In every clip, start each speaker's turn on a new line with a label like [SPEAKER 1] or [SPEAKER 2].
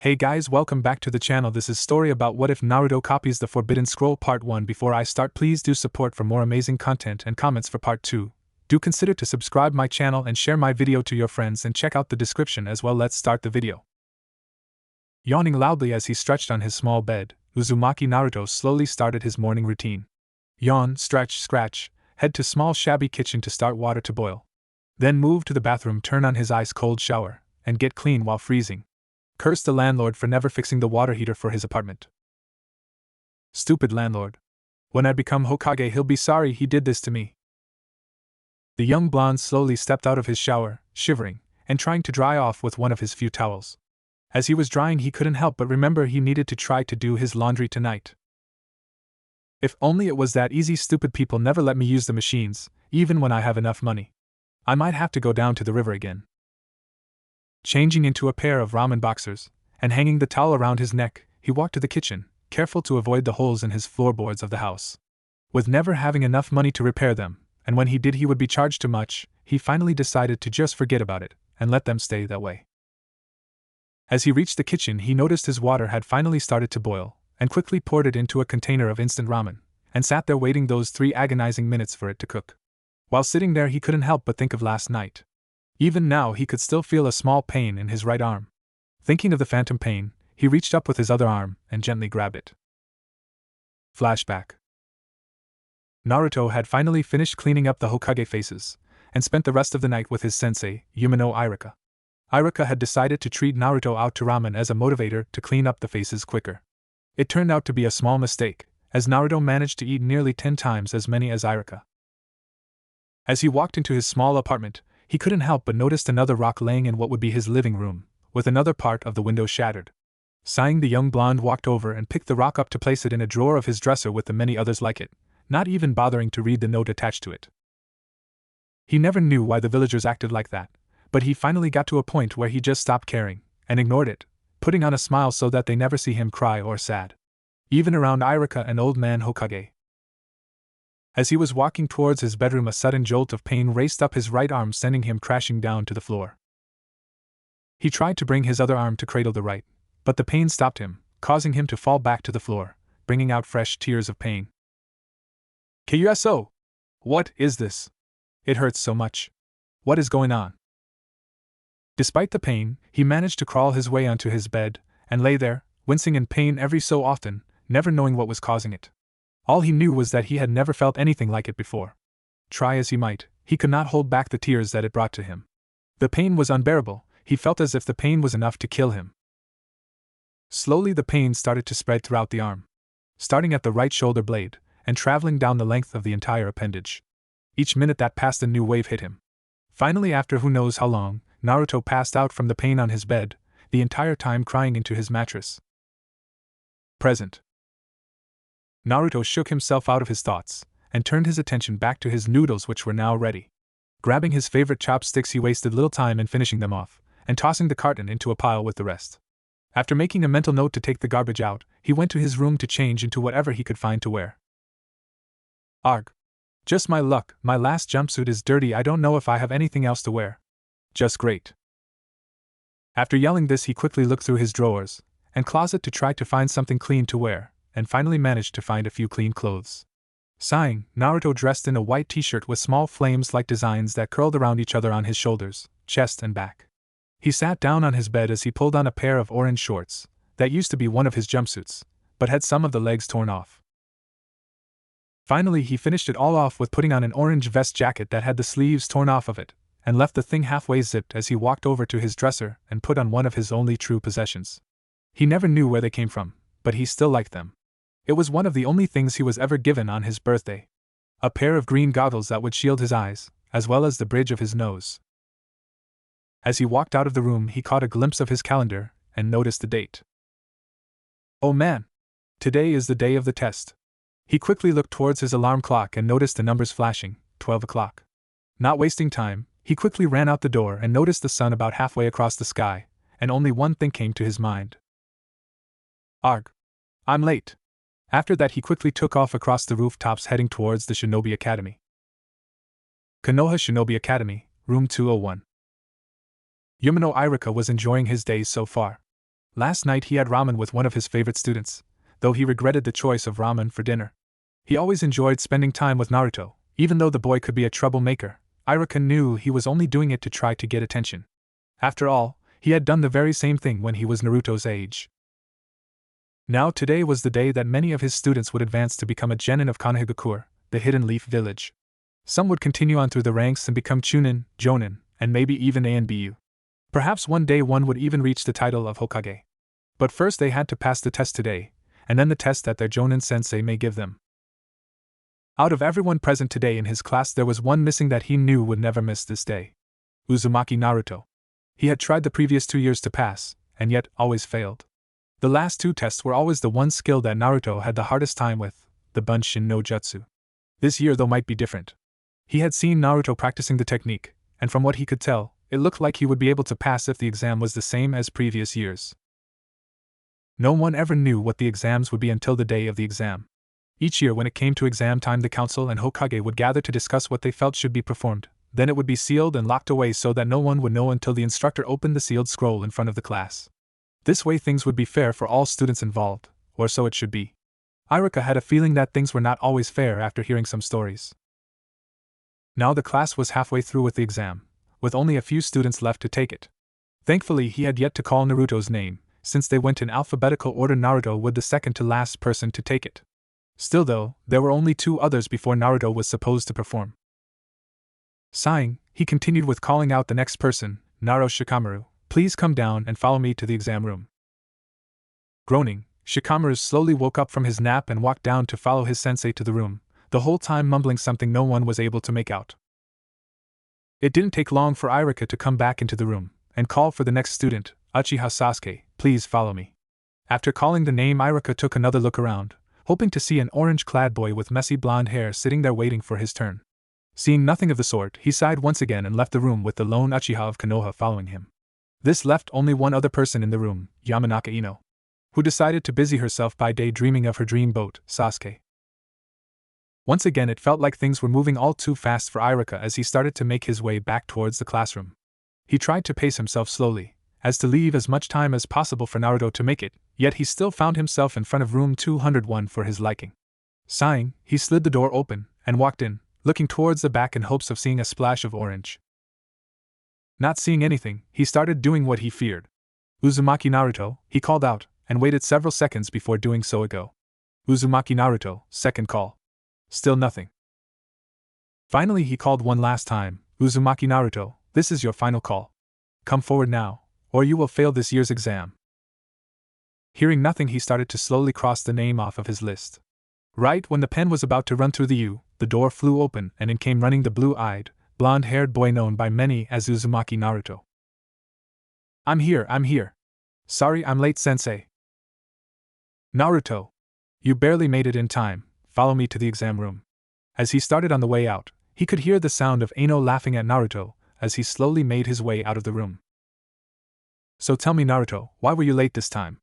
[SPEAKER 1] Hey guys, welcome back to the channel. This is story about what if Naruto copies the Forbidden Scroll Part 1. Before I start, please do support for more amazing content and comments for Part 2. Do consider to subscribe my channel and share my video to your friends and check out the description as well. Let's start the video. Yawning loudly as he stretched on his small bed, Uzumaki Naruto slowly started his morning routine. Yawn, stretch, scratch, head to small shabby kitchen to start water to boil. Then move to the bathroom, turn on his ice-cold shower, and get clean while freezing. Curse the landlord for never fixing the water heater for his apartment. Stupid landlord. When I become Hokage, he'll be sorry he did this to me. The young blonde slowly stepped out of his shower, shivering, and trying to dry off with one of his few towels. As he was drying, he couldn't help but remember he needed to try to do his laundry tonight. If only it was that easy. Stupid people never let me use the machines, even when I have enough money. I might have to go down to the river again. Changing into a pair of ramen boxers, and hanging the towel around his neck, he walked to the kitchen, careful to avoid the holes in his floorboards of the house. With never having enough money to repair them, and when he did he would be charged too much, he finally decided to just forget about it, and let them stay that way. As he reached the kitchen, he noticed his water had finally started to boil, and quickly poured it into a container of instant ramen, and sat there waiting those 3 agonizing minutes for it to cook. While sitting there, he couldn't help but think of last night. Even now he could still feel a small pain in his right arm. Thinking of the phantom pain, he reached up with his other arm and gently grabbed it. Flashback. Naruto had finally finished cleaning up the Hokage faces, and spent the rest of the night with his sensei, Yumino Irika. Irika had decided to treat Naruto out to ramen as a motivator to clean up the faces quicker. It turned out to be a small mistake, as Naruto managed to eat nearly 10 times as many as Irika. As he walked into his small apartment, he couldn't help but notice another rock laying in what would be his living room, with another part of the window shattered. Sighing, the young blonde walked over and picked the rock up to place it in a drawer of his dresser with the many others like it, not even bothering to read the note attached to it. He never knew why the villagers acted like that, but he finally got to a point where he just stopped caring, and ignored it, putting on a smile so that they never see him cry or sad. Even around Irika and Old Man Hokage. As he was walking towards his bedroom, a sudden jolt of pain raced up his right arm, sending him crashing down to the floor. He tried to bring his other arm to cradle the right, but the pain stopped him, causing him to fall back to the floor, bringing out fresh tears of pain. Kuso! What is this? It hurts so much. What is going on? Despite the pain, he managed to crawl his way onto his bed, and lay there, wincing in pain every so often, never knowing what was causing it. All he knew was that he had never felt anything like it before. Try as he might, he could not hold back the tears that it brought to him. The pain was unbearable. He felt as if the pain was enough to kill him. Slowly the pain started to spread throughout the arm, starting at the right shoulder blade, and traveling down the length of the entire appendage. Each minute that passed, a new wave hit him. Finally, after who knows how long, Naruto passed out from the pain on his bed, the entire time crying into his mattress. Present. Naruto shook himself out of his thoughts, and turned his attention back to his noodles, which were now ready. Grabbing his favorite chopsticks, he wasted little time in finishing them off, and tossing the carton into a pile with the rest. After making a mental note to take the garbage out, he went to his room to change into whatever he could find to wear. Arg. Just my luck, my last jumpsuit is dirty. I don't know if I have anything else to wear. Just great. After yelling this, he quickly looked through his drawers and closet to try to find something clean to wear, and finally managed to find a few clean clothes. Sighing, Naruto dressed in a white t-shirt with small flames-like designs that curled around each other on his shoulders, chest, and back. He sat down on his bed as he pulled on a pair of orange shorts that used to be one of his jumpsuits, but had some of the legs torn off. Finally, he finished it all off with putting on an orange vest jacket that had the sleeves torn off of it, and left the thing halfway zipped as he walked over to his dresser and put on one of his only true possessions. He never knew where they came from, but he still liked them. It was one of the only things he was ever given on his birthday. A pair of green goggles that would shield his eyes, as well as the bridge of his nose. As he walked out of the room, he caught a glimpse of his calendar, and noticed the date. Oh man! Today is the day of the test. He quickly looked towards his alarm clock and noticed the numbers flashing, 12 o'clock. Not wasting time, he quickly ran out the door and noticed the sun about halfway across the sky, and only one thing came to his mind. Arg! I'm late. After that, he quickly took off across the rooftops, heading towards the Shinobi Academy. Konoha Shinobi Academy, Room 201. Yumino Irika was enjoying his days so far. Last night he had ramen with one of his favorite students, though he regretted the choice of ramen for dinner. He always enjoyed spending time with Naruto, even though the boy could be a troublemaker. Iruka knew he was only doing it to try to get attention. After all, he had done the very same thing when he was Naruto's age. Now today was the day that many of his students would advance to become a genin of Konohagakure, the Hidden Leaf Village. Some would continue on through the ranks and become Chunin, Jonin, and maybe even ANBU. Perhaps one day one would even reach the title of Hokage. But first they had to pass the test today, and then the test that their Jonin sensei may give them. Out of everyone present today in his class there was one missing that he knew would never miss this day. Uzumaki Naruto. He had tried the previous 2 years to pass, and yet always failed. The last 2 tests were always the one skill that Naruto had the hardest time with, the Bunshin no Jutsu. This year though might be different. He had seen Naruto practicing the technique, and from what he could tell, it looked like he would be able to pass if the exam was the same as previous years. No one ever knew what the exams would be until the day of the exam. Each year when it came to exam time the council and Hokage would gather to discuss what they felt should be performed, then it would be sealed and locked away so that no one would know until the instructor opened the sealed scroll in front of the class. This way things would be fair for all students involved, or so it should be. Iruka had a feeling that things were not always fair after hearing some stories. Now the class was halfway through with the exam, with only a few students left to take it. Thankfully he had yet to call Naruto's name, since they went in alphabetical order. Naruto would the second to last person to take it. Still though, there were only 2 others before Naruto was supposed to perform. Sighing, he continued with calling out the next person, Naro Shikamaru. Please come down and follow me to the exam room. Groaning, Shikamaru slowly woke up from his nap and walked down to follow his sensei to the room, the whole time mumbling something no one was able to make out. It didn't take long for Iruka to come back into the room, and call for the next student, Uchiha Sasuke, please follow me. After calling the name Iruka took another look around, hoping to see an orange-clad boy with messy blonde hair sitting there waiting for his turn. Seeing nothing of the sort, he sighed once again and left the room with the lone Uchiha of Konoha following him. This left only one other person in the room, Yamanaka Ino, who decided to busy herself by day dreaming of her dream boat, Sasuke. Once again it felt like things were moving all too fast for Iruka as he started to make his way back towards the classroom. He tried to pace himself slowly, as to leave as much time as possible for Naruto to make it, yet he still found himself in front of room 201 for his liking. Sighing, he slid the door open, and walked in, looking towards the back in hopes of seeing a splash of orange. Not seeing anything, he started doing what he feared. Uzumaki Naruto, he called out, and waited several seconds before doing so again. Uzumaki Naruto, second call. Still nothing. Finally he called one last time, Uzumaki Naruto, this is your final call. Come forward now, or you will fail this year's exam. Hearing nothing he started to slowly cross the name off of his list. Right when the pen was about to run through the U, the door flew open and in came running the blue-eyed, blonde-haired boy known by many as Uzumaki Naruto. I'm here. Sorry I'm late, sensei. Naruto. You barely made it in time, follow me to the exam room. As he started on the way out, he could hear the sound of Ino laughing at Naruto as he slowly made his way out of the room. So tell me Naruto, why were you late this time?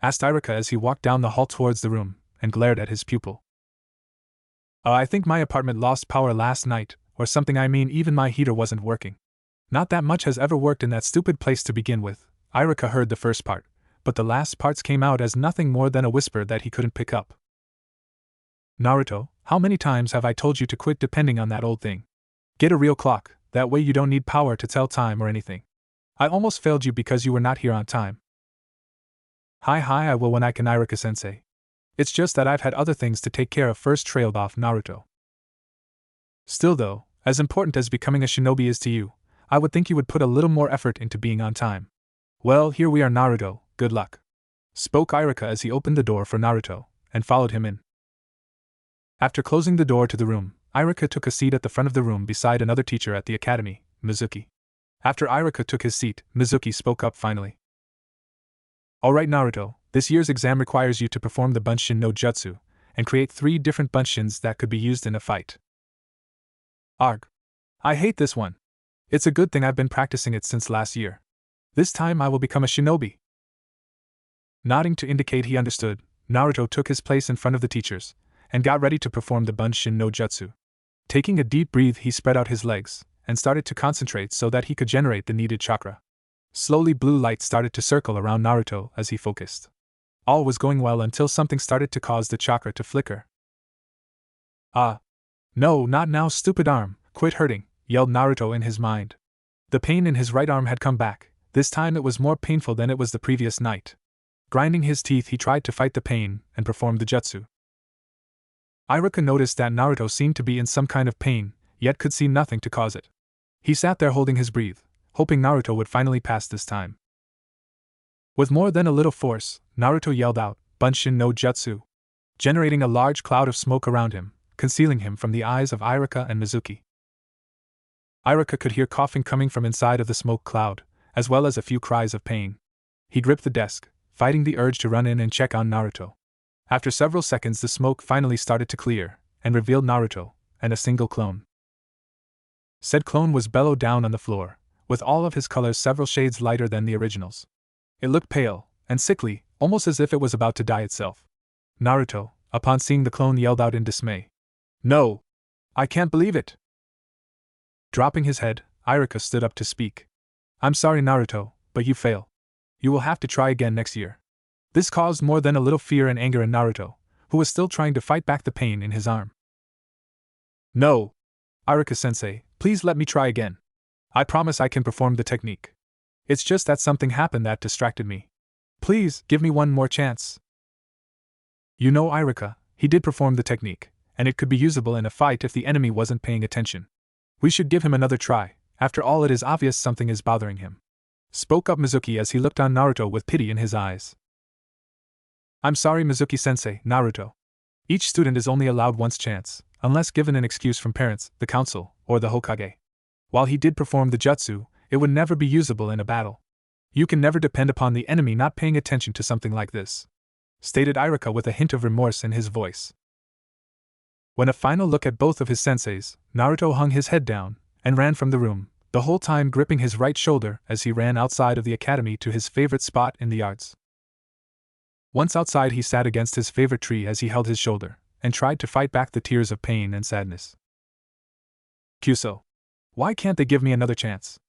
[SPEAKER 1] Asked Iruka as he walked down the hall towards the room, and glared at his pupil. I think my apartment lost power last night, or something. I mean even my heater wasn't working. Not that much has ever worked in that stupid place to begin with. Iruka heard the first part, but the last parts came out as nothing more than a whisper that he couldn't pick up. Naruto, how many times have I told you to quit depending on that old thing? Get a real clock, that way you don't need power to tell time or anything. I almost failed you because you were not here on time. Hi, I will when I can, Iruka-sensei. It's just that I've had other things to take care of first, trailed off Naruto. Still though, as important as becoming a shinobi is to you, I would think you would put a little more effort into being on time. Well, here we are Naruto, good luck. Spoke Iruka as he opened the door for Naruto, and followed him in. After closing the door to the room, Iruka took a seat at the front of the room beside another teacher at the academy, Mizuki. After Iruka took his seat, Mizuki spoke up finally. Alright Naruto, this year's exam requires you to perform the Bunshin no Jutsu, and create 3 different Bunshins that could be used in a fight. Arg. I hate this one. It's a good thing I've been practicing it since last year. This time I will become a shinobi. Nodding to indicate he understood, Naruto took his place in front of the teachers, and got ready to perform the Bunshin no Jutsu. Taking a deep breath he spread out his legs, and started to concentrate so that he could generate the needed chakra. Slowly blue light started to circle around Naruto as he focused. All was going well until something started to cause the chakra to flicker. Ah! No, not now, stupid arm, quit hurting, yelled Naruto in his mind. The pain in his right arm had come back. This time it was more painful than it was the previous night. Grinding his teeth, he tried to fight the pain and performed the jutsu. Iruka noticed that Naruto seemed to be in some kind of pain, yet could see nothing to cause it. He sat there holding his breath, hoping Naruto would finally pass this time. With more than a little force, Naruto yelled out, "Bunshin no Jutsu," generating a large cloud of smoke around him, concealing him from the eyes of Iruka and Mizuki. Iruka could hear coughing coming from inside of the smoke cloud, as well as a few cries of pain. He gripped the desk, fighting the urge to run in and check on Naruto. After several seconds, the smoke finally started to clear, and revealed Naruto, and a single clone. Said clone was bellowed down on the floor, with all of his colors several shades lighter than the originals. It looked pale and sickly, almost as if it was about to die itself. Naruto, upon seeing the clone, yelled out in dismay. "No! I can't believe it!" Dropping his head, Iruka stood up to speak. "I'm sorry, Naruto, but you fail. You will have to try again next year." This caused more than a little fear and anger in Naruto, who was still trying to fight back the pain in his arm. "No! Iruka-sensei, please let me try again. I promise I can perform the technique. It's just that something happened that distracted me. Please, give me one more chance." You know, Iruka, he did perform the technique, and it could be usable in a fight if the enemy wasn't paying attention. We should give him another try. After all, it is obvious something is bothering him. Spoke up Mizuki as he looked on Naruto with pity in his eyes. "I'm sorry, Mizuki-sensei, Naruto. Each student is only allowed once chance, unless given an excuse from parents, the council, or the Hokage. While he did perform the jutsu, it would never be usable in a battle. You can never depend upon the enemy not paying attention to something like this," stated Iruka with a hint of remorse in his voice. When a final look at both of his senseis, Naruto hung his head down and ran from the room, the whole time gripping his right shoulder as he ran outside of the academy to his favorite spot in the yards. Once outside, he sat against his favorite tree as he held his shoulder and tried to fight back the tears of pain and sadness. "Kyuso, why can't they give me another chance?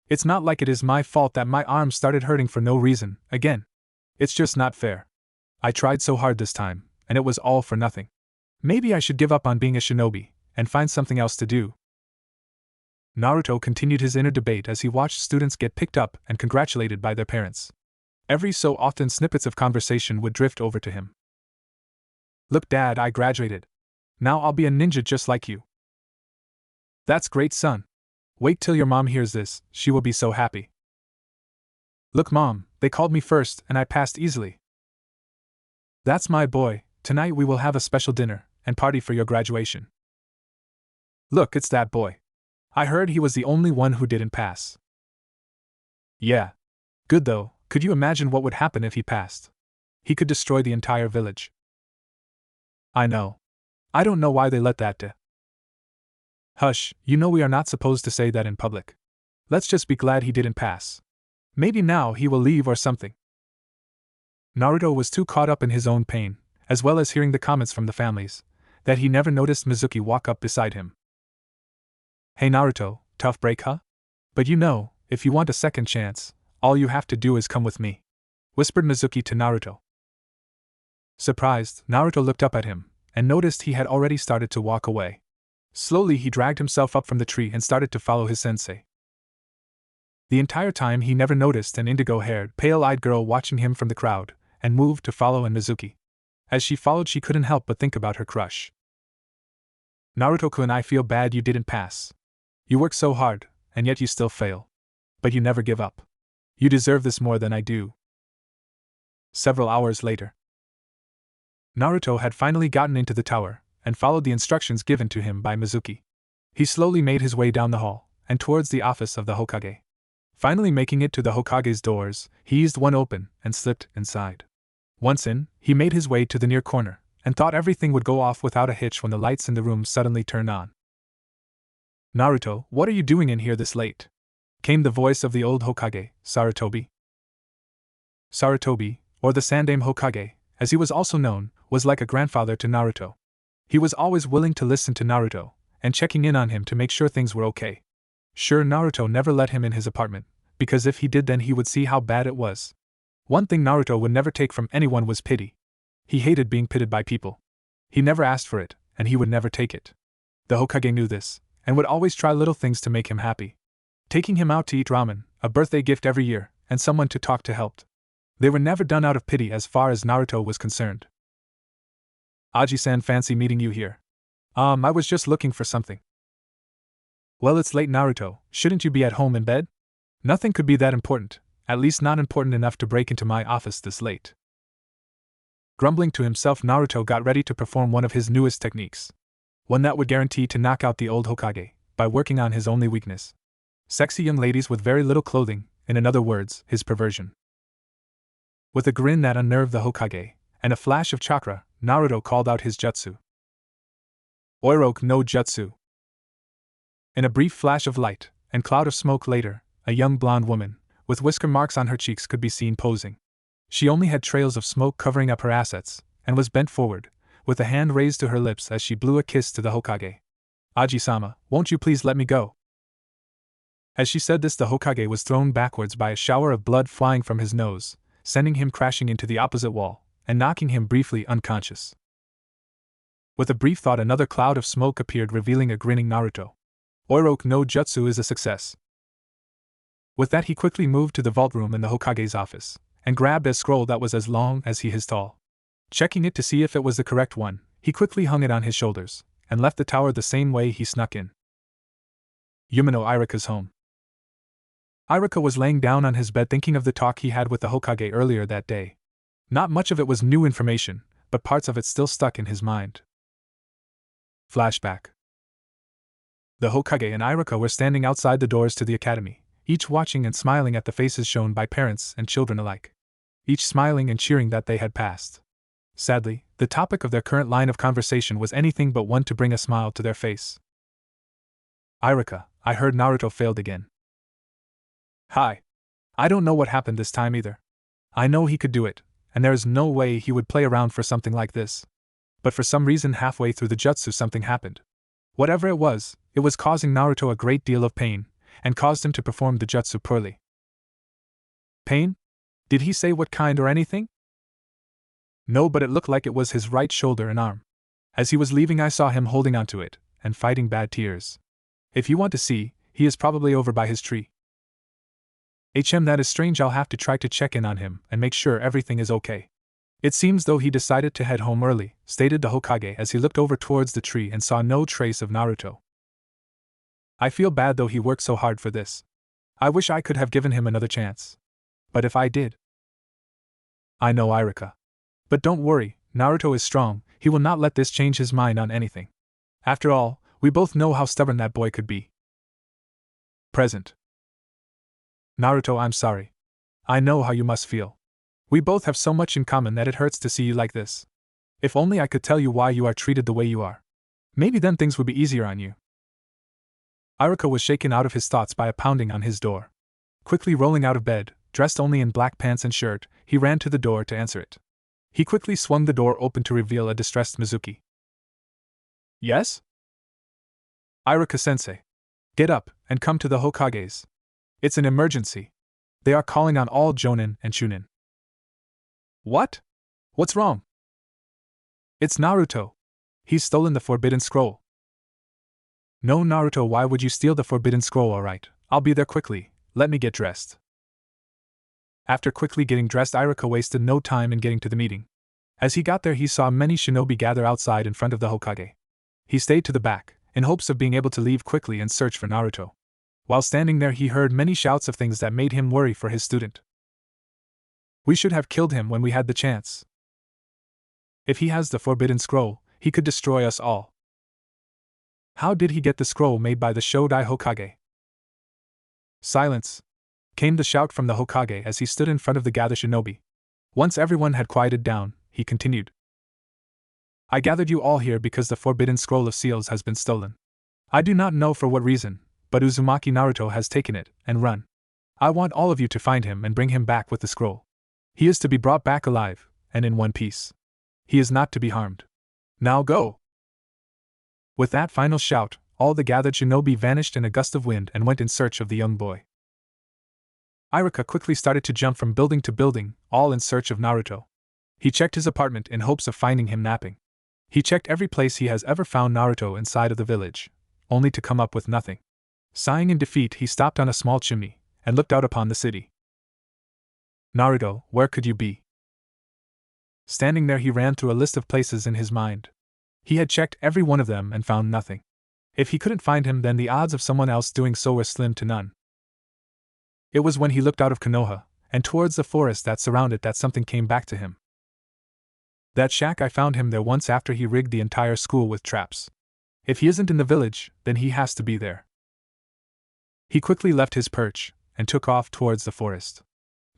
[SPEAKER 1] It's not like it is my fault that my arm started hurting for no reason again. It's just not fair. I tried so hard this time, and it was all for nothing. Maybe I should give up on being a shinobi and find something else to do." Naruto continued his inner debate as he watched students get picked up and congratulated by their parents. Every so often, snippets of conversation would drift over to him. "Look, Dad, I graduated. Now I'll be a ninja just like you." "That's great, son. Wait till your mom hears this, she will be so happy." "Look, Mom, they called me first and I passed easily." "That's my boy, tonight we will have a special dinner and party for your graduation." "Look, it's that boy. I heard he was the only one who didn't pass." "Yeah. Good though, could you imagine what would happen if he passed? He could destroy the entire village." "I know. I don't know why they let that do." "Hush, you know we are not supposed to say that in public. Let's just be glad he didn't pass. Maybe now he will leave or something." Naruto was too caught up in his own pain, as well as hearing the comments from the families, that he never noticed Mizuki walk up beside him. "Hey Naruto, tough break, huh? But you know, if you want a second chance, all you have to do is come with me," whispered Mizuki to Naruto. Surprised, Naruto looked up at him, and noticed he had already started to walk away. Slowly he dragged himself up from the tree and started to follow his sensei. The entire time he never noticed an indigo-haired, pale-eyed girl watching him from the crowd, and moved to follow in Mizuki. As she followed, she couldn't help but think about her crush. "Naruto-kun, I feel bad you didn't pass. You work so hard, and yet you still fail. But you never give up. You deserve this more than I do." Several hours later, Naruto had finally gotten into the tower, and followed the instructions given to him by Mizuki. He slowly made his way down the hall, and towards the office of the Hokage. Finally making it to the Hokage's doors, he eased one open, and slipped inside. Once in, he made his way to the near corner, and thought everything would go off without a hitch when the lights in the room suddenly turned on. "Naruto, what are you doing in here this late?" came the voice of the old Hokage, Sarutobi. Sarutobi, or the Sandaime Hokage, as he was also known, was like a grandfather to Naruto. He was always willing to listen to Naruto, and checking in on him to make sure things were okay. Sure, Naruto never let him in his apartment, because if he did then he would see how bad it was. One thing Naruto would never take from anyone was pity. He hated being pitied by people. He never asked for it, and he would never take it. The Hokage knew this, and would always try little things to make him happy. Taking him out to eat ramen, a birthday gift every year, and someone to talk to helped. They were never done out of pity as far as Naruto was concerned. Aji-san, fancy meeting you here. I was just looking for something. Well, it's late, Naruto, shouldn't you be at home in bed? Nothing could be that important, at least not important enough to break into my office this late. Grumbling to himself, Naruto got ready to perform one of his newest techniques. One that would guarantee to knock out the old Hokage, by working on his only weakness. Sexy young ladies with very little clothing, in other words, his perversion. With a grin that unnerved the Hokage, and a flash of chakra, Naruto called out his jutsu. Oiroku no Jutsu. In a brief flash of light, and cloud of smoke later, a young blonde woman, with whisker marks on her cheeks could be seen posing. She only had trails of smoke covering up her assets, and was bent forward, with a hand raised to her lips as she blew a kiss to the Hokage. Aji-sama, won't you please let me go? As she said this, the Hokage was thrown backwards by a shower of blood flying from his nose, sending him crashing into the opposite wall, and knocking him briefly unconscious. With a brief thought, another cloud of smoke appeared, revealing a grinning Naruto. Oiroku no Jutsu is a success. With that, he quickly moved to the vault room in the Hokage's office, and grabbed a scroll that was as long as he is tall. Checking it to see if it was the correct one, he quickly hung it on his shoulders, and left the tower the same way he snuck in. Yumino Irika's home. Irika was laying down on his bed thinking of the talk he had with the Hokage earlier that day. Not much of it was new information, but parts of it still stuck in his mind. Flashback. The Hokage and Irika were standing outside the doors to the academy, each watching and smiling at the faces shown by parents and children alike. Each smiling and cheering that they had passed. Sadly, the topic of their current line of conversation was anything but one to bring a smile to their face. Irika, I heard Naruto failed again. Hi. I don't know what happened this time either. I know he could do it, and there is no way he would play around for something like this. But for some reason halfway through the jutsu something happened. Whatever it was causing Naruto a great deal of pain, and caused him to perform the jutsu poorly. Pain? Did he say what kind or anything? No, but it looked like it was his right shoulder and arm. As he was leaving I saw him holding onto it, and fighting bad tears. If you want to see, he is probably over by his tree. That is strange. I'll have to try to check in on him and make sure everything is okay. It seems though he decided to head home early, stated the Hokage as he looked over towards the tree and saw no trace of Naruto. I feel bad though, he worked so hard for this. I wish I could have given him another chance. But if I did... I know, Irika. But don't worry, Naruto is strong, he will not let this change his mind on anything. After all, we both know how stubborn that boy could be. Present. Naruto, I'm sorry. I know how you must feel. We both have so much in common that it hurts to see you like this. If only I could tell you why you are treated the way you are. Maybe then things would be easier on you. Irika was shaken out of his thoughts by a pounding on his door. Quickly rolling out of bed, dressed only in black pants and shirt, he ran to the door to answer it. He quickly swung the door open to reveal a distressed Mizuki. Yes? Irika-sensei. Get up, and come to the Hokage's. It's an emergency. They are calling on all Jonin and Chunin. What? What's wrong? It's Naruto. He's stolen the Forbidden Scroll. No, Naruto, why would you steal the Forbidden Scroll? Alright, I'll be there quickly, let me get dressed. After quickly getting dressed, Irika wasted no time in getting to the meeting. As he got there, he saw many shinobi gather outside in front of the Hokage. He stayed to the back, in hopes of being able to leave quickly and search for Naruto. While standing there, he heard many shouts of things that made him worry for his student. We should have killed him when we had the chance. If he has the Forbidden Scroll, he could destroy us all. How did he get the scroll made by the Shodai Hokage? Silence! Came the shout from the Hokage as he stood in front of the gathered shinobi. Once everyone had quieted down, he continued. I gathered you all here because the Forbidden Scroll of Seals has been stolen. I do not know for what reason, but Uzumaki Naruto has taken it and run. I want all of you to find him and bring him back with the scroll. He is to be brought back alive, and in one piece. He is not to be harmed. Now go! With that final shout, all the gathered shinobi vanished in a gust of wind and went in search of the young boy. Iruka quickly started to jump from building to building, all in search of Naruto. He checked his apartment in hopes of finding him napping. He checked every place he has ever found Naruto inside of the village, only to come up with nothing. Sighing in defeat, he stopped on a small chimney and looked out upon the city. Naruto, where could you be? Standing there, he ran through a list of places in his mind. He had checked every one of them and found nothing. If he couldn't find him, then the odds of someone else doing so were slim to none. It was when he looked out of Konoha and towards the forest that surrounded that something came back to him. That shack, I found him there once after he rigged the entire school with traps. If he isn't in the village, then he has to be there. He quickly left his perch and took off towards the forest.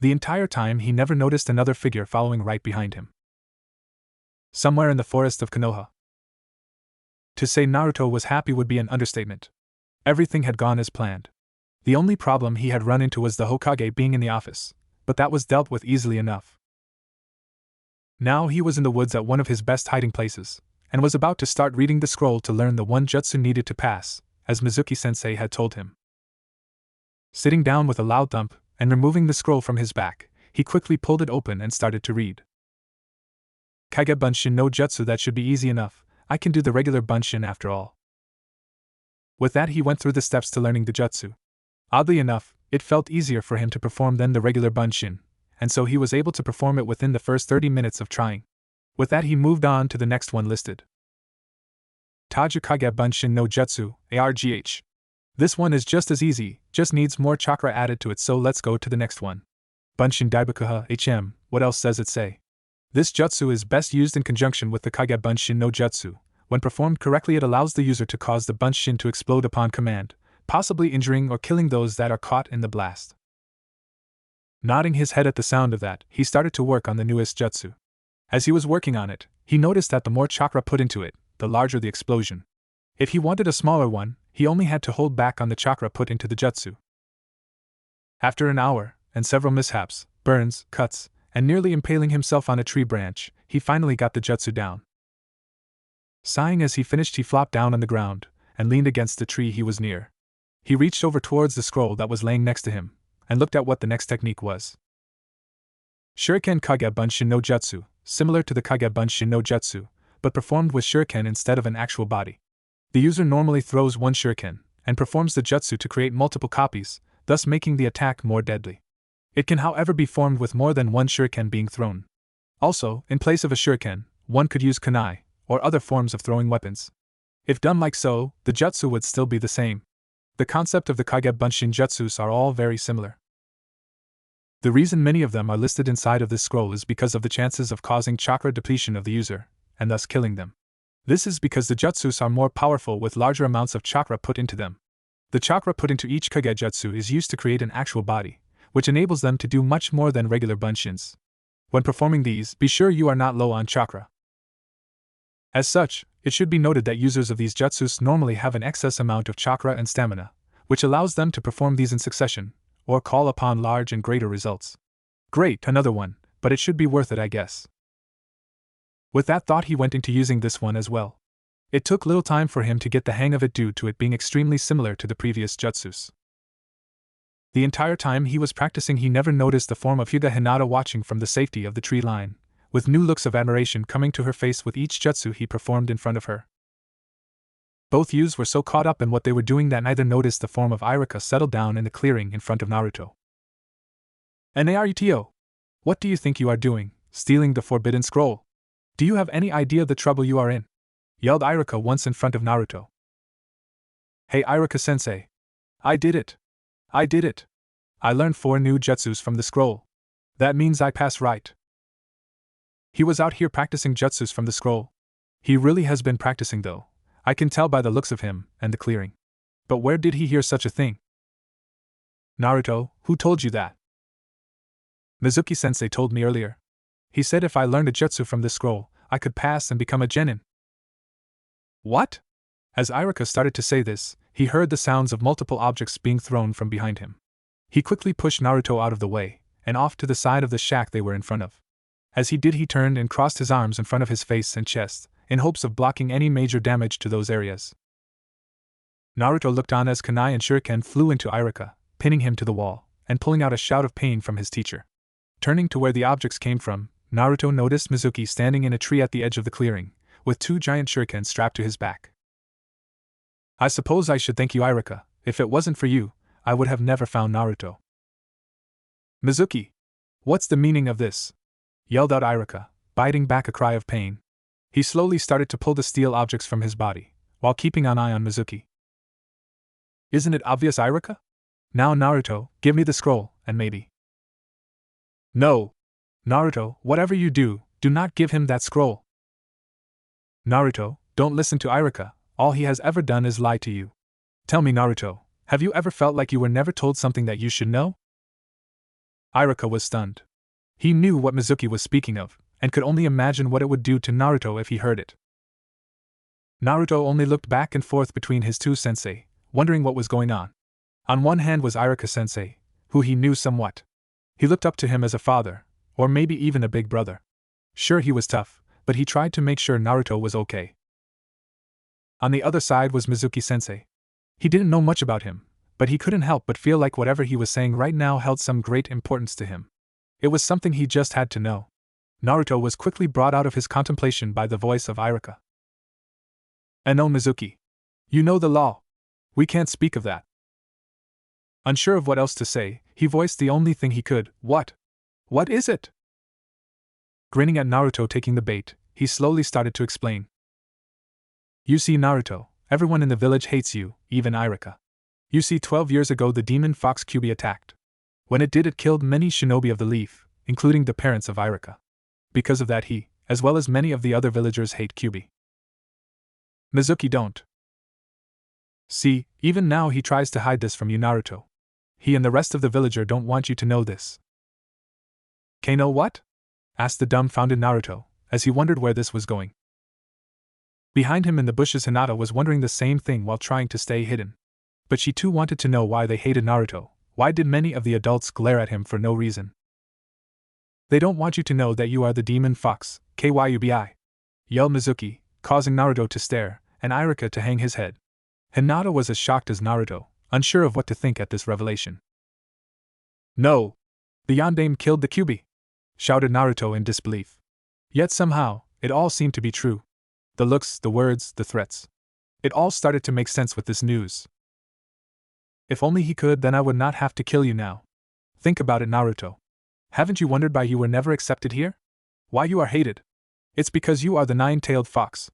[SPEAKER 1] The entire time he never noticed another figure following right behind him. Somewhere in the forest of Konoha. To say Naruto was happy would be an understatement. Everything had gone as planned. The only problem he had run into was the Hokage being in the office, but that was dealt with easily enough. Now he was in the woods at one of his best hiding places, and was about to start reading the scroll to learn the one jutsu needed to pass, as Mizuki-sensei had told him. Sitting down with a loud thump, and removing the scroll from his back, he quickly pulled it open and started to read. Kage Bunshin no Jutsu, that should be easy enough, I can do the regular Bunshin after all. With that, he went through the steps to learning the jutsu. Oddly enough, it felt easier for him to perform than the regular Bunshin, and so he was able to perform it within the first 30 minutes of trying. With that, he moved on to the next one listed. Taju Kage Bunshin no Jutsu, ARGH. This one is just as easy, just needs more chakra added to it, so let's go to the next one. Bunshin Daibakuha HM, what else does it say? This jutsu is best used in conjunction with the Kage Bunshin no Jutsu. When performed correctly, it allows the user to cause the Bunshin to explode upon command, possibly injuring or killing those that are caught in the blast. Nodding his head at the sound of that, he started to work on the newest jutsu. As he was working on it, he noticed that the more chakra put into it, the larger the explosion. If he wanted a smaller one, he only had to hold back on the chakra put into the jutsu. After an hour, and several mishaps, burns, cuts, and nearly impaling himself on a tree branch, he finally got the jutsu down. Sighing as he finished, he flopped down on the ground, and leaned against the tree he was near. He reached over towards the scroll that was laying next to him, and looked at what the next technique was. Shuriken Kage Bunshin no Jutsu, similar to the Kage Bunshin no Jutsu, but performed with shuriken instead of an actual body. The user normally throws one shuriken, and performs the jutsu to create multiple copies, thus making the attack more deadly. It can however be formed with more than one shuriken being thrown. Also, in place of a shuriken, one could use kunai, or other forms of throwing weapons. If done like so, the jutsu would still be the same. The concept of the Kage Bunshin jutsus are all very similar. The reason many of them are listed inside of this scroll is because of the chances of causing chakra depletion of the user, and thus killing them. This is because the jutsus are more powerful with larger amounts of chakra put into them. The chakra put into each Kage jutsu is used to create an actual body, which enables them to do much more than regular bunshins. When performing these, be sure you are not low on chakra. As such, it should be noted that users of these jutsus normally have an excess amount of chakra and stamina, which allows them to perform these in succession, or call upon large and greater results. Great, another one, but it should be worth it, I guess. With that thought, he went into using this one as well. It took little time for him to get the hang of it due to it being extremely similar to the previous jutsus. The entire time he was practicing, he never noticed the form of Hyuga Hinata watching from the safety of the tree line, with new looks of admiration coming to her face with each jutsu he performed in front of her. Both youths were so caught up in what they were doing that neither noticed the form of Iruka settle down in the clearing in front of Naruto. Naruto! What do you think you are doing, stealing the forbidden scroll? Do you have any idea the trouble you are in? Yelled Iruka once in front of Naruto. Hey Iruka-sensei! I did it! I did it! I learned 4 new jutsus from the scroll. That means I pass, right? He was out here practicing jutsus from the scroll. He really has been practicing though. I can tell by the looks of him and the clearing. But where did he hear such a thing? Naruto, who told you that? Mizuki-sensei told me earlier. He said if I learned a jutsu from this scroll, I could pass and become a genin. What? As Iruka started to say this, he heard the sounds of multiple objects being thrown from behind him. He quickly pushed Naruto out of the way, and off to the side of the shack they were in front of. As he did, he turned and crossed his arms in front of his face and chest, in hopes of blocking any major damage to those areas. Naruto looked on as kunai and shuriken flew into Iruka, pinning him to the wall, and pulling out a shout of pain from his teacher. Turning to where the objects came from, Naruto noticed Mizuki standing in a tree at the edge of the clearing, with 2 giant shurikens strapped to his back. I suppose I should thank you, Iruka. If it wasn't for you, I would have never found Naruto. Mizuki! What's the meaning of this? Yelled out Iruka, biting back a cry of pain. He slowly started to pull the steel objects from his body, while keeping an eye on Mizuki. Isn't it obvious, Iruka? Now, Naruto, give me the scroll, and maybe. No! Naruto, whatever you do, do not give him that scroll. Naruto, don't listen to Iruka, all he has ever done is lie to you. Tell me, Naruto, have you ever felt like you were never told something that you should know? Iruka was stunned. He knew what Mizuki was speaking of, and could only imagine what it would do to Naruto if he heard it. Naruto only looked back and forth between his 2 sensei, wondering what was going on. On one hand was Iruka-sensei, who he knew somewhat. He looked up to him as a father, or maybe even a big brother. Sure, he was tough, but he tried to make sure Naruto was okay. On the other side was Mizuki-sensei. He didn't know much about him, but he couldn't help but feel like whatever he was saying right now held some great importance to him. It was something he just had to know. Naruto was quickly brought out of his contemplation by the voice of Iruka. And no, Mizuki. You know the law. We can't speak of that. Unsure of what else to say, he voiced the only thing he could. What? What is it? Grinning at Naruto taking the bait, he slowly started to explain. You see, Naruto, everyone in the village hates you, even Iruka. You see, 12 years ago the demon fox Kyuubi attacked. When it did, it killed many shinobi of the leaf, including the parents of Iruka. Because of that, he, as well as many of the other villagers, hate Kyuubi. Mizuki don't. See, even now he tries to hide this from you, Naruto. He and the rest of the villager don't want you to know this. Kano what? Asked the dumbfounded Naruto, as he wondered where this was going. Behind him in the bushes, Hinata was wondering the same thing while trying to stay hidden. But she too wanted to know why they hated Naruto. Why did many of the adults glare at him for no reason? They don't want you to know that you are the demon fox, Kyuubi, yelled Mizuki, causing Naruto to stare, and Iruka to hang his head. Hinata was as shocked as Naruto, unsure of what to think at this revelation. No! The Yondaime killed the Kyuubi! Shouted Naruto in disbelief. Yet somehow, it all seemed to be true. The looks, the words, the threats. It all started to make sense with this news. If only he could, then I would not have to kill you now. Think about it, Naruto. Haven't you wondered why you were never accepted here? Why you are hated? It's because you are the 9-tailed fox.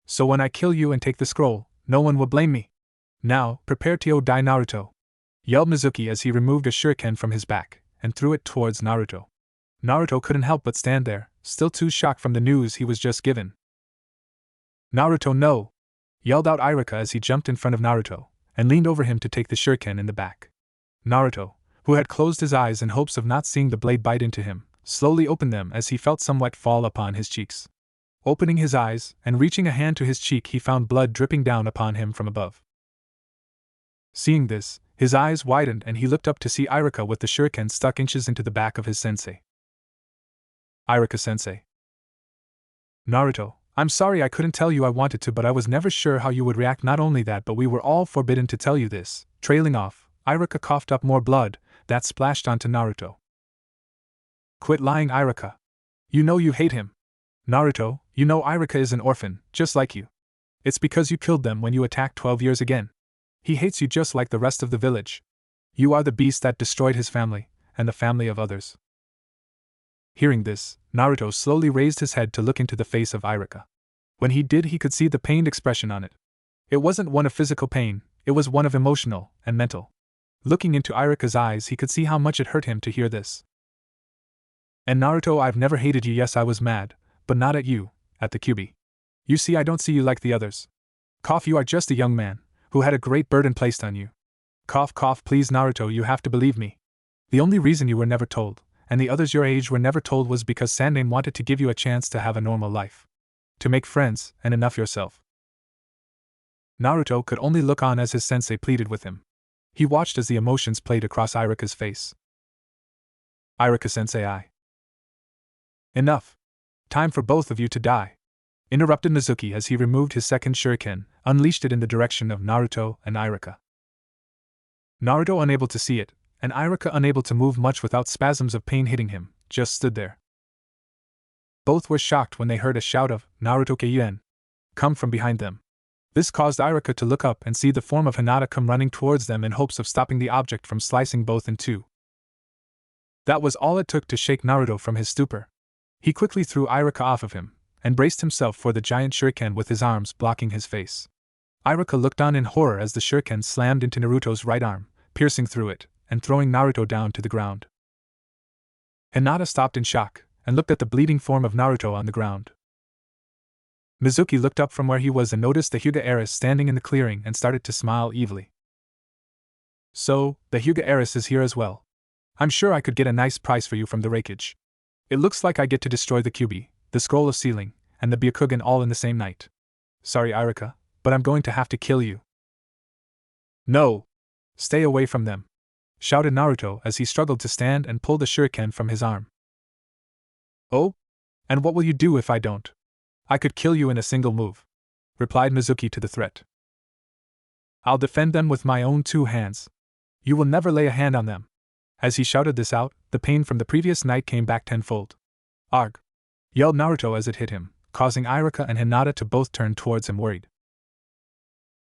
[SPEAKER 1] So when I kill you and take the scroll, no one will blame me. Now, prepare to die, Naruto, yelled Mizuki as he removed a shuriken from his back and threw it towards Naruto. Naruto couldn't help but stand there, still too shocked from the news he was just given. Naruto, no! Yelled out Iruka as he jumped in front of Naruto and leaned over him to take the shuriken in the back. Naruto, who had closed his eyes in hopes of not seeing the blade bite into him, slowly opened them as he felt some wet fall upon his cheeks. Opening his eyes and reaching a hand to his cheek, he found blood dripping down upon him from above. Seeing this, his eyes widened and he looked up to see Iruka with the shuriken stuck inches into the back of his sensei. Iruka-sensei. Naruto, I'm sorry I couldn't tell you. I wanted to, but I was never sure how you would react. Not only that, but we were all forbidden to tell you this. Trailing off, Iruka coughed up more blood that splashed onto Naruto. Quit lying, Iruka. You know you hate him. Naruto, you know Iruka is an orphan, just like you. It's because you killed them when you attacked 12 years again. He hates you just like the rest of the village. You are the beast that destroyed his family, and the family of others. Hearing this, Naruto slowly raised his head to look into the face of Iruka. When he did, he could see the pained expression on it. It wasn't one of physical pain, it was one of emotional and mental. Looking into Iruka's eyes, he could see how much it hurt him to hear this. And Naruto, I've never hated you. Yes, I was mad, but not at you, at the Kyuubi. You see, I don't see you like the others. Cough, you are just a young man who had a great burden placed on you. Cough, cough, please, Naruto, you have to believe me. The only reason you were never told, and the others your age were never told, was because Sandaime wanted to give you a chance to have a normal life. To make friends, and enough yourself. Naruto could only look on as his sensei pleaded with him. He watched as the emotions played across Iruka's face. Iruka-sensei, Enough. Time for both of you to die. Interrupted Mizuki as he removed his second shuriken, unleashed it in the direction of Naruto and Iruka. Naruto, unable to see it, and Irika, unable to move much without spasms of pain hitting him, just stood there. Both were shocked when they heard a shout of "Naruto Keien" come from behind them. This caused Irika to look up and see the form of Hinata come running towards them in hopes of stopping the object from slicing both in two. That was all it took to shake Naruto from his stupor. He quickly threw Irika off of him, and braced himself for the giant shuriken with his arms blocking his face. Irika looked on in horror as the shuriken slammed into Naruto's right arm, piercing through it, and throwing Naruto down to the ground. Hinata stopped in shock, and looked at the bleeding form of Naruto on the ground. Mizuki looked up from where he was and noticed the Hyuga heiress standing in the clearing and started to smile evilly. "So, the Hyuga heiress is here as well. I'm sure I could get a nice price for you from the rakeage. It looks like I get to destroy the Kyuubi, the Scroll of Sealing, and the Byakugan all in the same night. Sorry, Irika, but I'm going to have to kill you." "No! Stay away from them!" shouted Naruto as he struggled to stand and pull the shuriken from his arm. "Oh? And what will you do if I don't? I could kill you in a single move," replied Mizuki to the threat. "I'll defend them with my own 2 hands. You will never lay a hand on them." As he shouted this out, the pain from the previous night came back tenfold. "Arg!" yelled Naruto as it hit him, causing Irika and Hinata to both turn towards him worried.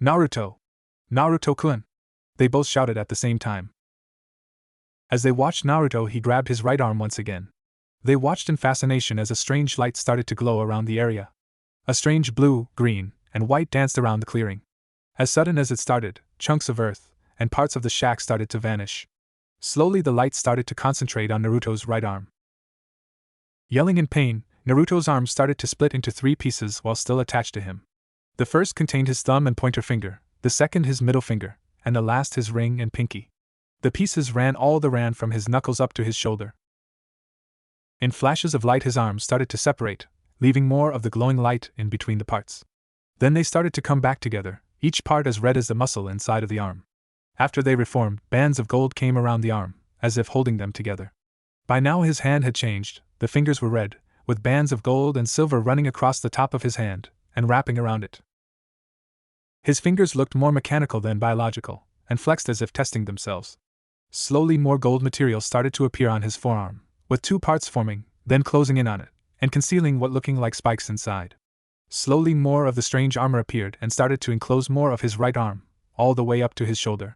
[SPEAKER 1] "Naruto! Naruto-kun!" they both shouted at the same time. As they watched Naruto, he grabbed his right arm once again. They watched in fascination as a strange light started to glow around the area. A strange blue, green, and white danced around the clearing. As sudden as it started, chunks of earth and parts of the shack started to vanish. Slowly the light started to concentrate on Naruto's right arm. Yelling in pain, Naruto's arm started to split into 3 pieces while still attached to him. The first contained his thumb and pointer finger, the second his middle finger, and the last his ring and pinky. The pieces ran from his knuckles up to his shoulder. In flashes of light his arms started to separate, leaving more of the glowing light in between the parts. Then they started to come back together, each part as red as the muscle inside of the arm. After they reformed, bands of gold came around the arm, as if holding them together. By now his hand had changed, the fingers were red, with bands of gold and silver running across the top of his hand, and wrapping around it. His fingers looked more mechanical than biological, and flexed as if testing themselves. Slowly more gold material started to appear on his forearm, with 2 parts forming, then closing in on it, and concealing what looking like spikes inside. Slowly more of the strange armor appeared and started to enclose more of his right arm, all the way up to his shoulder.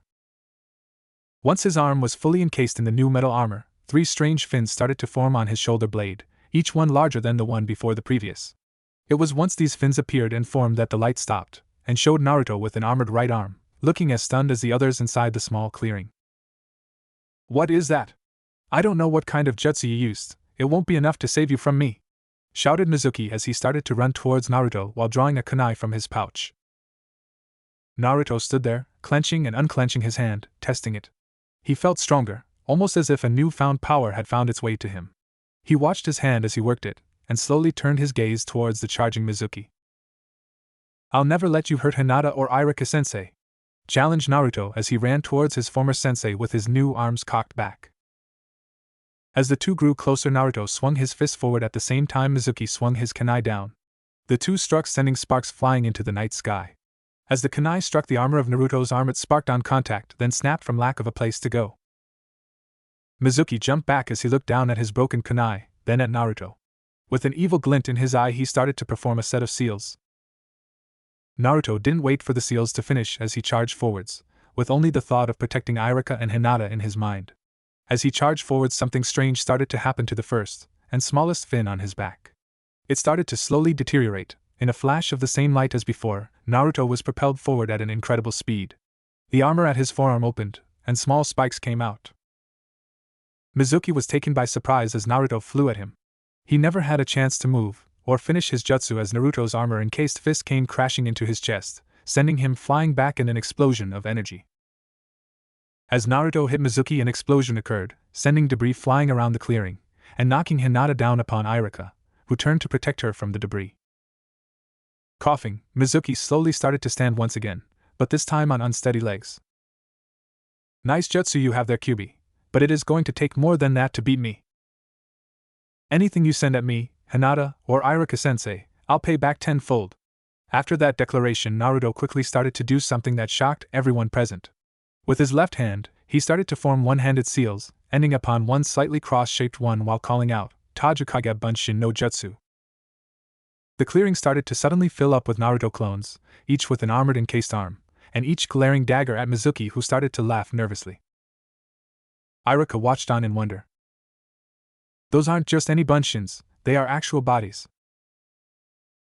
[SPEAKER 1] Once his arm was fully encased in the new metal armor, 3 strange fins started to form on his shoulder blade, each one larger than the one before the previous. It was once these fins appeared and formed that the light stopped, and showed Naruto with an armored right arm, looking as stunned as the others inside the small clearing. "What is that? I don't know what kind of jutsu you used, it won't be enough to save you from me," shouted Mizuki as he started to run towards Naruto while drawing a kunai from his pouch. Naruto stood there, clenching and unclenching his hand, testing it. He felt stronger, almost as if a newfound power had found its way to him. He watched his hand as he worked it, and slowly turned his gaze towards the charging Mizuki. "I'll never let you hurt Hinata or Irika-sensei," challenged Naruto as he ran towards his former sensei with his new arms cocked back. As the 2 grew closer, Naruto swung his fist forward at the same time Mizuki swung his kunai down. The 2 struck, sending sparks flying into the night sky. As the kunai struck the armor of Naruto's arm, it sparked on contact, then snapped from lack of a place to go. Mizuki jumped back as he looked down at his broken kunai, then at Naruto. With an evil glint in his eye, he started to perform a set of seals. Naruto didn't wait for the seals to finish as he charged forwards, with only the thought of protecting Irika and Hinata in his mind. As he charged forwards, something strange started to happen to the first and smallest fin on his back. It started to slowly deteriorate. In a flash of the same light as before, Naruto was propelled forward at an incredible speed. The armor at his forearm opened, and small spikes came out. Mizuki was taken by surprise as Naruto flew at him. He never had a chance to move or finish his jutsu as Naruto's armor-encased fist came crashing into his chest, sending him flying back in an explosion of energy. As Naruto hit Mizuki, an explosion occurred, sending debris flying around the clearing, and knocking Hinata down upon Irika, who turned to protect her from the debris. Coughing, Mizuki slowly started to stand once again, but this time on unsteady legs. "Nice jutsu you have there, Kyuubi, but it is going to take more than that to beat me. Anything you send at me, Hinata, or Irika-sensei, I'll pay back tenfold." After that declaration, Naruto quickly started to do something that shocked everyone present. With his left hand, He started to form one-handed seals, ending upon one slightly cross-shaped one while calling out, Tajukage Bunshin no Jutsu. The clearing started to suddenly fill up with Naruto clones, each with an armored encased arm, and each glaring dagger at Mizuki, who started to laugh nervously. Iruka watched on in wonder. Those aren't just any Bunshins, they are actual bodies.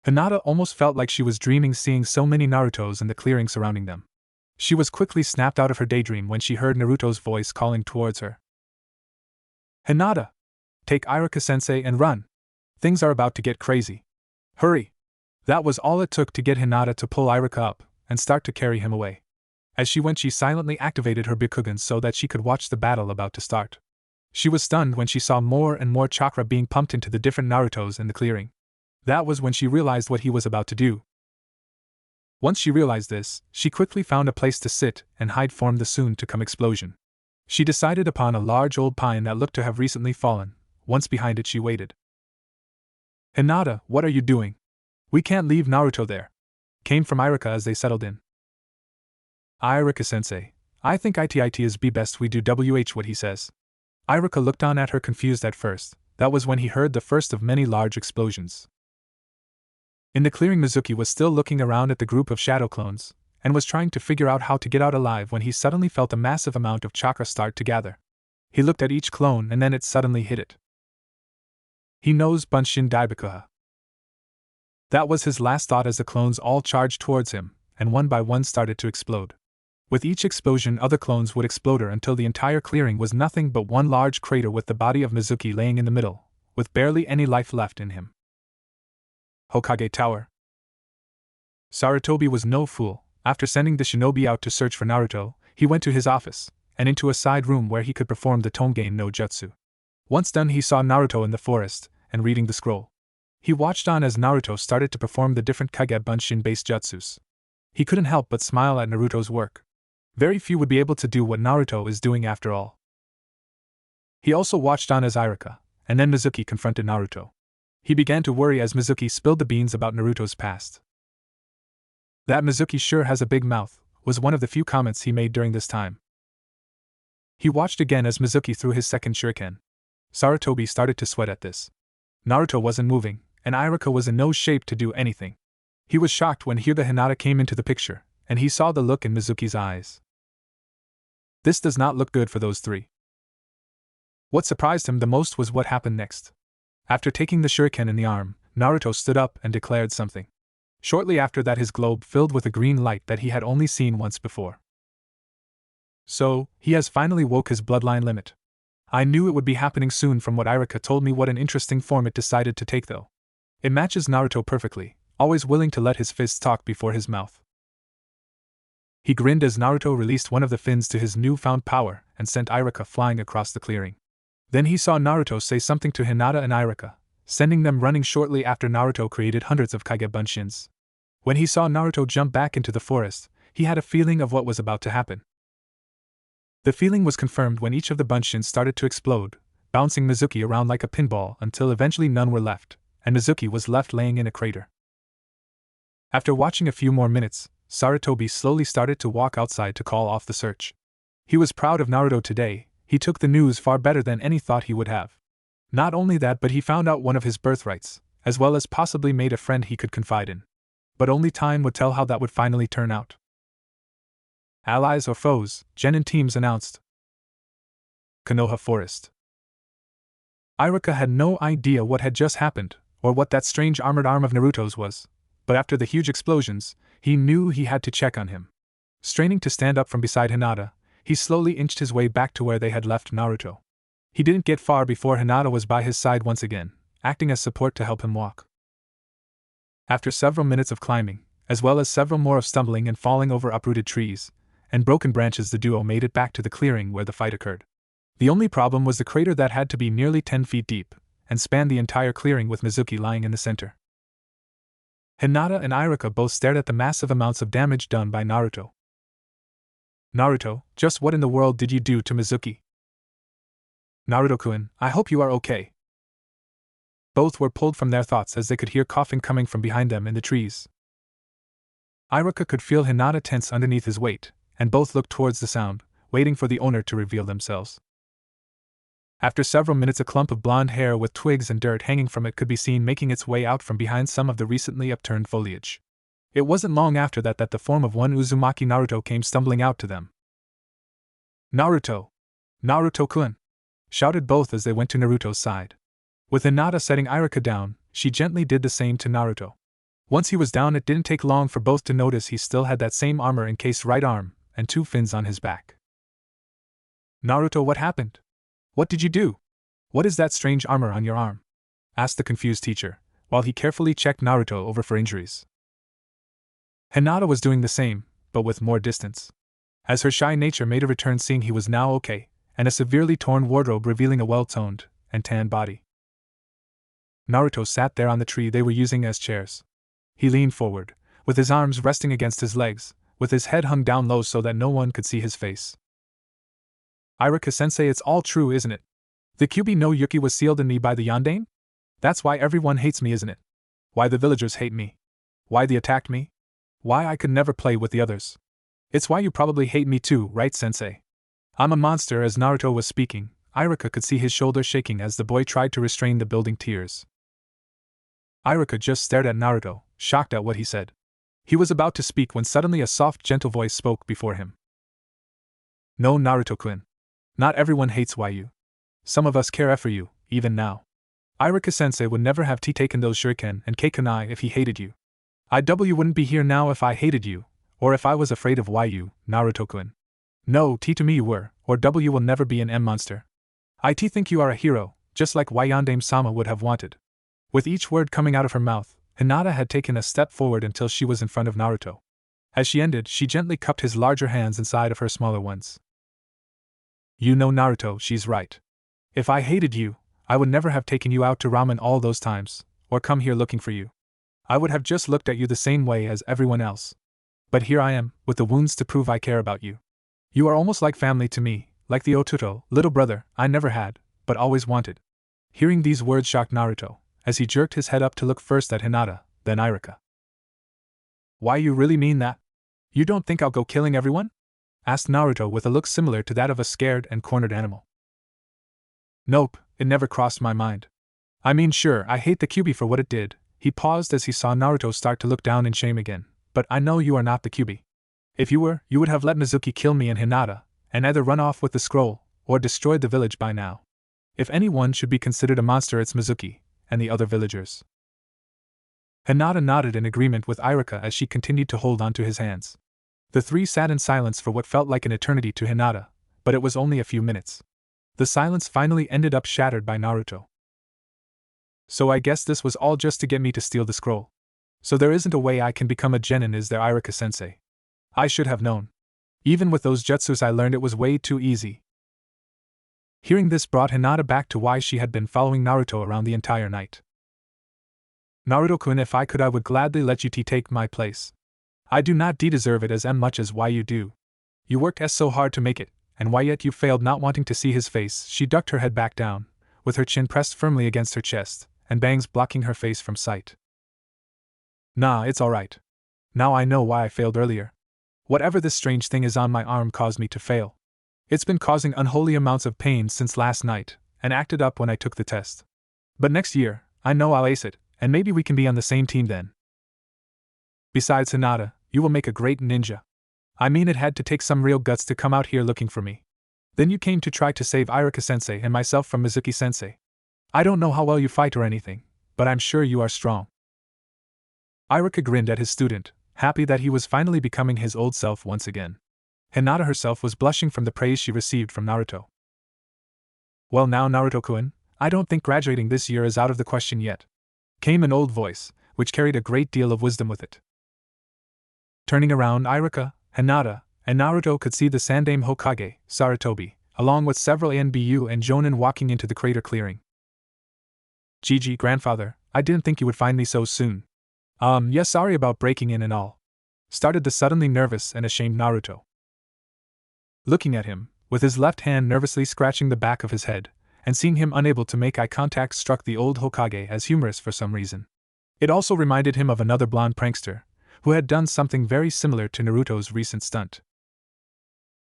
[SPEAKER 1] Hinata almost felt like she was dreaming, seeing so many Narutos in the clearing surrounding them. She was quickly snapped out of her daydream when she heard Naruto's voice calling towards her. Hinata! Take Iruka-sensei and run! Things are about to get crazy. Hurry! That was all it took to get Hinata to pull Iruka up and start to carry him away. As she went, she silently activated her Byakugan so that she could watch the battle about to start. She was stunned when she saw more and more chakra being pumped into the different Narutos in the clearing. That was when she realized what he was about to do. Once she realized this, she quickly found a place to sit and hide from the soon-to-come explosion. She decided upon a large old pine that looked to have recently fallen. Once behind it, she waited. Hinata, what are you doing? We can't leave Naruto there, came from Iruka as they settled in. Iruka-sensei, I think it is best we do what he says. Iruka looked on at her confused at first. That was when he heard the first of many large explosions. In the clearing, Mizuki was still looking around at the group of shadow clones, and was trying to figure out how to get out alive when he suddenly felt a massive amount of chakra start to gather. He looked at each clone and then it suddenly hit it. He knows Bunshin Daibakuha. That was his last thought as the clones all charged towards him, and one by one started to explode. With each explosion, other clones would explode until the entire clearing was nothing but one large crater with the body of Mizuki laying in the middle, with barely any life left in him. Hokage Tower. Sarutobi was no fool. After sending the shinobi out to search for Naruto, he went to his office, and into a side room where he could perform the Tongen no Jutsu. Once done, he saw Naruto in the forest, and reading the scroll. He watched on as Naruto started to perform the different Kage Bunshin-based jutsus. He couldn't help but smile at Naruto's work. Very few would be able to do what Naruto is doing after all. He also watched on as Iruka, and then Mizuki confronted Naruto. He began to worry as Mizuki spilled the beans about Naruto's past. That Mizuki sure has a big mouth, was one of the few comments he made during this time. He watched again as Mizuki threw his second shuriken. Sarutobi started to sweat at this. Naruto wasn't moving, and Iruka was in no shape to do anything. He was shocked when Hyuga Hinata came into the picture, and he saw the look in Mizuki's eyes. This does not look good for those three. What surprised him the most was what happened next. After taking the shuriken in the arm, Naruto stood up and declared something. Shortly after that, his globe filled with a green light that he had only seen once before. So, he has finally woke his bloodline limit. I knew it would be happening soon from what Iruka told me. What an interesting form it decided to take though. It matches Naruto perfectly, always willing to let his fists talk before his mouth. He grinned as Naruto released one of the fins to his newfound power and sent Iruka flying across the clearing. Then he saw Naruto say something to Hinata and Iruka, sending them running shortly after. Naruto created hundreds of Kage Bunshins. When he saw Naruto jump back into the forest, he had a feeling of what was about to happen. The feeling was confirmed when each of the Bunshins started to explode, bouncing Mizuki around like a pinball until eventually none were left, and Mizuki was left laying in a crater. After watching a few more minutes, Sarutobi slowly started to walk outside to call off the search. He was proud of Naruto today. He took the news far better than any thought he would have. Not only that, but he found out one of his birthrights, as well as possibly made a friend he could confide in. But only time would tell how that would finally turn out. Allies or foes, Genin teams announced. Konoha Forest. Iruka had no idea what had just happened, or what that strange armored arm of Naruto's was, but after the huge explosions, he knew he had to check on him. Straining to stand up from beside Hinata, he slowly inched his way back to where they had left Naruto. He didn't get far before Hinata was by his side once again, acting as support to help him walk. After several minutes of climbing, as well as several more of stumbling and falling over uprooted trees and broken branches, the duo made it back to the clearing where the fight occurred. The only problem was the crater that had to be nearly 10 feet deep and spanned the entire clearing, with Mizuki lying in the center. Hinata and Iruka both stared at the massive amounts of damage done by Naruto. Naruto, just what in the world did you do to Mizuki? Naruto-kun, I hope you are okay. Both were pulled from their thoughts as they could hear coughing coming from behind them in the trees. Iruka could feel Hinata tense underneath his weight, and both looked towards the sound, waiting for the owner to reveal themselves. After several minutes, a clump of blonde hair with twigs and dirt hanging from it could be seen making its way out from behind some of the recently upturned foliage. It wasn't long after that the form of one Uzumaki Naruto came stumbling out to them. "Naruto! Naruto-kun!" shouted both as they went to Naruto's side. With Hinata setting Iruka down, she gently did the same to Naruto. Once he was down, it didn't take long for both to notice he still had that same armor-encased right arm and 2 fins on his back. "Naruto, what happened? What did you do? What is that strange armor on your arm?" asked the confused teacher, while he carefully checked Naruto over for injuries. Hinata was doing the same, but with more distance, as her shy nature made a return seeing he was now okay, and a severely torn wardrobe revealing a well-toned and tanned body. Naruto sat there on the tree they were using as chairs. He leaned forward, with his arms resting against his legs, with his head hung down low so that no one could see his face. "Iruka-sensei, it's all true, isn't it? The Kyuubi no Yuki was sealed in me by the Yondaime? That's why everyone hates me, isn't it? Why the villagers hate me? Why they attacked me? Why I could never play with the others? It's why you probably hate me too, right, sensei? I'm a monster." As Naruto was speaking, Iruka could see his shoulder shaking as the boy tried to restrain the building tears. Iruka just stared at Naruto, shocked at what he said. He was about to speak when suddenly a soft, gentle voice spoke before him. "No, Naruto-kun. Not everyone hates you. Some of us care for you, even now. Iruka-sensei would never have taken those shuriken and keikunai if he hated you. Wouldn't be here now if I hated you, or if I was afraid of you, Naruto-kun. No, to me you were, or W will never be an M-monster. I think you are a hero, just like Yondaime-sama would have wanted." With each word coming out of her mouth, Hinata had taken a step forward until she was in front of Naruto. As she ended, she gently cupped his larger hands inside of her smaller ones. "You know, Naruto, she's right. If I hated you, I would never have taken you out to ramen all those times, or come here looking for you. I would have just looked at you the same way as everyone else. But here I am, with the wounds to prove I care about you. You are almost like family to me, like the Otuto, little brother, I never had, but always wanted." Hearing these words shocked Naruto, as he jerked his head up to look first at Hinata, then Iruka. "Why, you really mean that? You don't think I'll go killing everyone?" asked Naruto with a look similar to that of a scared and cornered animal. "Nope, it never crossed my mind. I mean, sure, I hate the Kyuubi for what it did." He paused as he saw Naruto start to look down in shame again. "But I know you are not the Kyuubi. If you were, you would have let Mizuki kill me and Hinata, and either run off with the scroll, or destroyed the village by now. If anyone should be considered a monster, it's Mizuki and the other villagers." Hinata nodded in agreement with Iruka as she continued to hold onto his hands. The three sat in silence for what felt like an eternity to Hinata, but it was only a few minutes. The silence finally ended up shattered by Naruto. "So I guess this was all just to get me to steal the scroll. So there isn't a way I can become a genin, is there, Iruka-sensei? I should have known. Even with those jutsus I learned, it was way too easy." Hearing this brought Hinata back to why she had been following Naruto around the entire night. "Naruto-kun, if I could, I would gladly let you take my place. I do not deserve it as much as why you do. You worked so hard to make it, and why yet you failed, not wanting to see his face." She ducked her head back down, with her chin pressed firmly against her chest, and bangs blocking her face from sight. "Nah, it's alright. Now I know why I failed earlier. Whatever this strange thing is on my arm caused me to fail. It's been causing unholy amounts of pain since last night, and acted up when I took the test. But next year, I know I'll ace it, and maybe we can be on the same team then. Besides, Hinata, you will make a great ninja. I mean, it had to take some real guts to come out here looking for me. Then you came to try to save Iruka-sensei and myself from Mizuki-sensei. I don't know how well you fight or anything, but I'm sure you are strong." Iruka grinned at his student, happy that he was finally becoming his old self once again. Hinata herself was blushing from the praise she received from Naruto. "Well now, Naruto-kun, I don't think graduating this year is out of the question yet," came an old voice, which carried a great deal of wisdom with it. Turning around, Iruka, Hinata, and Naruto could see the Sandaime Hokage, Sarutobi, along with several Anbu and Jonin walking into the crater clearing. "Gigi, grandfather, I didn't think you would find me so soon." Yes, sorry about breaking in and all," started the suddenly nervous and ashamed Naruto. Looking at him, with his left hand nervously scratching the back of his head, and seeing him unable to make eye contact struck the old Hokage as humorous for some reason. It also reminded him of another blonde prankster, who had done something very similar to Naruto's recent stunt.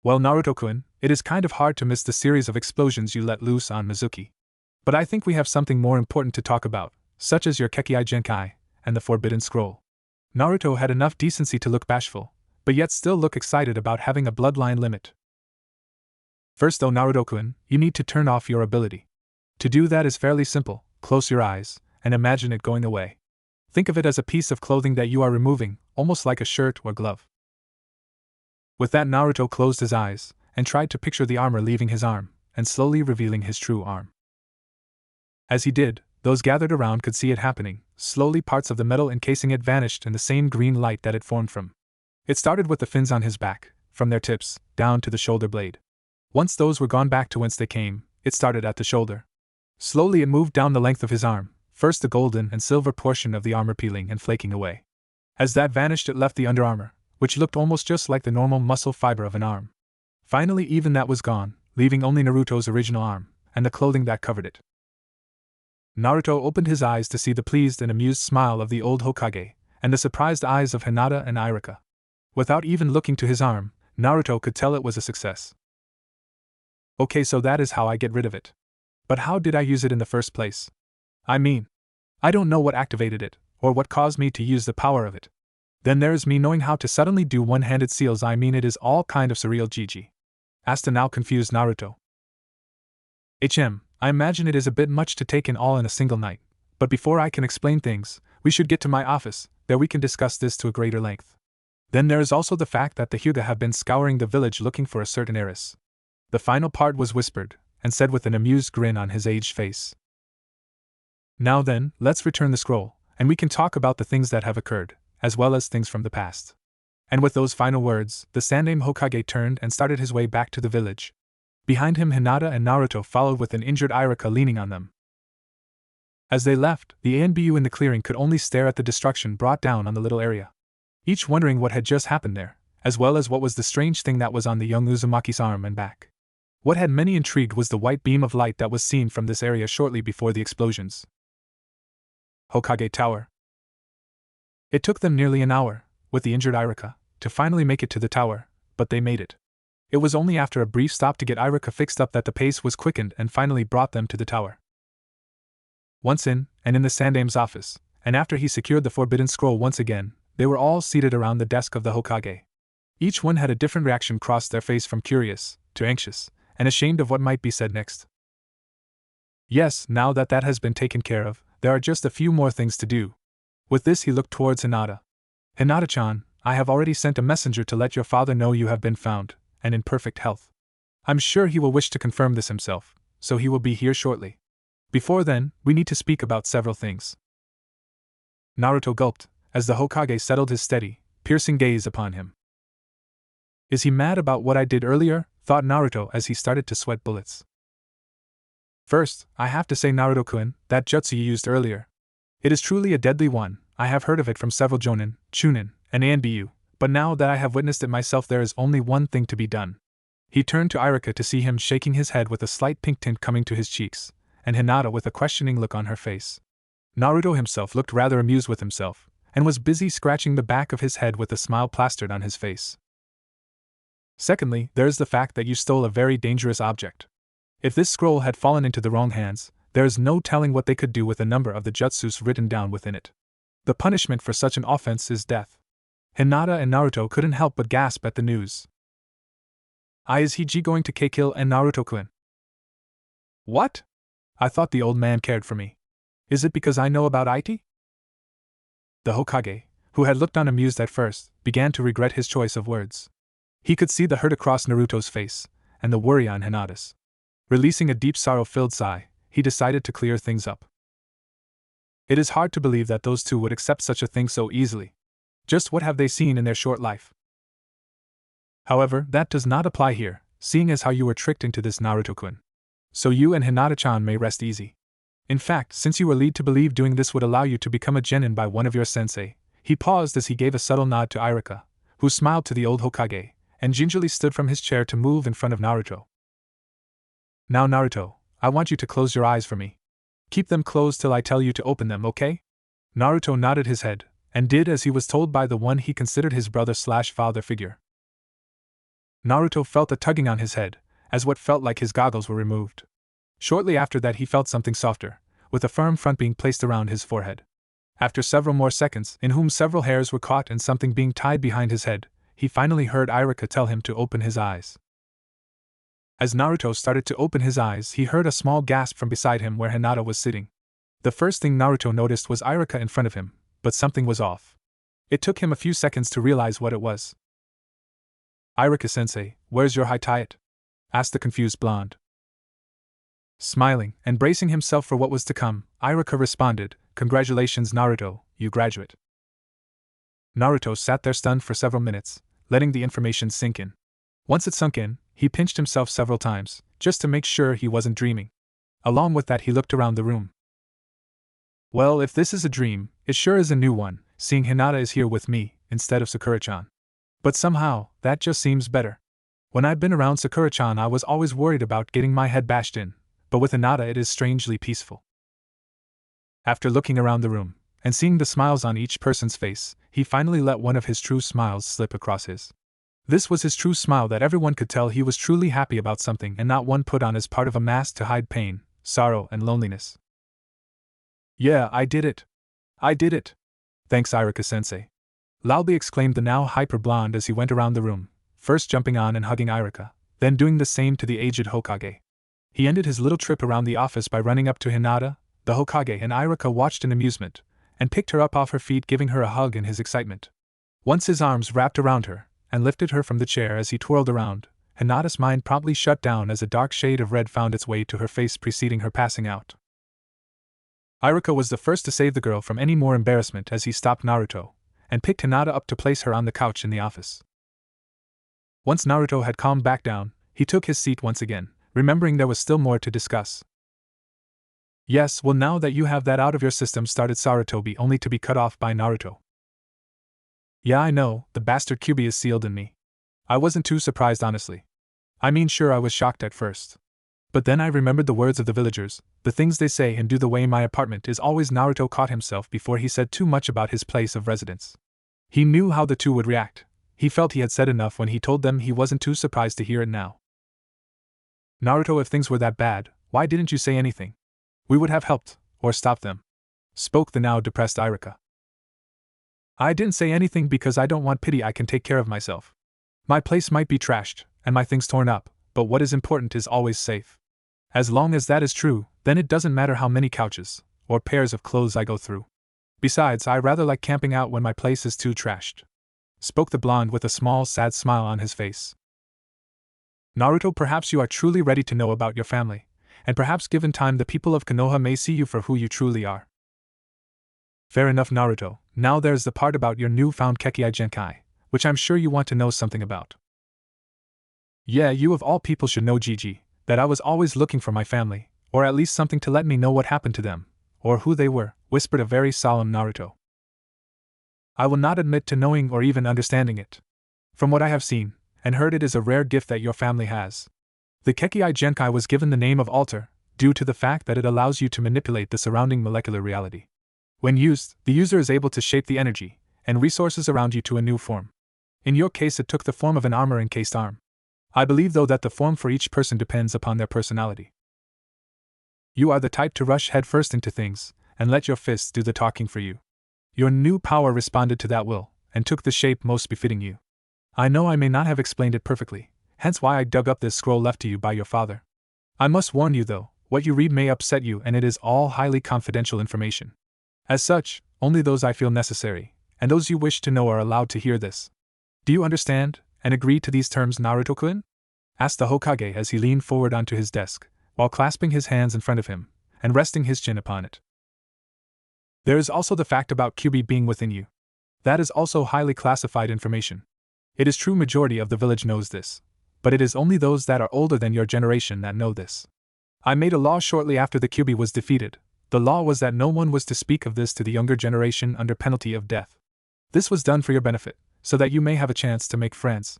[SPEAKER 1] Well, Naruto-kun, it is kind of hard to miss the series of explosions you let loose on Mizuki. But I think we have something more important to talk about, such as your Kekkai Genkai, and the Forbidden Scroll. Naruto had enough decency to look bashful, but yet still look excited about having a bloodline limit. First though, Naruto-kun, you need to turn off your ability. To do that is fairly simple. Close your eyes, and imagine it going away. Think of it as a piece of clothing that you are removing, almost like a shirt or glove. With that, Naruto closed his eyes, and tried to picture the armor leaving his arm, and slowly revealing his true arm. As he did, those gathered around could see it happening. Slowly parts of the metal encasing it vanished in the same green light that it formed from. It started with the fins on his back, from their tips, down to the shoulder blade. Once those were gone back to whence they came, it started at the shoulder. Slowly it moved down the length of his arm, first the golden and silver portion of the armor peeling and flaking away. As that vanished, it left the underarmor, which looked almost just like the normal muscle fiber of an arm. Finally, even that was gone, leaving only Naruto's original arm, and the clothing that covered it. Naruto opened his eyes to see the pleased and amused smile of the old Hokage, and the surprised eyes of Hinata and Irika. Without even looking to his arm, Naruto could tell it was a success. Okay, so that is how I get rid of it. But how did I use it in the first place? I mean, I don't know what activated it, or what caused me to use the power of it. Then there's me knowing how to suddenly do one-handed seals. I mean, it is all kind of surreal, Gigi. Asked a now confused Naruto. I imagine it is a bit much to take in all in a single night, but before I can explain things, we should get to my office, there we can discuss this to a greater length. Then there is also the fact that the Hyuga have been scouring the village looking for a certain heiress. The final part was whispered, and said with an amused grin on his aged face. Now then, let's return the scroll, and we can talk about the things that have occurred, as well as things from the past. And with those final words, the Sandaime Hokage turned and started his way back to the village. Behind him, Hinata and Naruto followed with an injured Irika leaning on them. As they left, the ANBU in the clearing could only stare at the destruction brought down on the little area, each wondering what had just happened there, as well as what was the strange thing that was on the young Uzumaki's arm and back. What had many intrigued was the white beam of light that was seen from this area shortly before the explosions. Hokage Tower. It took them nearly an hour, with the injured Irika, to finally make it to the tower, but they made it. It was only after a brief stop to get Irika fixed up that the pace was quickened and finally brought them to the tower. Once in, and in the Sandaime's office, and after he secured the Forbidden Scroll once again, they were all seated around the desk of the Hokage. Each one had a different reaction crossed their face, from curious, to anxious, and ashamed of what might be said next. Yes, now that that has been taken care of, there are just a few more things to do. With this he looked towards Hinata. Hinata-chan, I have already sent a messenger to let your father know you have been found, and in perfect health. I'm sure he will wish to confirm this himself, so he will be here shortly. Before then, we need to speak about several things. Naruto gulped, as the Hokage settled his steady, piercing gaze upon him. Is he mad about what I did earlier? Thought Naruto as he started to sweat bullets. First, I have to say, Naruto-kun, that jutsu you used earlier. It is truly a deadly one. I have heard of it from several Jonin, Chunin, and ANBU, but now that I have witnessed it myself, there is only one thing to be done. He turned to Irika to see him shaking his head with a slight pink tint coming to his cheeks, and Hinata with a questioning look on her face. Naruto himself looked rather amused with himself, and was busy scratching the back of his head with a smile plastered on his face. Secondly, there is the fact that you stole a very dangerous object. If this scroll had fallen into the wrong hands, there is no telling what they could do with a number of the jutsus written down within it. The punishment for such an offense is death. Hinata and Naruto couldn't help but gasp at the news. Is he going to kill and Naruto-kun? What? I thought the old man cared for me. Is it because I know about IT? The Hokage, who had looked on amused at first, began to regret his choice of words. He could see the hurt across Naruto's face, and the worry on Hinata's. Releasing a deep sorrow-filled sigh, he decided to clear things up. It is hard to believe that those two would accept such a thing so easily. Just what have they seen in their short life? However, that does not apply here, seeing as how you were tricked into this, Naruto-kun. So you and Hinata-chan may rest easy. In fact, since you were led to believe doing this would allow you to become a genin by one of your sensei, he paused as he gave a subtle nod to Irika, who smiled to the old Hokage, and gingerly stood from his chair to move in front of Naruto. Now Naruto, I want you to close your eyes for me. Keep them closed till I tell you to open them, okay? Naruto nodded his head, and did as he was told by the one he considered his brother/father figure. Naruto felt a tugging on his head, as what felt like his goggles were removed. Shortly after that he felt something softer, with a firm front being placed around his forehead. After several more seconds, in whom several hairs were caught and something being tied behind his head, he finally heard Iruka tell him to open his eyes. As Naruto started to open his eyes, he heard a small gasp from beside him where Hinata was sitting. The first thing Naruto noticed was Iruka in front of him, but something was off. It took him a few seconds to realize what it was. "Iruka-sensei, where's your high-tie-it?" asked the confused blonde. Smiling and bracing himself for what was to come, Iruka responded, "Congratulations, Naruto, you graduate." Naruto sat there stunned for several minutes, letting the information sink in. Once it sunk in, he pinched himself several times, just to make sure he wasn't dreaming. Along with that he looked around the room. Well, if this is a dream, it sure is a new one, seeing Hinata is here with me, instead of Sakura-chan. But somehow, that just seems better. When I've been around Sakura-chan I was always worried about getting my head bashed in, but with Hinata it is strangely peaceful. After looking around the room, and seeing the smiles on each person's face, he finally let one of his true smiles slip across his. This was his true smile that everyone could tell he was truly happy about something and not one put on as part of a mask to hide pain, sorrow, and loneliness. "Yeah, I did it. I did it. Thanks, Iruka-sensei," loudly exclaimed the now hyper-blonde as he went around the room, first jumping on and hugging Iruka, then doing the same to the aged Hokage. He ended his little trip around the office by running up to Hinata, the Hokage, and Iruka watched in amusement, and picked her up off her feet, giving her a hug in his excitement. Once his arms wrapped around her, and lifted her from the chair as he twirled around, Hinata's mind promptly shut down as a dark shade of red found its way to her face, preceding her passing out. Iruka was the first to save the girl from any more embarrassment as he stopped Naruto, and picked Hinata up to place her on the couch in the office. Once Naruto had calmed back down, he took his seat once again, remembering there was still more to discuss. "Yes, well, now that you have that out of your system," started Sarutobi, only to be cut off by Naruto. "Yeah, I know, the bastard Kyuubi is sealed in me. I wasn't too surprised, honestly. I mean, sure, I was shocked at first. But then I remembered the words of the villagers, the things they say and do. The way my apartment is always." Naruto caught himself before he said too much about his place of residence. He knew how the two would react. He felt he had said enough when he told them he wasn't too surprised to hear it now. "Naruto, if things were that bad, why didn't you say anything? We would have helped, or stopped them," spoke the now depressed Iruka. "I didn't say anything because I don't want pity. I can take care of myself. My place might be trashed, and my things torn up, but what is important is always safe. As long as that is true, then it doesn't matter how many couches, or pairs of clothes I go through. Besides, I rather like camping out when my place is too trashed," spoke the blonde with a small sad smile on his face. "Naruto, perhaps you are truly ready to know about your family, and perhaps given time the people of Konoha may see you for who you truly are." "Fair enough, Naruto. Now there's the part about your newfound Kekkei Genkai, which I'm sure you want to know something about." "Yeah, you of all people should know, Gigi, that I was always looking for my family, or at least something to let me know what happened to them, or who they were," whispered a very solemn Naruto. "I will not admit to knowing or even understanding it. From what I have seen and heard, it is a rare gift that your family has. The Kekkei Genkai was given the name of altar, due to the fact that it allows you to manipulate the surrounding molecular reality. When used, the user is able to shape the energy and resources around you to a new form. In your case, it took the form of an armor-encased arm. I believe, though, that the form for each person depends upon their personality. You are the type to rush headfirst into things, and let your fists do the talking for you. Your new power responded to that will, and took the shape most befitting you. I know I may not have explained it perfectly, hence why I dug up this scroll left to you by your father. I must warn you, though, what you read may upset you, and it is all highly confidential information. As such, only those I feel necessary, and those you wish to know are allowed to hear this. Do you understand, and agree to these terms, Naruto-kun?" asked the Hokage as he leaned forward onto his desk, while clasping his hands in front of him, and resting his chin upon it. "There is also the fact about Kyuubi being within you. That is also highly classified information. It is true majority of the village knows this, but it is only those that are older than your generation that know this. I made a law shortly after the Kyuubi was defeated. The law was that no one was to speak of this to the younger generation under penalty of death. This was done for your benefit, so that you may have a chance to make friends."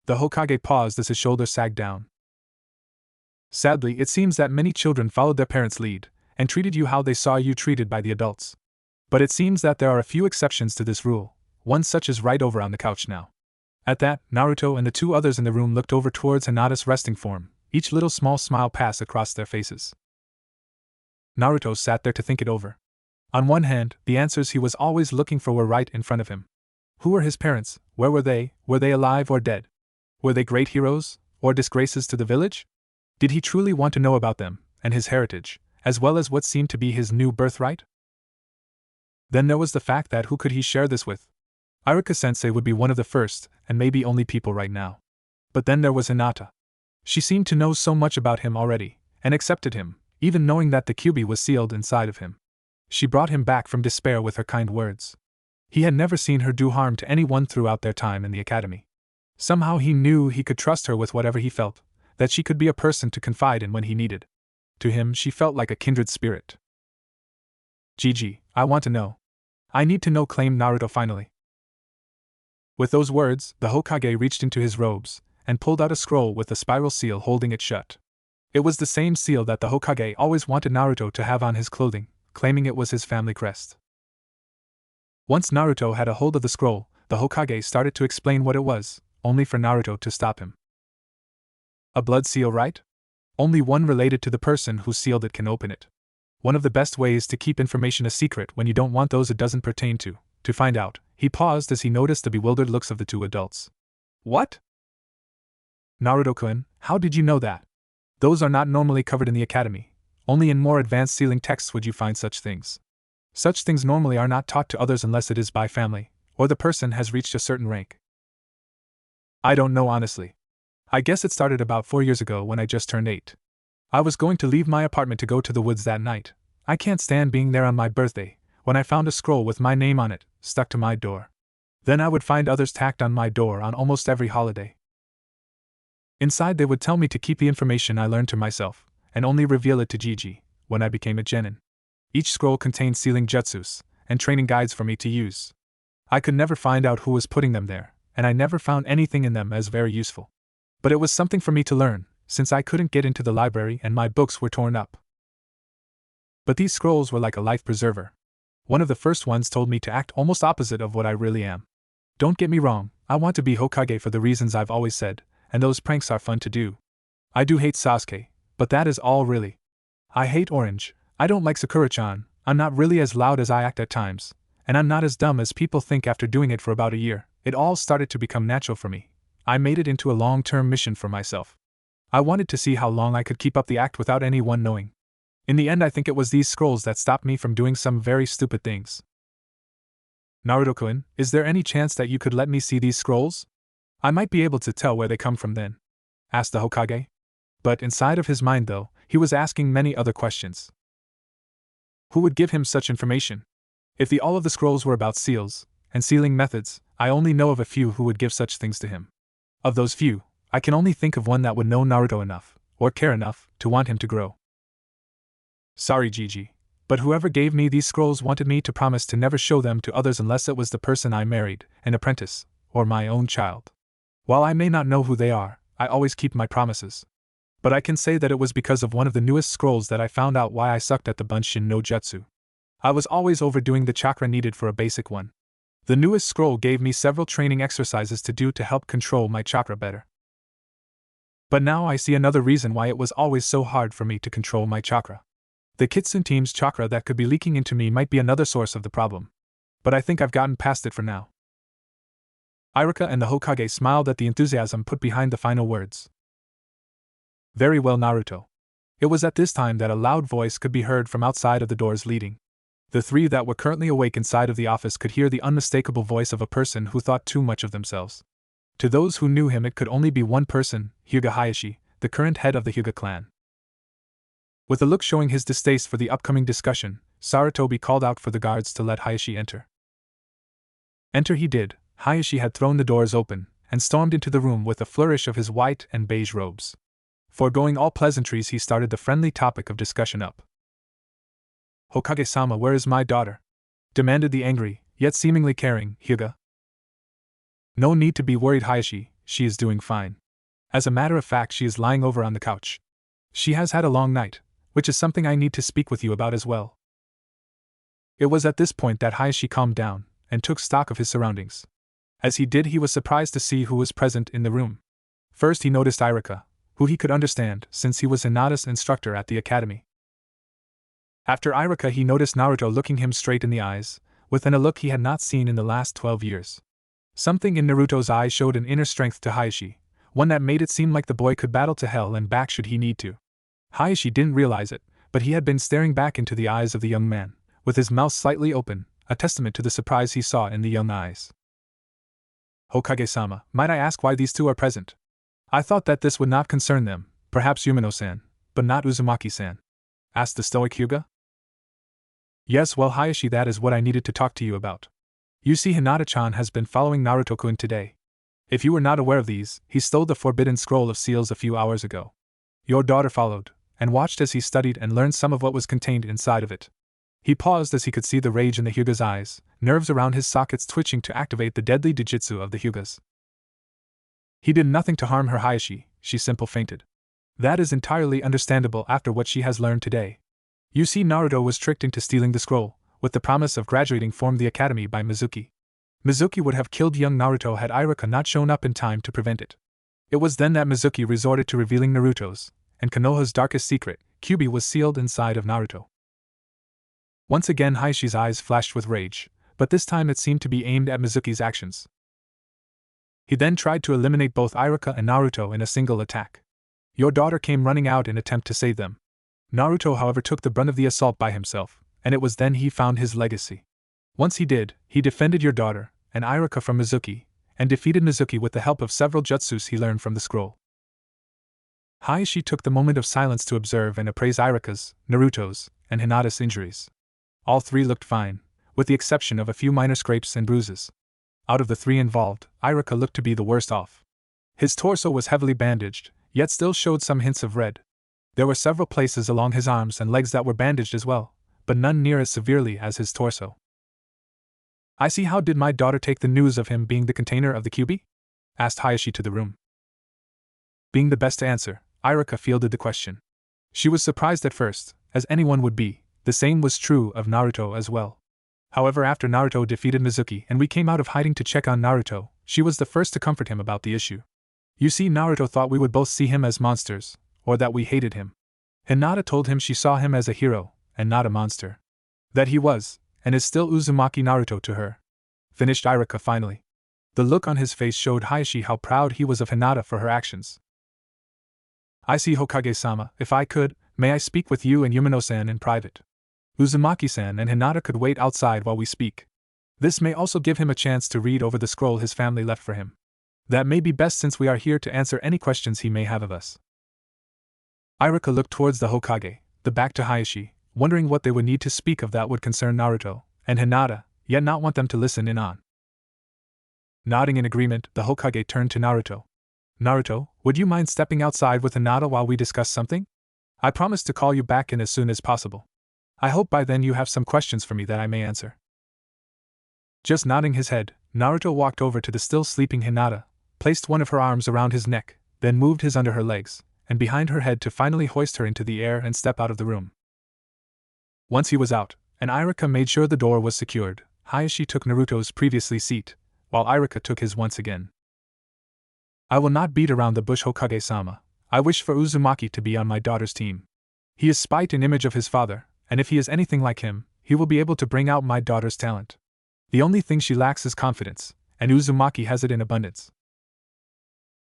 [SPEAKER 1] The Hokage paused as his shoulders sagged down. "Sadly, it seems that many children followed their parents' lead, and treated you how they saw you treated by the adults. But it seems that there are a few exceptions to this rule, one such as right over on the couch now. At that, Naruto and the two others in the room looked over towards Hinata's resting form, each little small smile pass across their faces. Naruto sat there to think it over. On one hand, the answers he was always looking for were right in front of him. Who were his parents? Where were they? Were they alive or dead? Were they great heroes, or disgraces to the village? Did he truly want to know about them, and his heritage, as well as what seemed to be his new birthright? Then there was the fact that who could he share this with? Iruka-sensei would be one of the first, and maybe only people right now. But then there was Hinata. She seemed to know so much about him already, and accepted him, even knowing that the Kyuubi was sealed inside of him. She brought him back from despair with her kind words. He had never seen her do harm to anyone throughout their time in the academy. Somehow he knew he could trust her with whatever he felt, that she could be a person to confide in when he needed. To him she felt like a kindred spirit. Gigi, I want to know. I need to know, claimed Naruto finally. With those words, the Hokage reached into his robes, and pulled out a scroll with a spiral seal holding it shut. It was the same seal that the Hokage always wanted Naruto to have on his clothing, claiming it was his family crest. Once Naruto had a hold of the scroll, the Hokage started to explain what it was, only for Naruto to stop him. A blood seal, right? Only one related to the person who sealed it can open it. One of the best ways to keep information a secret when you don't want those it doesn't pertain to find out. He paused as he noticed the bewildered looks of the two adults. What? Naruto-kun, how did you know that? Those are not normally covered in the academy. Only in more advanced sealing texts would you find such things. Such things normally are not taught to others unless it is by family, or the person has reached a certain rank. I don't know honestly. I guess it started about 4 years ago when I just turned 8. I was going to leave my apartment to go to the woods that night. I can't stand being there on my birthday, when I found a scroll with my name on it, stuck to my door. Then I would find others tacked on my door on almost every holiday. Inside they would tell me to keep the information I learned to myself, and only reveal it to Gigi, when I became a genin. Each scroll contained sealing jutsus, and training guides for me to use. I could never find out who was putting them there, and I never found anything in them as very useful. But it was something for me to learn, since I couldn't get into the library and my books were torn up. But these scrolls were like a life preserver. One of the first ones told me to act almost opposite of what I really am. Don't get me wrong, I want to be Hokage for the reasons I've always said, and those pranks are fun to do. I do hate Sasuke, but that is all really. I hate Orange, I don't like Sakura-chan, I'm not really as loud as I act at times, and I'm not as dumb as people think after doing it for about a year. It all started to become natural for me. I made it into a long-term mission for myself. I wanted to see how long I could keep up the act without anyone knowing. In the end I think it was these scrolls that stopped me from doing some very stupid things. Naruto-kun, is there any chance that you could let me see these scrolls? I might be able to tell where they come from then, asked the Hokage. But inside of his mind though, he was asking many other questions. Who would give him such information? If all of the scrolls were about seals and sealing methods, I only know of a few who would give such things to him. Of those few, I can only think of one that would know Naruto enough, or care enough, to want him to grow. Sorry Gigi, but whoever gave me these scrolls wanted me to promise to never show them to others unless it was the person I married, an apprentice, or my own child. While I may not know who they are, I always keep my promises. But I can say that it was because of one of the newest scrolls that I found out why I sucked at the Bunshin no Jutsu. I was always overdoing the chakra needed for a basic one. The newest scroll gave me several training exercises to do to help control my chakra better. But now I see another reason why it was always so hard for me to control my chakra. The Kitsune team's chakra that could be leaking into me might be another source of the problem. But I think I've gotten past it for now. Iruka and the Hokage smiled at the enthusiasm put behind the final words. Very well, Naruto. It was at this time that a loud voice could be heard from outside of the doors leading. The three that were currently awake inside of the office could hear the unmistakable voice of a person who thought too much of themselves. To those who knew him it could only be one person, Hyuga Hayashi, the current head of the Hyuga clan. With a look showing his distaste for the upcoming discussion, Sarutobi called out for the guards to let Hayashi enter. Enter he did. Hayashi had thrown the doors open, and stormed into the room with a flourish of his white and beige robes. Foregoing all pleasantries he started the friendly topic of discussion up. Hokage-sama, where is my daughter? Demanded the angry, yet seemingly caring, Hyuga. No need to be worried, Hayashi, she is doing fine. As a matter of fact, she is lying over on the couch. She has had a long night, which is something I need to speak with you about as well. It was at this point that Hayashi calmed down, and took stock of his surroundings. As he did, he was surprised to see who was present in the room. First he noticed Irika, who he could understand since he was Hinata's instructor at the academy. After Irika he noticed Naruto looking him straight in the eyes, with a look he had not seen in the last 12 years. Something in Naruto's eyes showed an inner strength to Hayashi, one that made it seem like the boy could battle to hell and back should he need to. Hayashi didn't realize it, but he had been staring back into the eyes of the young man, with his mouth slightly open, a testament to the surprise he saw in the young eyes. Hokage-sama, might I ask why these two are present? I thought that this would not concern them, perhaps Yumino-san, but not Uzumaki-san, asked the stoic Hyuga. Yes, well Hayashi, that is what I needed to talk to you about. You see, Hinata-chan has been following Naruto-kun today. If you were not aware of these, he stole the forbidden scroll of seals a few hours ago. Your daughter followed, and watched as he studied and learned some of what was contained inside of it. He paused as he could see the rage in the Hyuga's eyes, nerves around his sockets twitching to activate the deadly Dijutsu of the Hyugas. He did nothing to harm her, Hayashi, she simply fainted. That is entirely understandable after what she has learned today. You see, Naruto was tricked into stealing the scroll, with the promise of graduating from the academy by Mizuki. Mizuki would have killed young Naruto had Irika not shown up in time to prevent it. It was then that Mizuki resorted to revealing Naruto's and Konoha's darkest secret: Kyuubi was sealed inside of Naruto. Once again Hayashi's eyes flashed with rage, but this time it seemed to be aimed at Mizuki's actions. He then tried to eliminate both Irika and Naruto in a single attack. Your daughter came running out in attempt to save them. Naruto, however, took the brunt of the assault by himself, and it was then he found his legacy. Once he did, he defended your daughter and Irika from Mizuki, and defeated Mizuki with the help of several jutsus he learned from the scroll. Hayashi took the moment of silence to observe and appraise Irika's, Naruto's, and Hinata's injuries. All three looked fine, with the exception of a few minor scrapes and bruises. Out of the three involved, Irika looked to be the worst off. His torso was heavily bandaged, yet still showed some hints of red. There were several places along his arms and legs that were bandaged as well, but none near as severely as his torso. I see. How did my daughter take the news of him being the container of the Kyuubi? Asked Hayashi to the room. Being the best to answer, Irika fielded the question. She was surprised at first, as anyone would be. The same was true of Naruto as well. However, after Naruto defeated Mizuki and we came out of hiding to check on Naruto, she was the first to comfort him about the issue. You see, Naruto thought we would both see him as monsters, or that we hated him. Hinata told him she saw him as a hero, and not a monster. That he was, and is still Uzumaki Naruto to her. Finished Irika finally. The look on his face showed Hayashi how proud he was of Hinata for her actions. I see, Hokage-sama, if I could, may I speak with you and Yumino-san in private? Uzumaki-san and Hinata could wait outside while we speak. This may also give him a chance to read over the scroll his family left for him. That may be best since we are here to answer any questions he may have of us. Irika looked towards the Hokage, the back to Hayashi, wondering what they would need to speak of that would concern Naruto and Hinata, yet not want them to listen in on. Nodding in agreement, the Hokage turned to Naruto. Naruto, would you mind stepping outside with Hinata while we discuss something? I promise to call you back in as soon as possible. I hope by then you have some questions for me that I may answer. Just nodding his head, Naruto walked over to the still sleeping Hinata, placed one of her arms around his neck, then moved his under her legs, and behind her head to finally hoist her into the air and step out of the room. Once he was out, and Irika made sure the door was secured, Hayashi took Naruto's previously seat, while Irika took his once again. I will not beat around the bush, Hokage-sama. I wish for Uzumaki to be on my daughter's team. He is spite and image of his father, and if he is anything like him, he will be able to bring out my daughter's talent. The only thing she lacks is confidence, and Uzumaki has it in abundance.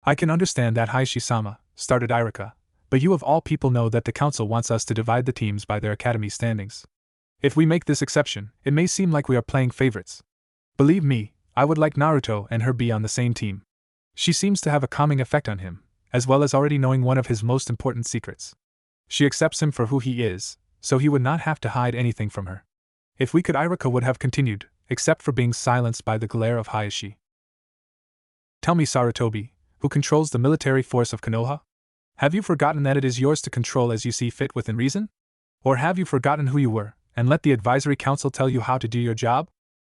[SPEAKER 1] I can understand that, Hayashi-sama, started Irika, but you of all people know that the council wants us to divide the teams by their academy standings. If we make this exception, it may seem like we are playing favorites. Believe me, I would like Naruto and her be on the same team. She seems to have a calming effect on him, as well as already knowing one of his most important secrets. She accepts him for who he is, so he would not have to hide anything from her. If we could, Irika would have continued, except for being silenced by the glare of Hayashi. Tell me, Sarutobi, who controls the military force of Konoha? Have you forgotten that it is yours to control as you see fit within reason? Or have you forgotten who you were, and let the advisory council tell you how to do your job?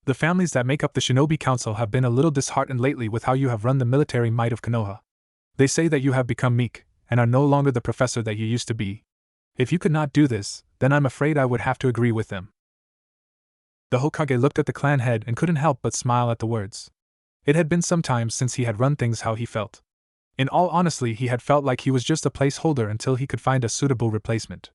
[SPEAKER 1] The families that make up the Shinobi Council have been a little disheartened lately with how you have run the military might of Konoha. They say that you have become meek, and are no longer the professor that you used to be. If you could not do this, then I'm afraid I would have to agree with them. The Hokage looked at the clan head and couldn't help but smile at the words. It had been some time since he had run things how he felt. In all honesty, he had felt like he was just a placeholder until he could find a suitable replacement.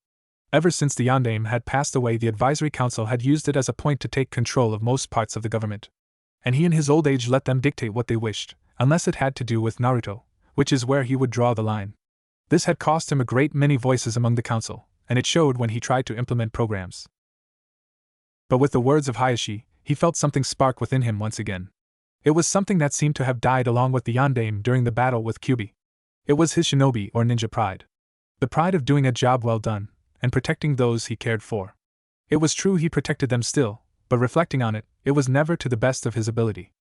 [SPEAKER 1] Ever since the Yondaime had passed away, the advisory council had used it as a point to take control of most parts of the government. And he in his old age let them dictate what they wished, unless it had to do with Naruto, which is where he would draw the line. This had cost him a great many voices among the council, and it showed when he tried to implement programs. But with the words of Hayashi, he felt something spark within him once again. It was something that seemed to have died along with the Yondaime during the battle with Kyubi. It was his shinobi or ninja pride. The pride of doing a job well done, and protecting those he cared for. It was true he protected them still, but reflecting on it, it was never to the best of his ability.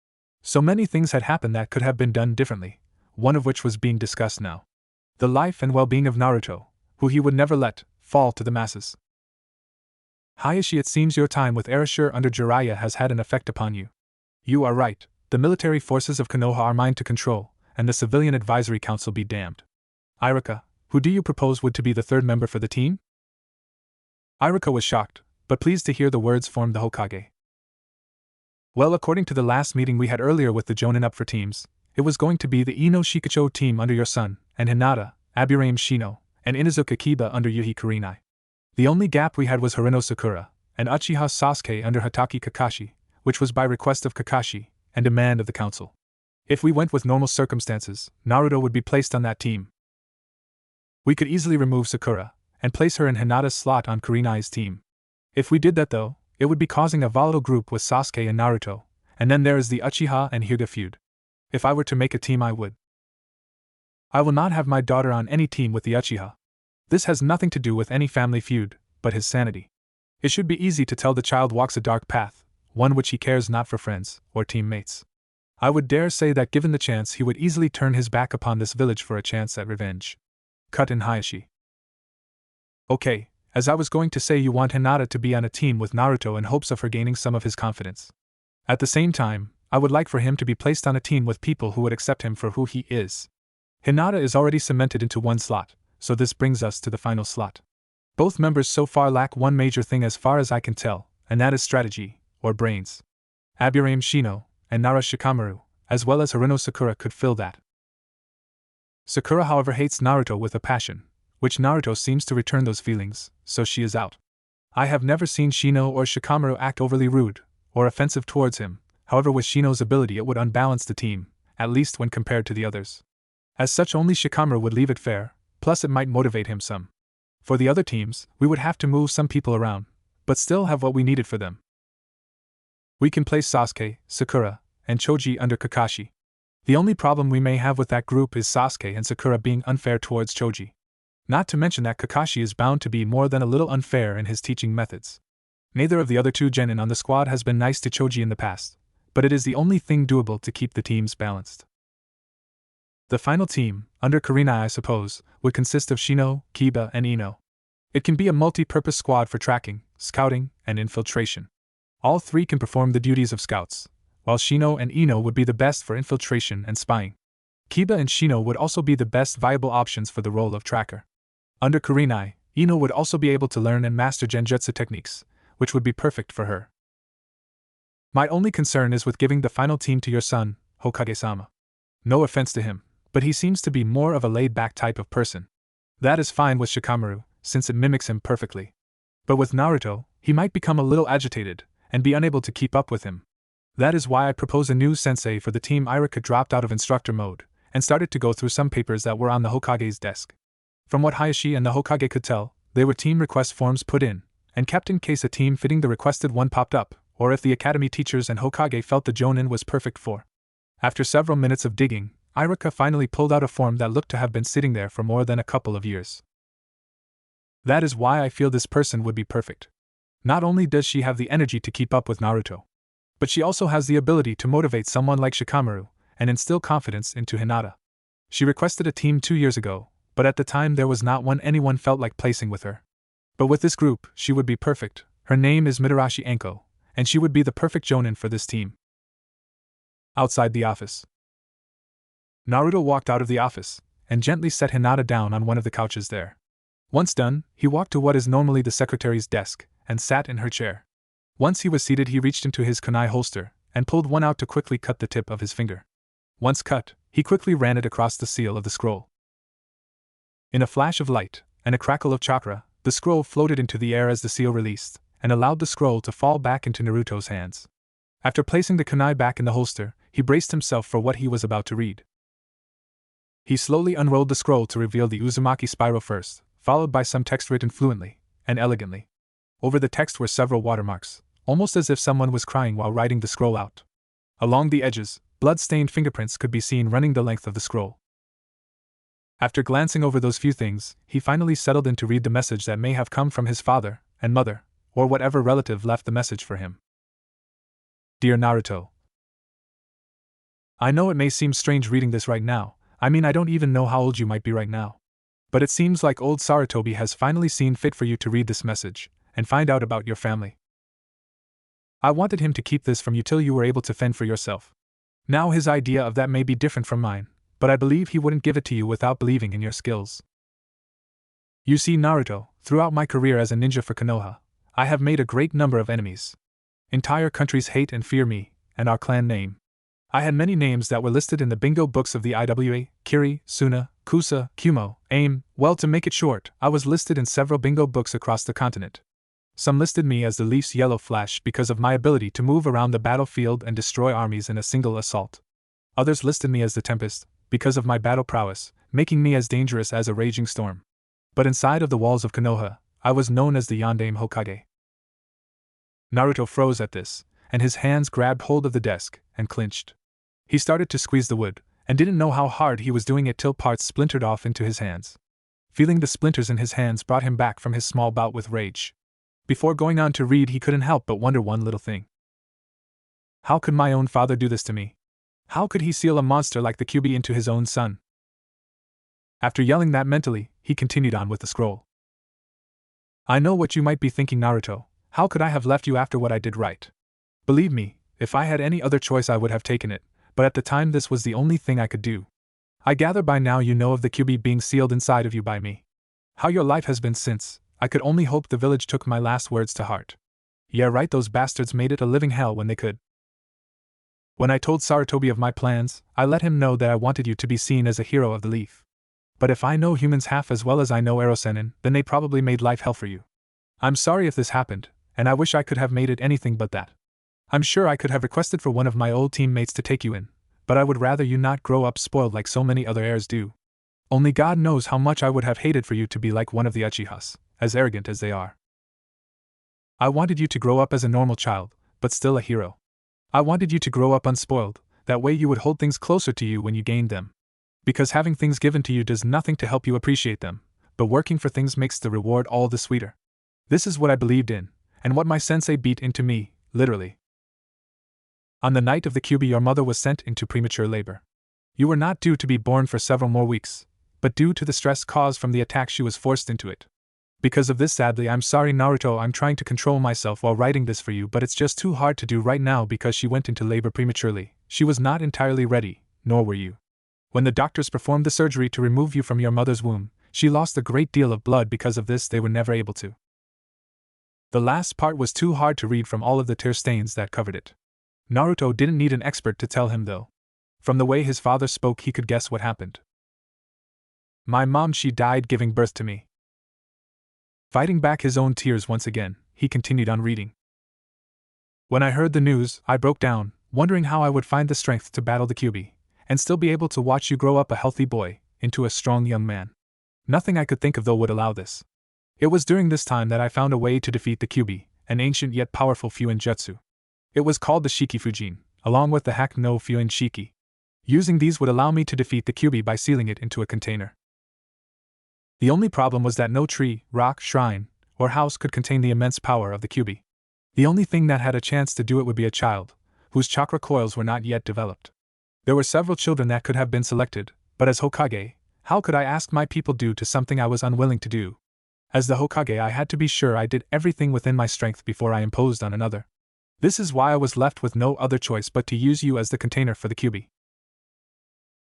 [SPEAKER 1] So many things had happened that could have been done differently, one of which was being discussed now. The life and well-being of Naruto, who he would never let fall to the masses. Hayashi, it seems your time with Erasure under Jiraiya has had an effect upon you. You are right, the military forces of Konoha are mine to control, and the civilian advisory council be damned. Iruka, who do you propose would to be the third member for the team? Iruka was shocked, but pleased to hear the words formed the Hokage. Well, according to the last meeting we had earlier with the Jonin up for teams, it was going to be the Ino Shikacho team under your son, and Hinata, Aburame Shino, and Inuzuka Kiba under Yuhi Kurenai. The only gap we had was Harino Sakura, and Uchiha Sasuke under Hatake Kakashi, which was by request of Kakashi, and demand of the council. If we went with normal circumstances, Naruto would be placed on that team. We could easily remove Sakura, and place her in Hinata's slot on Kurenai's team. If we did that though, it would be causing a volatile group with Sasuke and Naruto, and then there is the Uchiha and Hyuga feud. If I were to make a team, I would. I will not have my daughter on any team with the Uchiha. This has nothing to do with any family feud, but his sanity. It should be easy to tell the child walks a dark path, one which he cares not for friends or teammates. I would dare say that given the chance he would easily turn his back upon this village for a chance at revenge. Cut in Hayashi. Okay, as I was going to say, you want Hinata to be on a team with Naruto in hopes of her gaining some of his confidence. At the same time, I would like for him to be placed on a team with people who would accept him for who he is. Hinata is already cemented into one slot, so this brings us to the final slot. Both members so far lack one major thing as far as I can tell, and that is strategy, or brains. Aburame Shino, and Nara Shikamaru, as well as Harino Sakura could fill that. Sakura however hates Naruto with a passion, which Naruto seems to return those feelings, so she is out. I have never seen Shino or Shikamaru act overly rude, or offensive towards him, however with Shino's ability it would unbalance the team, at least when compared to the others. As such only Shikamaru would leave it fair, plus it might motivate him some. For the other teams, we would have to move some people around, but still have what we needed for them. We can place Sasuke, Sakura, and Choji under Kakashi. The only problem we may have with that group is Sasuke and Sakura being unfair towards Choji. Not to mention that Kakashi is bound to be more than a little unfair in his teaching methods. Neither of the other two genin on the squad has been nice to Choji in the past, but it is the only thing doable to keep the teams balanced. The final team, under Kurenai I suppose, would consist of Shino, Kiba, and Ino. It can be a multi-purpose squad for tracking, scouting, and infiltration. All three can perform the duties of scouts, while Shino and Ino would be the best for infiltration and spying. Kiba and Shino would also be the best viable options for the role of tracker. Under Kurenai, Ino would also be able to learn and master genjutsu techniques, which would be perfect for her. My only concern is with giving the final team to your son, Hokage-sama. No offense to him, but he seems to be more of a laid-back type of person. That is fine with Shikamaru, since it mimics him perfectly. But with Naruto, he might become a little agitated, and be unable to keep up with him. That is why I propose a new sensei for the team. Iruka dropped out of instructor mode, and started to go through some papers that were on the Hokage's desk. From what Hayashi and the Hokage could tell, they were team request forms put in, and kept in case a team fitting the requested one popped up, or if the academy teachers and Hokage felt the Jonin was perfect for. After several minutes of digging, Iruka finally pulled out a form that looked to have been sitting there for more than a couple of years. That is why I feel this person would be perfect. Not only does she have the energy to keep up with Naruto, but she also has the ability to motivate someone like Shikamaru, and instill confidence into Hinata. She requested a team 2 years ago, but at the time there was not one anyone felt like placing with her. But with this group, she would be perfect. Her name is Mitarashi Anko, and she would be the perfect Jonin for this team. Outside the office. Naruto walked out of the office, and gently set Hinata down on one of the couches there. Once done, he walked to what is normally the secretary's desk, and sat in her chair. Once he was seated, he reached into his kunai holster, and pulled one out to quickly cut the tip of his finger. Once cut, he quickly ran it across the seal of the scroll. In a flash of light and a crackle of chakra, the scroll floated into the air as the seal released, and allowed the scroll to fall back into Naruto's hands. After placing the kunai back in the holster, he braced himself for what he was about to read. He slowly unrolled the scroll to reveal the Uzumaki spiral first, followed by some text written fluently and elegantly. Over the text were several watermarks, almost as if someone was crying while writing the scroll out. Along the edges, blood-stained fingerprints could be seen running the length of the scroll. After glancing over those few things, he finally settled in to read the message that may have come from his father and mother, or whatever relative left the message for him. Dear Naruto, I know it may seem strange reading this right now. I don't even know how old you might be right now. But it seems like old Sarutobi has finally seen fit for you to read this message and find out about your family. I wanted him to keep this from you till you were able to fend for yourself. Now his idea of that may be different from mine, but I believe he wouldn't give it to you without believing in your skills. You see, Naruto, throughout my career as a ninja for Konoha, I have made a great number of enemies. Entire countries hate and fear me, and our clan name. I had many names that were listed in the bingo books of the IWA, Kiri, Suna, Kusa, Kumo, AIM. Well, to make it short, I was listed in several bingo books across the continent. Some listed me as the Leaf's Yellow Flash because of my ability to move around the battlefield and destroy armies in a single assault. Others listed me as the Tempest because of my battle prowess, making me as dangerous as a raging storm. But inside of the walls of Konoha, I was known as the Yondaime Hokage. Naruto froze at this, and his hands grabbed hold of the desk and clenched. He started to squeeze the wood, and didn't know how hard he was doing it till parts splintered off into his hands. Feeling the splinters in his hands brought him back from his small bout with rage. Before going on to read, he couldn't help but wonder one little thing. How could my own father do this to me? How could he seal a monster like the Kyuubi into his own son? After yelling that mentally, he continued on with the scroll. I know what you might be thinking, Naruto. How could I have left you after what I did right? Believe me, if I had any other choice I would have taken it, but at the time this was the only thing I could do. I gather by now you know of the Kyuubi being sealed inside of you by me. How your life has been since, I could only hope the village took my last words to heart. Yeah, right, those bastards made it a living hell when they could. When I told Sarutobi of my plans, I let him know that I wanted you to be seen as a hero of the Leaf. But if I know humans half as well as I know Erosenin, then they probably made life hell for you. I'm sorry if this happened, and I wish I could have made it anything but that. I'm sure I could have requested for one of my old teammates to take you in, but I would rather you not grow up spoiled like so many other heirs do. Only God knows how much I would have hated for you to be like one of the Uchihas, as arrogant as they are. I wanted you to grow up as a normal child, but still a hero. I wanted you to grow up unspoiled, that way you would hold things closer to you when you gained them. Because having things given to you does nothing to help you appreciate them, but working for things makes the reward all the sweeter. This is what I believed in, and what my sensei beat into me, literally. On the night of the Kyuubi, your mother was sent into premature labor. You were not due to be born for several more weeks, but due to the stress caused from the attack she was forced into it. Because of this, sadly, I'm sorry, Naruto, I'm trying to control myself while writing this for you, but it's just too hard to do right now because she went into labor prematurely. She was not entirely ready, nor were you. When the doctors performed the surgery to remove you from your mother's womb, she lost a great deal of blood. Because of this, they were never able to. The last part was too hard to read from all of the tear stains that covered it. Naruto didn't need an expert to tell him, though. From the way his father spoke, he could guess what happened. My mom, she died giving birth to me. Fighting back his own tears once again, he continued on reading. When I heard the news, I broke down, wondering how I would find the strength to battle the Kyuubi, and still be able to watch you grow up a healthy boy, into a strong young man. Nothing I could think of, though, would allow this. It was during this time that I found a way to defeat the Kyuubi, an ancient yet powerful Fuin jutsu. It was called the Shiki Fujin, along with the Hak no Fuin Shiki. Using these would allow me to defeat the Kyuubi by sealing it into a container. The only problem was that no tree, rock, shrine, or house could contain the immense power of the Kyuubi. The only thing that had a chance to do it would be a child, whose chakra coils were not yet developed. There were several children that could have been selected, but as Hokage, how could I ask my people do to something I was unwilling to do? As the Hokage, I had to be sure I did everything within my strength before I imposed on another. This is why I was left with no other choice but to use you as the container for the Kyuubi.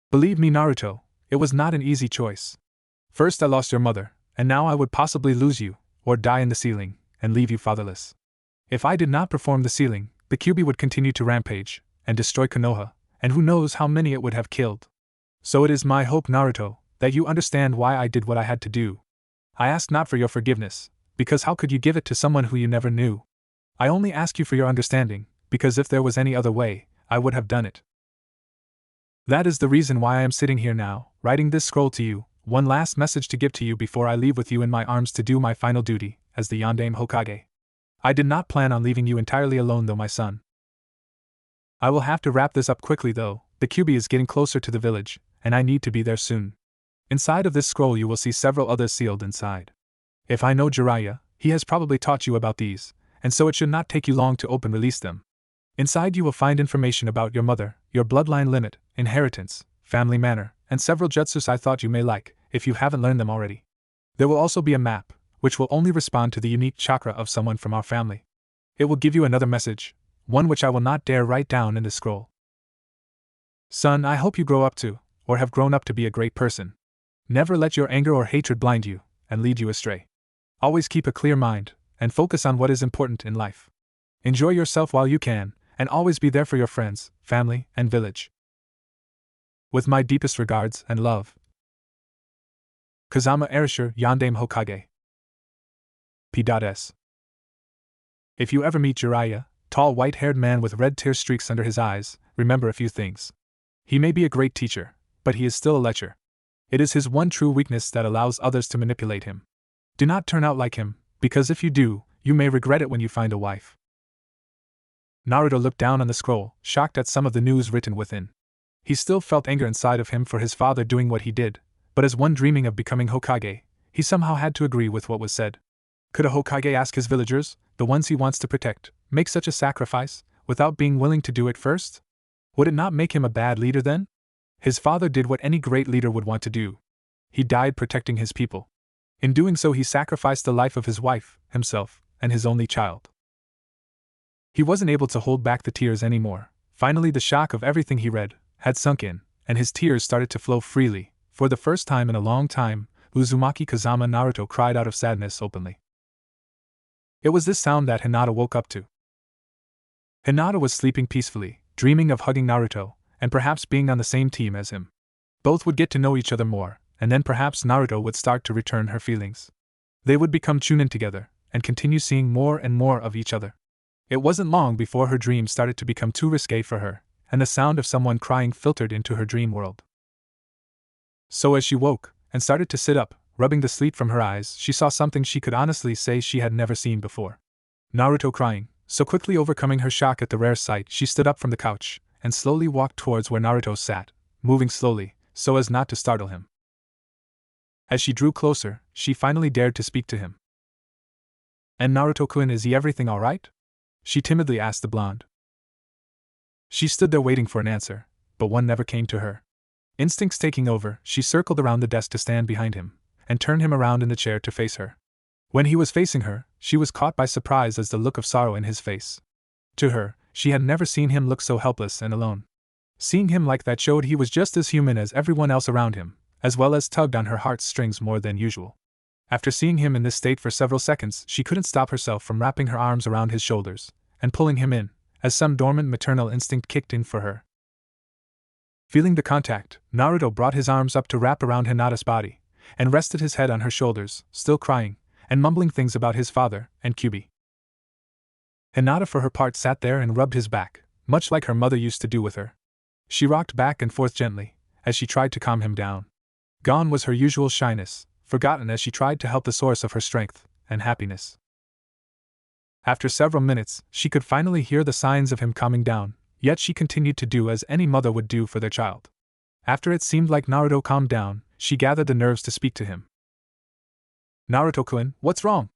[SPEAKER 1] Believe me, Naruto, it was not an easy choice. First I lost your mother, and now I would possibly lose you, or die in the sealing, and leave you fatherless. If I did not perform the sealing, the Kyuubi would continue to rampage and destroy Konoha, and who knows how many it would have killed. So it is my hope, Naruto, that you understand why I did what I had to do. I ask not for your forgiveness, because how could you give it to someone who you never knew? I only ask you for your understanding, because if there was any other way, I would have done it. That is the reason why I am sitting here now, writing this scroll to you, one last message to give to you before I leave with you in my arms to do my final duty, as the Yondaime Hokage. I did not plan on leaving you entirely alone though, my son. I will have to wrap this up quickly though, the Kyuubi is getting closer to the village, and I need to be there soon. Inside of this scroll you will see several others sealed inside. If I know Jiraiya, he has probably taught you about these, and so it should not take you long to open release them. Inside you will find information about your mother, your bloodline limit, inheritance, family manner, and several jutsus I thought you may like, if you haven't learned them already. There will also be a map, which will only respond to the unique chakra of someone from our family. It will give you another message, one which I will not dare write down in the scroll. Son, I hope you grow up to, or have grown up to be a great person. Never let your anger or hatred blind you, and lead you astray. Always keep a clear mind, and focus on what is important in life. Enjoy yourself while you can, and always be there for your friends, family, and village. With my deepest regards and love. Kazama Erasure, Yondaime Hokage. P.S. If you ever meet Jiraiya, tall white-haired man with red tear streaks under his eyes, remember a few things. He may be a great teacher, but he is still a lecher. It is his one true weakness that allows others to manipulate him. Do not turn out like him, because if you do, you may regret it when you find a wife. Naruto looked down on the scroll, shocked at some of the news written within. He still felt anger inside of him for his father doing what he did, but as one dreaming of becoming Hokage, he somehow had to agree with what was said. Could a Hokage ask his villagers, the ones he wants to protect, make such a sacrifice, without being willing to do it first? Would it not make him a bad leader then? His father did what any great leader would want to do. He died protecting his people. In doing so he sacrificed the life of his wife, himself, and his only child. He wasn't able to hold back the tears anymore. Finally the shock of everything he read had sunk in, and his tears started to flow freely. For the first time in a long time, Uzumaki Kazama Naruto cried out of sadness openly. It was this sound that Hinata woke up to. Hinata was sleeping peacefully, dreaming of hugging Naruto, and perhaps being on the same team as him. Both would get to know each other more, and then perhaps Naruto would start to return her feelings. They would become chunin together, and continue seeing more and more of each other. It wasn't long before her dream started to become too risque for her, and the sound of someone crying filtered into her dream world. So as she woke, and started to sit up, rubbing the sleep from her eyes, she saw something she could honestly say she had never seen before. Naruto crying. So quickly overcoming her shock at the rare sight, she stood up from the couch, and slowly walked towards where Naruto sat, moving slowly, so as not to startle him. As she drew closer, she finally dared to speak to him. And Naruto-kun, is he everything alright? She timidly asked the blonde. She stood there waiting for an answer, but one never came to her. Instincts taking over, she circled around the desk to stand behind him, and turned him around in the chair to face her. When he was facing her, she was caught by surprise as the look of sorrow in his face. To her, she had never seen him look so helpless and alone. Seeing him like that showed he was just as human as everyone else around him, as well as tugged on her heart's strings more than usual. After seeing him in this state for several seconds, she couldn't stop herself from wrapping her arms around his shoulders, and pulling him in, as some dormant maternal instinct kicked in for her. Feeling the contact, Naruto brought his arms up to wrap around Hinata's body, and rested his head on her shoulders, still crying, and mumbling things about his father and Kyuubi. Hinata for her part sat there and rubbed his back, much like her mother used to do with her. She rocked back and forth gently, as she tried to calm him down. Gone was her usual shyness, forgotten as she tried to help the source of her strength and happiness. After several minutes, she could finally hear the signs of him calming down, yet she continued to do as any mother would do for their child. After it seemed like Naruto calmed down, she gathered the nerves to speak to him. Naruto-kun, what's wrong?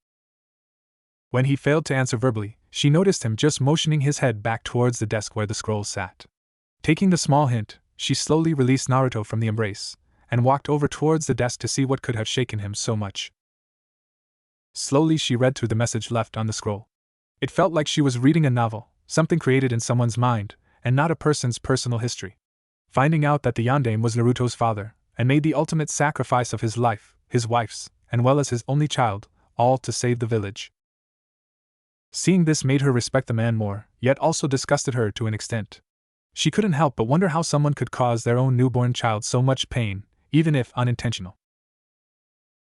[SPEAKER 1] When he failed to answer verbally, she noticed him just motioning his head back towards the desk where the scrolls sat. Taking the small hint, she slowly released Naruto from the embrace, and walked over towards the desk to see what could have shaken him so much. Slowly she read through the message left on the scroll. It felt like she was reading a novel, something created in someone's mind, and not a person's personal history. Finding out that the Yondaime was Naruto's father, and made the ultimate sacrifice of his life, his wife's, and well as his only child, all to save the village. Seeing this made her respect the man more, yet also disgusted her to an extent. She couldn't help but wonder how someone could cause their own newborn child so much pain, even if unintentional.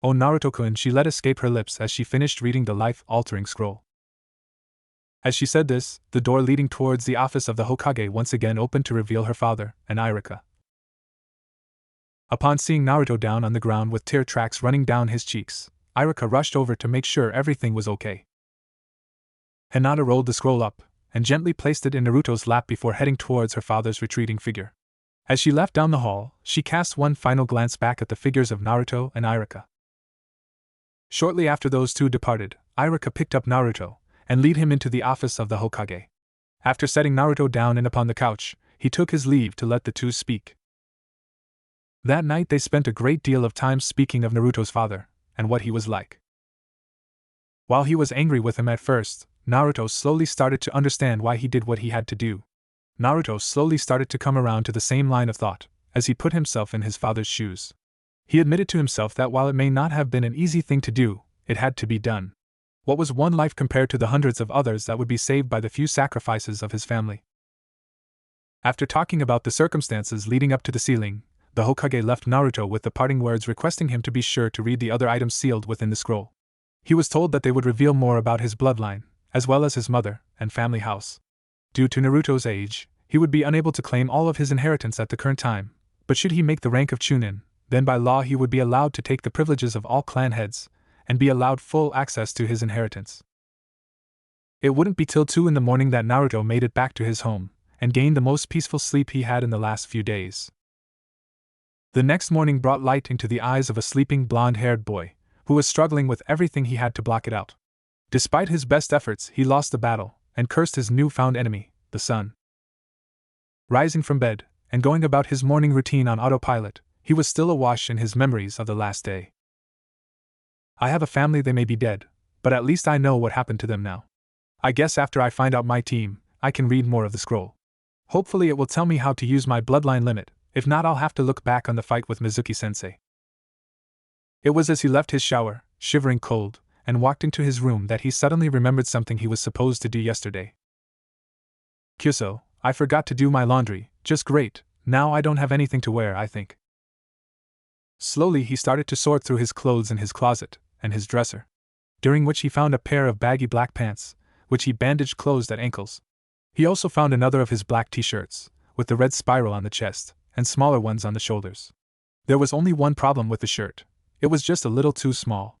[SPEAKER 1] "Oh Naruto-kun," she let escape her lips as she finished reading the life-altering scroll. As she said this, the door leading towards the office of the Hokage once again opened to reveal her father and Irika. Upon seeing Naruto down on the ground with tear tracks running down his cheeks, Irika rushed over to make sure everything was okay. Hinata rolled the scroll up and gently placed it in Naruto's lap before heading towards her father's retreating figure. As she left down the hall, she cast one final glance back at the figures of Naruto and Irika. Shortly after those two departed, Irika picked up Naruto and led him into the office of the Hokage. After setting Naruto down and upon the couch, he took his leave to let the two speak. That night they spent a great deal of time speaking of Naruto's father and what he was like. While he was angry with him at first, Naruto slowly started to understand why he did what he had to do. Naruto slowly started to come around to the same line of thought as he put himself in his father's shoes. He admitted to himself that while it may not have been an easy thing to do, it had to be done. What was one life compared to the hundreds of others that would be saved by the few sacrifices of his family? After talking about the circumstances leading up to the sealing, the Hokage left Naruto with the parting words requesting him to be sure to read the other items sealed within the scroll. He was told that they would reveal more about his bloodline, as well as his mother and family house. Due to Naruto's age, he would be unable to claim all of his inheritance at the current time, but should he make the rank of Chunin, then by law he would be allowed to take the privileges of all clan heads, and be allowed full access to his inheritance. It wouldn't be till 2 in the morning that Naruto made it back to his home, and gained the most peaceful sleep he had in the last few days. The next morning brought light into the eyes of a sleeping blonde-haired boy, who was struggling with everything he had to block it out. Despite his best efforts, he lost the battle, and cursed his newfound enemy, the sun. Rising from bed, and going about his morning routine on autopilot, he was still awash in his memories of the last day. "I have a family, they may be dead, but at least I know what happened to them now. I guess after I find out my team, I can read more of the scroll. Hopefully it will tell me how to use my bloodline limit, if not I'll have to look back on the fight with Mizuki-sensei." It was as he left his shower, shivering cold, and walked into his room that he suddenly remembered something he was supposed to do yesterday. "Kyuso, I forgot to do my laundry, just great, now I don't have anything to wear, I think." Slowly he started to sort through his clothes in his closet and his dresser, during which he found a pair of baggy black pants, which he bandaged closed at ankles. He also found another of his black t-shirts, with the red spiral on the chest, and smaller ones on the shoulders. There was only one problem with the shirt. It was just a little too small.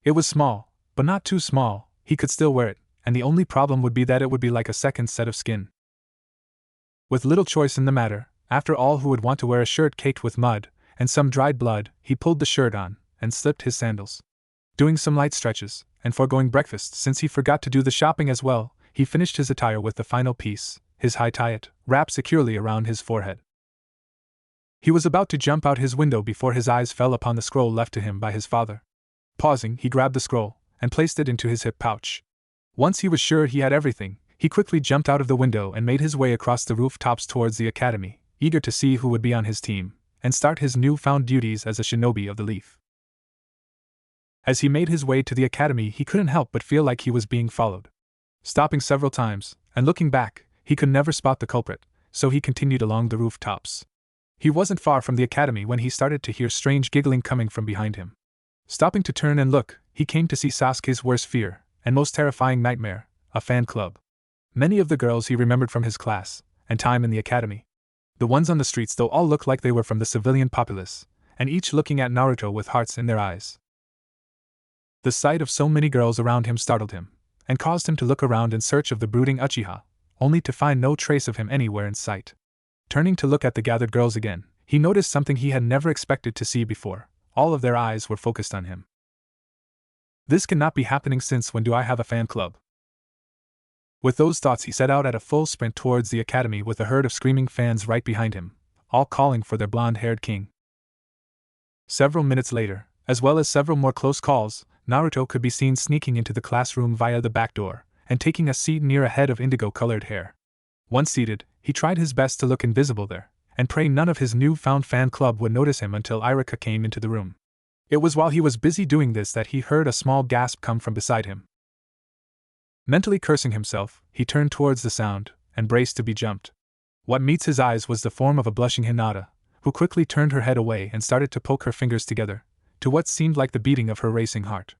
[SPEAKER 1] It was small, but not too small, he could still wear it, and the only problem would be that it would be like a second set of skin. With little choice in the matter, after all, who would want to wear a shirt caked with mud and some dried blood, he pulled the shirt on and slipped his sandals. Doing some light stretches, and foregoing breakfast since he forgot to do the shopping as well, he finished his attire with the final piece, his high tie-it, wrapped securely around his forehead. He was about to jump out his window before his eyes fell upon the scroll left to him by his father. Pausing, he grabbed the scroll and placed it into his hip pouch. Once he was sure he had everything, he quickly jumped out of the window and made his way across the rooftops towards the academy, eager to see who would be on his team and start his newfound duties as a shinobi of the leaf. As he made his way to the academy, he couldn't help but feel like he was being followed. Stopping several times and looking back, he could never spot the culprit, so he continued along the rooftops. He wasn't far from the academy when he started to hear strange giggling coming from behind him. Stopping to turn and look, he came to see Sasuke's worst fear and most terrifying nightmare, a fan club. Many of the girls he remembered from his class and time in the academy. The ones on the streets though all looked like they were from the civilian populace, and each looking at Naruto with hearts in their eyes. The sight of so many girls around him startled him, and caused him to look around in search of the brooding Uchiha, only to find no trace of him anywhere in sight. Turning to look at the gathered girls again, he noticed something he had never expected to see before. All of their eyes were focused on him. This cannot be happening, since when do I have a fan club? With those thoughts he set out at a full sprint towards the academy with a herd of screaming fans right behind him, all calling for their blonde-haired king. Several minutes later, as well as several more close calls, Naruto could be seen sneaking into the classroom via the back door, and taking a seat near a head of indigo-colored hair. Once seated, he tried his best to look invisible there, and pray none of his newfound fan club would notice him until Irika came into the room. It was while he was busy doing this that he heard a small gasp come from beside him. Mentally cursing himself, he turned towards the sound, and braced to be jumped. What meets his eyes was the form of a blushing Hinata, who quickly turned her head away and started to poke her fingers together, to what seemed like the beating of her racing heart.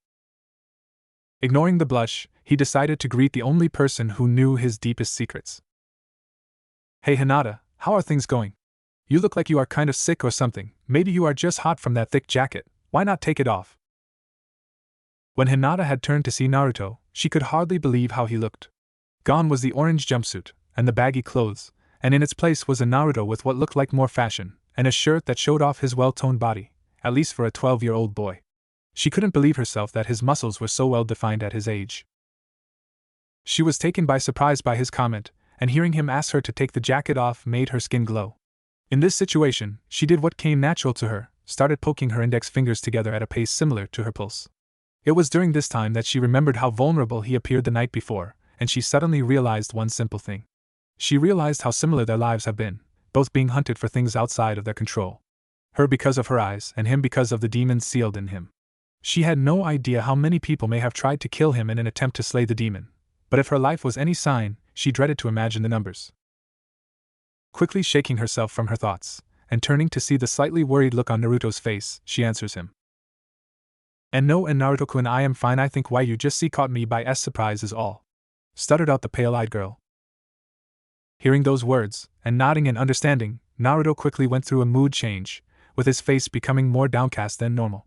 [SPEAKER 1] Ignoring the blush, he decided to greet the only person who knew his deepest secrets. "Hey Hinata, how are things going? You look like you are kind of sick or something. Maybe you are just hot from that thick jacket. Why not take it off?" When Hinata had turned to see Naruto, she could hardly believe how he looked. Gone was the orange jumpsuit, and the baggy clothes, and in its place was a Naruto with what looked like more fashion, and a shirt that showed off his well-toned body, at least for a 12-year-old boy. She couldn't believe herself that his muscles were so well defined at his age. She was taken by surprise by his comment, and hearing him ask her to take the jacket off made her skin glow. In this situation, she did what came natural to her, started poking her index fingers together at a pace similar to her pulse. It was during this time that she remembered how vulnerable he appeared the night before, and she suddenly realized one simple thing. She realized how similar their lives have been, both being hunted for things outside of their control. Her because of her eyes, and him because of the demons sealed in him. She had no idea how many people may have tried to kill him in an attempt to slay the demon, but if her life was any sign, she dreaded to imagine the numbers. Quickly shaking herself from her thoughts, and turning to see the slightly worried look on Naruto's face, she answers him. And Naruto-kun, I am fine. I think why you just see caught me by surprise is all," stuttered out the pale-eyed girl. Hearing those words, and nodding in understanding, Naruto quickly went through a mood change, with his face becoming more downcast than normal.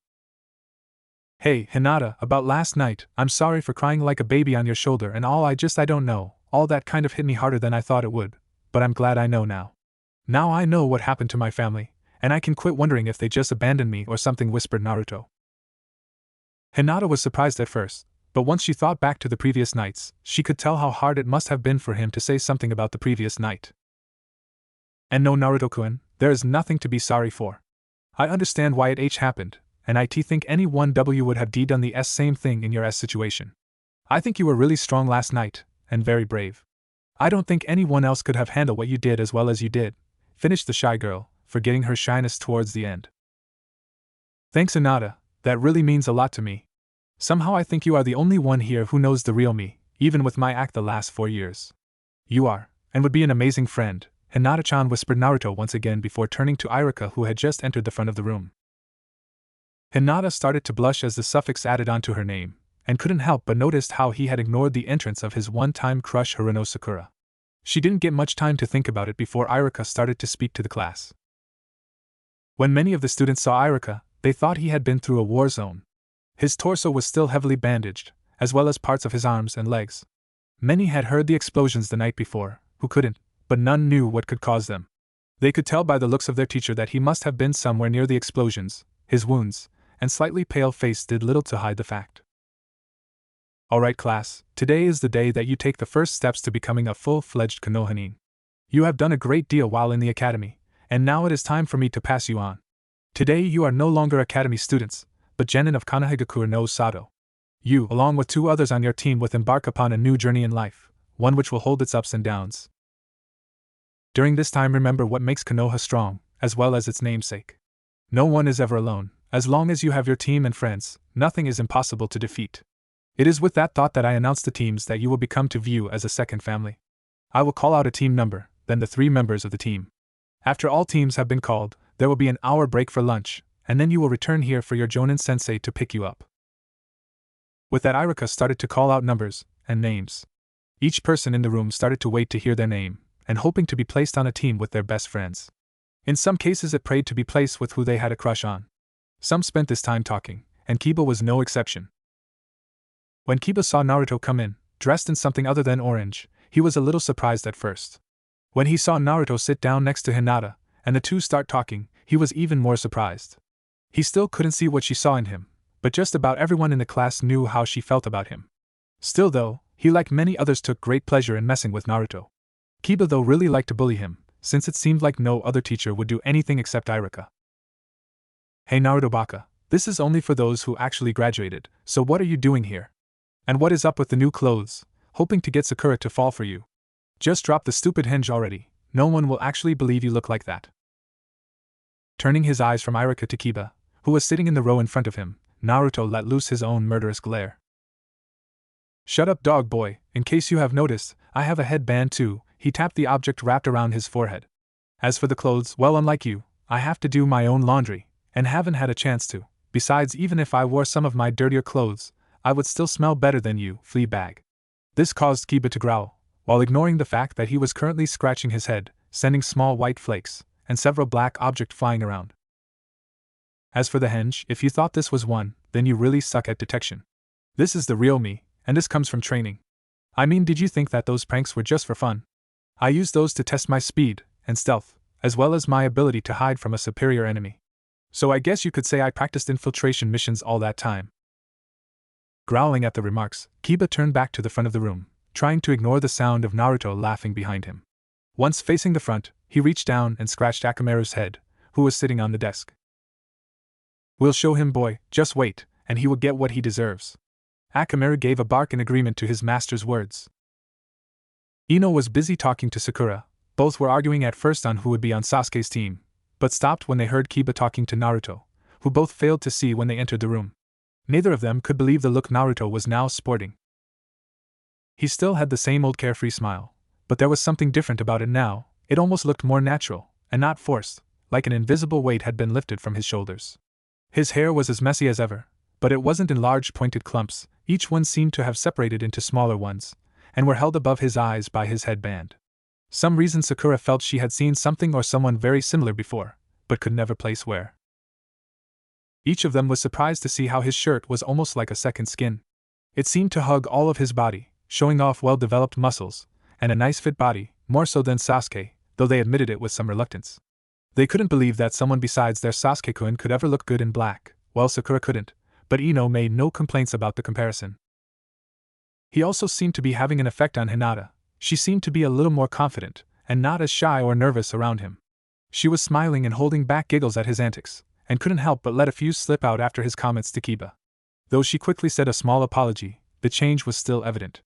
[SPEAKER 1] "Hey, Hinata, about last night, I'm sorry for crying like a baby on your shoulder and all. I don't know, all that kind of hit me harder than I thought it would, but I'm glad I know now. Now I know what happened to my family, and I can quit wondering if they just abandoned me or something," whispered Naruto. Hinata was surprised at first, but once she thought back to the previous nights, she could tell how hard it must have been for him to say something about the previous night. "And no, Naruto-kun, there is nothing to be sorry for. I understand why it happened, and I think any 1W would have done the same thing in your situation. I think you were really strong last night, and very brave. I don't think anyone else could have handled what you did as well as you did," finished the shy girl, forgetting her shyness towards the end. "Thanks, Hinata, that really means a lot to me. Somehow I think you are the only one here who knows the real me, even with my act the last 4 years. You are, and would be an amazing friend," Hinata-chan whispered Naruto once again before turning to Irika, who had just entered the front of the room. Hinata started to blush as the suffix added onto her name, and couldn't help but notice how he had ignored the entrance of his one-time crush Haruno Sakura. She didn't get much time to think about it before Irika started to speak to the class. When many of the students saw Irika, they thought he had been through a war zone. His torso was still heavily bandaged, as well as parts of his arms and legs. Many had heard the explosions the night before, who couldn't, but none knew what could cause them. They could tell by the looks of their teacher that he must have been somewhere near the explosions. His wounds and slightly pale face did little to hide the fact. "Alright class, today is the day that you take the first steps to becoming a full-fledged Konohanin. You have done a great deal while in the academy, and now it is time for me to pass you on. Today you are no longer academy students, but genin of Konohagakure no Sato. You, along with 2 others on your team, will embark upon a new journey in life, one which will hold its ups and downs. During this time remember what makes Konoha strong, as well as its namesake. No one is ever alone. As long as you have your team and friends, nothing is impossible to defeat. It is with that thought that I announce the teams that you will become to view as a second family. I will call out a team number, then the 3 members of the team. After all teams have been called, there will be an hour break for lunch, and then you will return here for your Jonin sensei to pick you up." With that, Irika started to call out numbers and names. Each person in the room started to wait to hear their name, and hoping to be placed on a team with their best friends. In some cases it prayed to be placed with who they had a crush on. Some spent this time talking, and Kiba was no exception. When Kiba saw Naruto come in, dressed in something other than orange, he was a little surprised at first. When he saw Naruto sit down next to Hinata, and the two start talking, he was even more surprised. He still couldn't see what she saw in him, but just about everyone in the class knew how she felt about him. Still though, he like many others took great pleasure in messing with Naruto. Kiba though really liked to bully him, since it seemed like no other teacher would do anything except Irika. "Hey Naruto Baka, this is only for those who actually graduated, so what are you doing here? And what is up with the new clothes, hoping to get Sakura to fall for you? Just drop the stupid hinge already, no one will actually believe you look like that." Turning his eyes from Irika to Kiba, who was sitting in the row in front of him, Naruto let loose his own murderous glare. Shut up, dog boy, in case you have noticed, I have a headband too. He tapped the object wrapped around his forehead. As for the clothes, well, unlike you, I have to do my own laundry, and haven't had a chance to. Besides, even if I wore some of my dirtier clothes, I would still smell better than you, flea bag. This caused Kiba to growl, while ignoring the fact that he was currently scratching his head, sending small white flakes, and several black objects flying around. As for the henge, if you thought this was one, then you really suck at detection. This is the real me, and this comes from training. I mean, did you think that those pranks were just for fun? I used those to test my speed and stealth, as well as my ability to hide from a superior enemy. So I guess you could say I practiced infiltration missions all that time. Growling at the remarks, Kiba turned back to the front of the room, trying to ignore the sound of Naruto laughing behind him. Once facing the front, he reached down and scratched Akamaru's head, who was sitting on the desk. We'll show him, boy, just wait, and he will get what he deserves. Akamaru gave a bark in agreement to his master's words. Ino was busy talking to Sakura. Both were arguing at first on who would be on Sasuke's team, but stopped when they heard Kiba talking to Naruto, who both failed to see when they entered the room. Neither of them could believe the look Naruto was now sporting. He still had the same old carefree smile, but there was something different about it now. It almost looked more natural, and not forced, like an invisible weight had been lifted from his shoulders. His hair was as messy as ever, but it wasn't in large pointed clumps. Each one seemed to have separated into smaller ones, and were held above his eyes by his headband. Some reason Sakura felt she had seen something or someone very similar before, but could never place where. Each of them was surprised to see how his shirt was almost like a second skin. It seemed to hug all of his body, showing off well-developed muscles, and a nice fit body, more so than Sasuke, though they admitted it with some reluctance. They couldn't believe that someone besides their Sasuke-kun could ever look good in black. Well, Sakura couldn't, but Ino made no complaints about the comparison. He also seemed to be having an effect on Hinata. She seemed to be a little more confident, and not as shy or nervous around him. She was smiling and holding back giggles at his antics, and couldn't help but let a few slip out after his comments to Kiba. Though she quickly said a small apology, the change was still evident.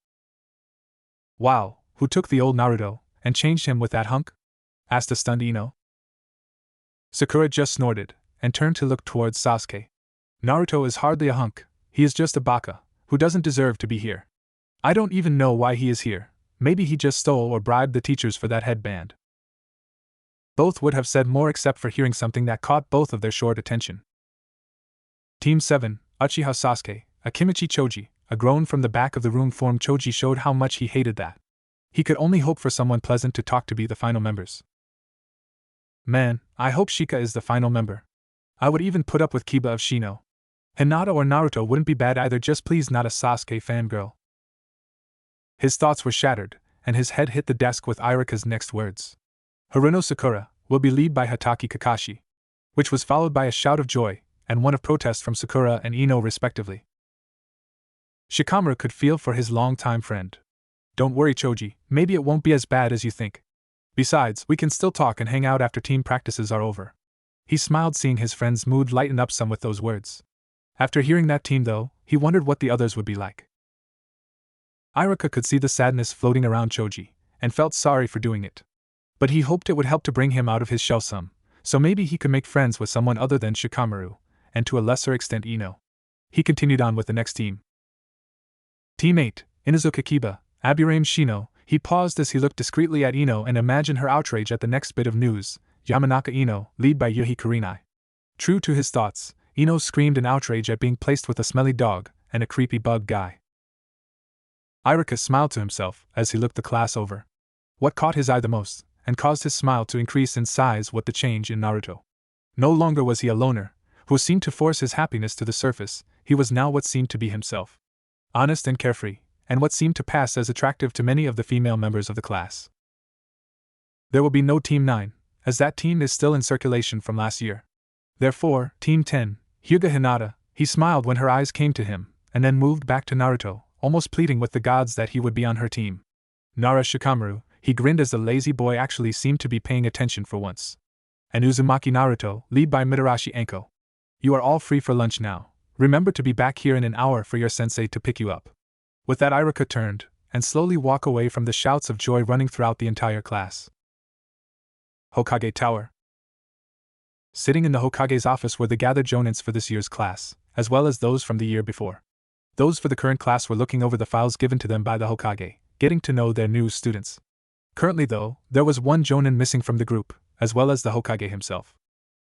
[SPEAKER 1] Wow, who took the old Naruto, and changed him with that hunk? Asked a stunned Ino. Sakura just snorted, and turned to look towards Sasuke. Naruto is hardly a hunk, he is just a baka, who doesn't deserve to be here. I don't even know why he is here. Maybe he just stole or bribed the teachers for that headband. Both would have said more except for hearing something that caught both of their short attention. Team 7, Uchiha Sasuke, Akimichi Choji, a groan from the back of the room formed. Choji showed how much he hated that. He could only hope for someone pleasant to talk to be the final members. Man, I hope Shika is the final member. I would even put up with Kiba if Shino. Hinata or Naruto wouldn't be bad either, just please not a Sasuke fangirl. His thoughts were shattered, and his head hit the desk with Irika's next words. Haruno Sakura will be led by Hatake Kakashi. Which was followed by a shout of joy, and one of protest from Sakura and Ino respectively. Shikamaru could feel for his longtime friend. Don't worry, Choji, maybe it won't be as bad as you think. Besides, we can still talk and hang out after team practices are over. He smiled, seeing his friend's mood lighten up some with those words. After hearing that team though, he wondered what the others would be like. Irika could see the sadness floating around Choji, and felt sorry for doing it. But he hoped it would help to bring him out of his shell some, so maybe he could make friends with someone other than Shikamaru, and to a lesser extent Ino. He continued on with the next team. Team 8, Inuzuka Kiba, Aburame Shino. He paused as he looked discreetly at Ino and imagined her outrage at the next bit of news. Yamanaka Ino, led by Yuhi Kurenai. True to his thoughts, Ino screamed in outrage at being placed with a smelly dog and a creepy bug guy. Irika smiled to himself as he looked the class over. What caught his eye the most, and caused his smile to increase in size, was the change in Naruto. No longer was he a loner, who seemed to force his happiness to the surface. He was now what seemed to be himself. Honest and carefree, and what seemed to pass as attractive to many of the female members of the class. There will be no Team 9, as that team is still in circulation from last year. Therefore, Team 10, Hyuga Hinata. He smiled when her eyes came to him, and then moved back to Naruto, almost pleading with the gods that he would be on her team. Nara Shikamaru. He grinned as the lazy boy actually seemed to be paying attention for once. And Uzumaki Naruto, led by Mitarashi Anko. You are all free for lunch now. Remember to be back here in an hour for your sensei to pick you up. With that, Irika turned, and slowly walked away from the shouts of joy running throughout the entire class. Hokage Tower. Sitting in the Hokage's office were the gathered jonins for this year's class, as well as those from the year before. Those for the current class were looking over the files given to them by the Hokage, getting to know their new students. Currently, though, there was one Jonin missing from the group, as well as the Hokage himself.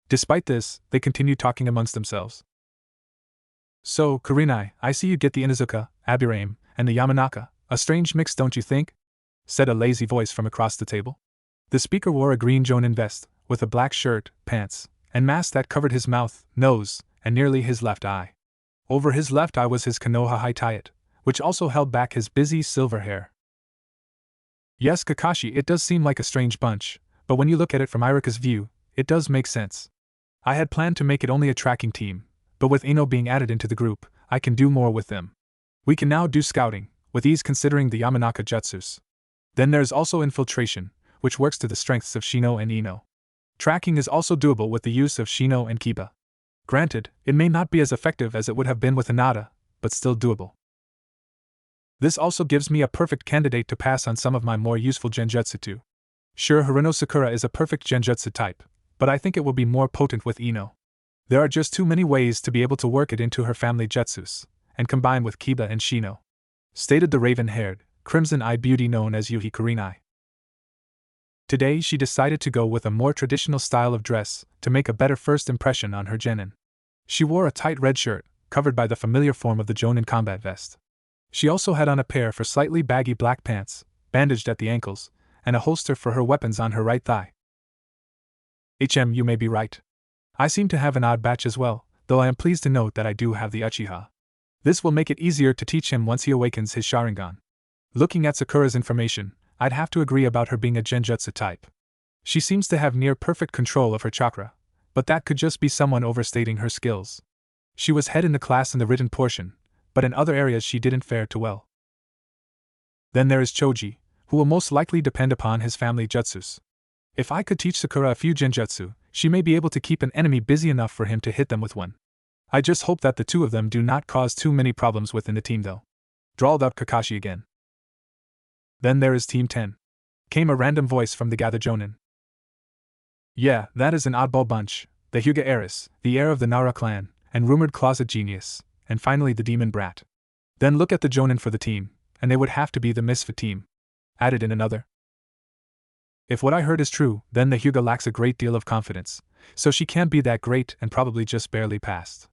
[SPEAKER 1] Despite this, they continued talking amongst themselves. So, Kurenai, I see you get the Inuzuka, Abirame, and the Yamanaka. A strange mix, don't you think? Said a lazy voice from across the table. The speaker wore a green Jonin vest, with a black shirt, pants, and mask that covered his mouth, nose, and nearly his left eye. Over his left eye was his Konoha Haitayat, which also held back his busy silver hair. Yes, Kakashi, it does seem like a strange bunch, but when you look at it from Iruka's view, it does make sense. I had planned to make it only a tracking team, but with Ino being added into the group, I can do more with them. We can now do scouting, with ease considering the Yamanaka jutsus. Then there's also infiltration, which works to the strengths of Shino and Ino. Tracking is also doable with the use of Shino and Kiba. Granted, it may not be as effective as it would have been with Hinata, but still doable. This also gives me a perfect candidate to pass on some of my more useful genjutsu to. Sure, Haruno Sakura is a perfect genjutsu type, but I think it will be more potent with Ino. There are just too many ways to be able to work it into her family jutsus, and combine with Kiba and Shino. Stated the raven-haired, crimson-eyed beauty known as Yuhi Kurenai. Today she decided to go with a more traditional style of dress to make a better first impression on her genin. She wore a tight red shirt, covered by the familiar form of the Jonin combat vest. She also had on a pair for slightly baggy black pants, bandaged at the ankles, and a holster for her weapons on her right thigh. You may be right. I seem to have an odd batch as well, though I am pleased to note that I do have the Uchiha. This will make it easier to teach him once he awakens his Sharingan. Looking at Sakura's information, I'd have to agree about her being a genjutsu type. She seems to have near perfect control of her chakra, but that could just be someone overstating her skills. She was head in the class in the written portion, but in other areas she didn't fare too well. Then there is Choji, who will most likely depend upon his family jutsus. If I could teach Sakura a few genjutsu, she may be able to keep an enemy busy enough for him to hit them with one. I just hope that the two of them do not cause too many problems within the team though. Drawled out Kakashi again. Then there is Team 10. Came a random voice from the gathered Jonin. Yeah, that is an oddball bunch, the Hyuga heiress, the heir of the Nara clan, and rumored closet genius, and finally the demon brat. Then look at the Jonin for the team, and they would have to be the misfit team. Added in another. If what I heard is true, then the Hyuga lacks a great deal of confidence, so she can't be that great and probably just barely passed.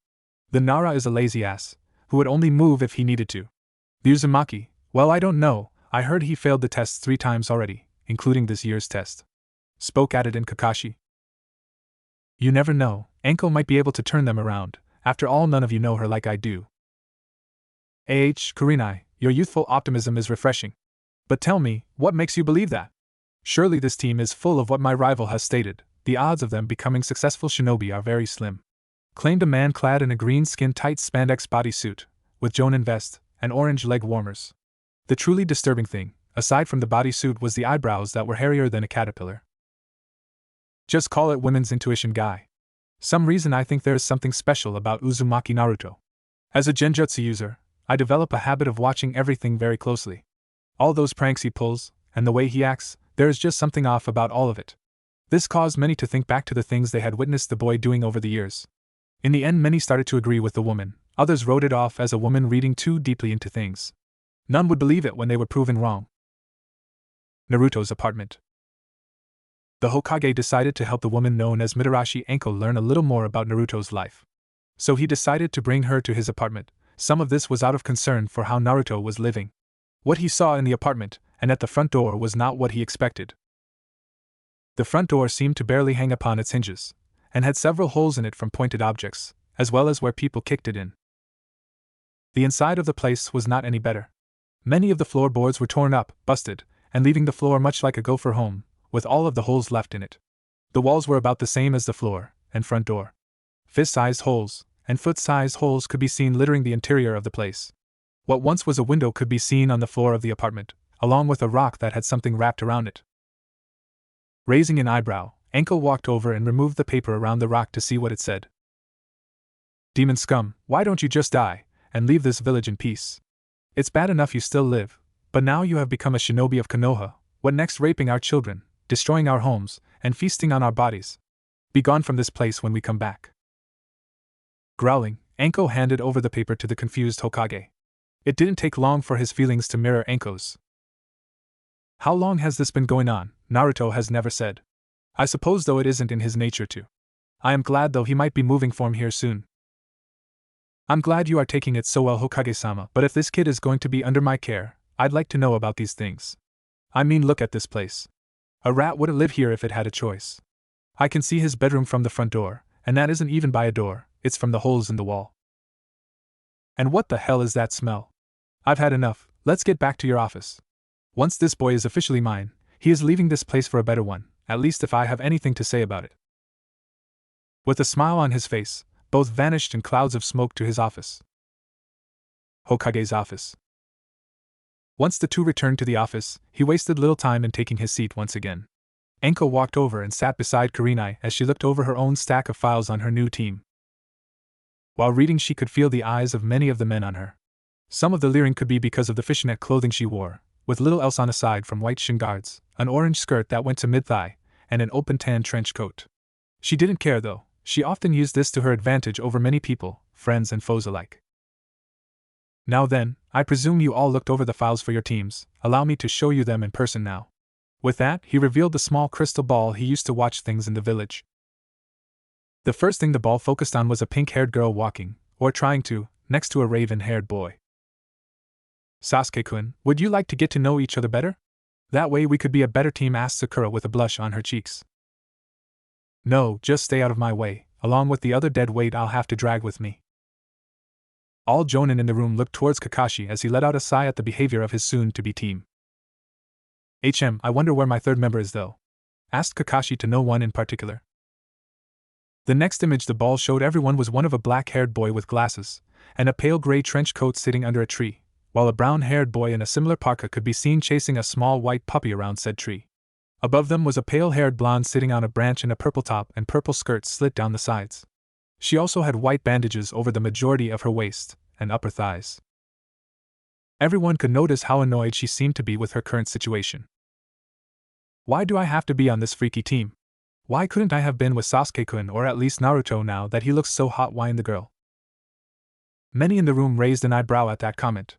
[SPEAKER 1] The Nara is a lazy ass, who would only move if he needed to. The Uzumaki, well, I don't know, I heard he failed the tests 3 times already, including this year's test. Spoke added in Kakashi. You never know, Enko might be able to turn them around, after all none of you know her like I do. Kurenai, your youthful optimism is refreshing. But tell me, what makes you believe that? Surely this team is full of what my rival has stated, the odds of them becoming successful shinobi are very slim. Claimed a man clad in a green-skin tight spandex bodysuit, with Jonin vest, and orange leg warmers. The truly disturbing thing, aside from the bodysuit, was the eyebrows that were hairier than a caterpillar. Just call it women's intuition guy. Some reason I think there is something special about Uzumaki Naruto. As a genjutsu user, I develop a habit of watching everything very closely. All those pranks he pulls, and the way he acts, there is just something off about all of it. This caused many to think back to the things they had witnessed the boy doing over the years. In the end, many started to agree with the woman, others wrote it off as a woman reading too deeply into things. None would believe it when they were proven wrong. Naruto's apartment. The Hokage decided to help the woman known as Mitarashi Enko learn a little more about Naruto's life. So he decided to bring her to his apartment. Some of this was out of concern for how Naruto was living. What he saw in the apartment, and at the front door, was not what he expected. The front door seemed to barely hang upon its hinges, and had several holes in it from pointed objects, as well as where people kicked it in. The inside of the place was not any better. Many of the floorboards were torn up, busted, and leaving the floor much like a gopher home, with all of the holes left in it. The walls were about the same as the floor and front door. Fist-sized holes and foot-sized holes could be seen littering the interior of the place. What once was a window could be seen on the floor of the apartment, along with a rock that had something wrapped around it. Raising an eyebrow, Enko walked over and removed the paper around the rock to see what it said. Demon scum, why don't you just die, and leave this village in peace? It's bad enough you still live, but now you have become a shinobi of Konoha. What next? Raping our children, destroying our homes, and feasting on our bodies. Be gone from this place when we come back. Growling, Enko handed over the paper to the confused Hokage. It didn't take long for his feelings to mirror Enko's. How long has this been going on? Naruto has never said. I suppose though it isn't in his nature to. I am glad though he might be moving from here soon. I'm glad you are taking it so well, Hokage-sama, but if this kid is going to be under my care, I'd like to know about these things. I mean, look at this place. A rat wouldn't live here if it had a choice. I can see his bedroom from the front door, and that isn't even by a door, it's from the holes in the wall. And what the hell is that smell? I've had enough, let's get back to your office. Once this boy is officially mine, he is leaving this place for a better one, at least if I have anything to say about it. With a smile on his face, both vanished in clouds of smoke to his office. Hokage's office. Once the two returned to the office, he wasted little time in taking his seat once again. Enko walked over and sat beside Kurenai as she looked over her own stack of files on her new team. While reading, she could feel the eyes of many of the men on her. Some of the leering could be because of the fishnet clothing she wore, with little else on aside from white shin guards, an orange skirt that went to mid-thigh, and an open tan trench coat. She didn't care though. She often used this to her advantage over many people, friends and foes alike. Now then, I presume you all looked over the files for your teams, allow me to show you them in person now. With that, he revealed the small crystal ball he used to watch things in the village. The first thing the ball focused on was a pink-haired girl walking, or trying to, next to a raven-haired boy. Sasuke-kun, would you like to get to know each other better? That way we could be a better team, asked Sakura with a blush on her cheeks. No, just stay out of my way, along with the other dead weight I'll have to drag with me. All jonin in the room looked towards Kakashi as he let out a sigh at the behavior of his soon-to-be team. I wonder where my third member is though? Asked Kakashi to no one in particular. The next image the ball showed everyone was one of a black-haired boy with glasses, and a pale gray trench coat sitting under a tree, while a brown-haired boy in a similar parka could be seen chasing a small white puppy around said tree. Above them was a pale-haired blonde sitting on a branch in a purple top and purple skirt slit down the sides. She also had white bandages over the majority of her waist and upper thighs. Everyone could notice how annoyed she seemed to be with her current situation. Why do I have to be on this freaky team? Why couldn't I have been with Sasuke-kun or at least Naruto now that he looks so hot, whined the girl. Many in the room raised an eyebrow at that comment.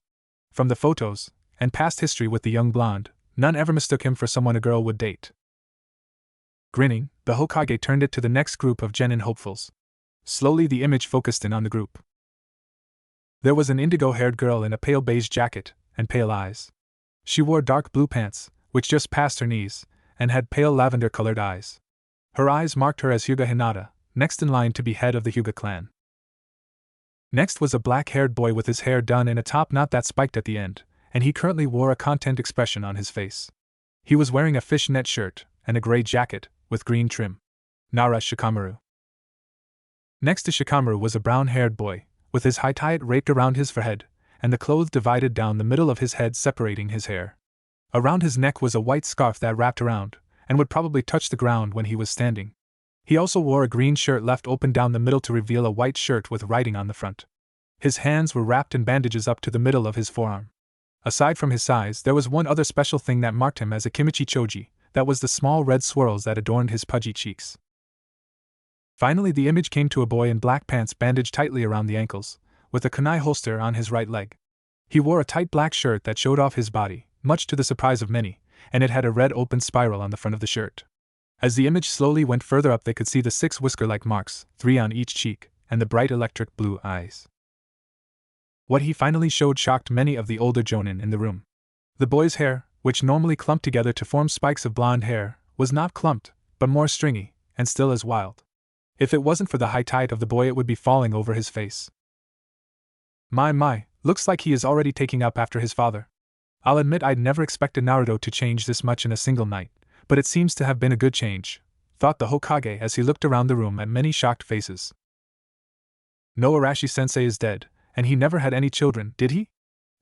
[SPEAKER 1] From the photos, and past history with the young blonde, none ever mistook him for someone a girl would date. Grinning, the Hokage turned it to the next group of genin hopefuls. Slowly the image focused in on the group. There was an indigo-haired girl in a pale beige jacket, and pale eyes. She wore dark blue pants, which just passed her knees, and had pale lavender-colored eyes. Her eyes marked her as Hyuga Hinata, next in line to be head of the Hyuga clan. Next was a black-haired boy with his hair done in a top knot that spiked at the end, and he currently wore a content expression on his face. He was wearing a fishnet shirt and a gray jacket with green trim. Nara Shikamaru. Next to Shikamaru was a brown-haired boy, with his high tie raked around his forehead, and the clothes divided down the middle of his head separating his hair. Around his neck was a white scarf that wrapped around, and would probably touch the ground when he was standing. He also wore a green shirt left open down the middle to reveal a white shirt with writing on the front. His hands were wrapped in bandages up to the middle of his forearm. Aside from his size, there was one other special thing that marked him as a Kimichi Choji, that was the small red swirls that adorned his pudgy cheeks. Finally the image came to a boy in black pants bandaged tightly around the ankles, with a kunai holster on his right leg. He wore a tight black shirt that showed off his body, much to the surprise of many, and it had a red open spiral on the front of the shirt. As the image slowly went further up they could see the 6 whisker-like marks, 3 on each cheek, and the bright electric blue eyes. What he finally showed shocked many of the older jonin in the room. The boy's hair, which normally clumped together to form spikes of blonde hair, was not clumped, but more stringy, and still as wild. If it wasn't for the high tide of the boy it would be falling over his face. My, looks like he is already taking up after his father. I'll admit I'd never expected Naruto to change this much in a single night, but it seems to have been a good change, thought the Hokage as he looked around the room at many shocked faces. No, Arashi-sensei is dead, and he never had any children, did he?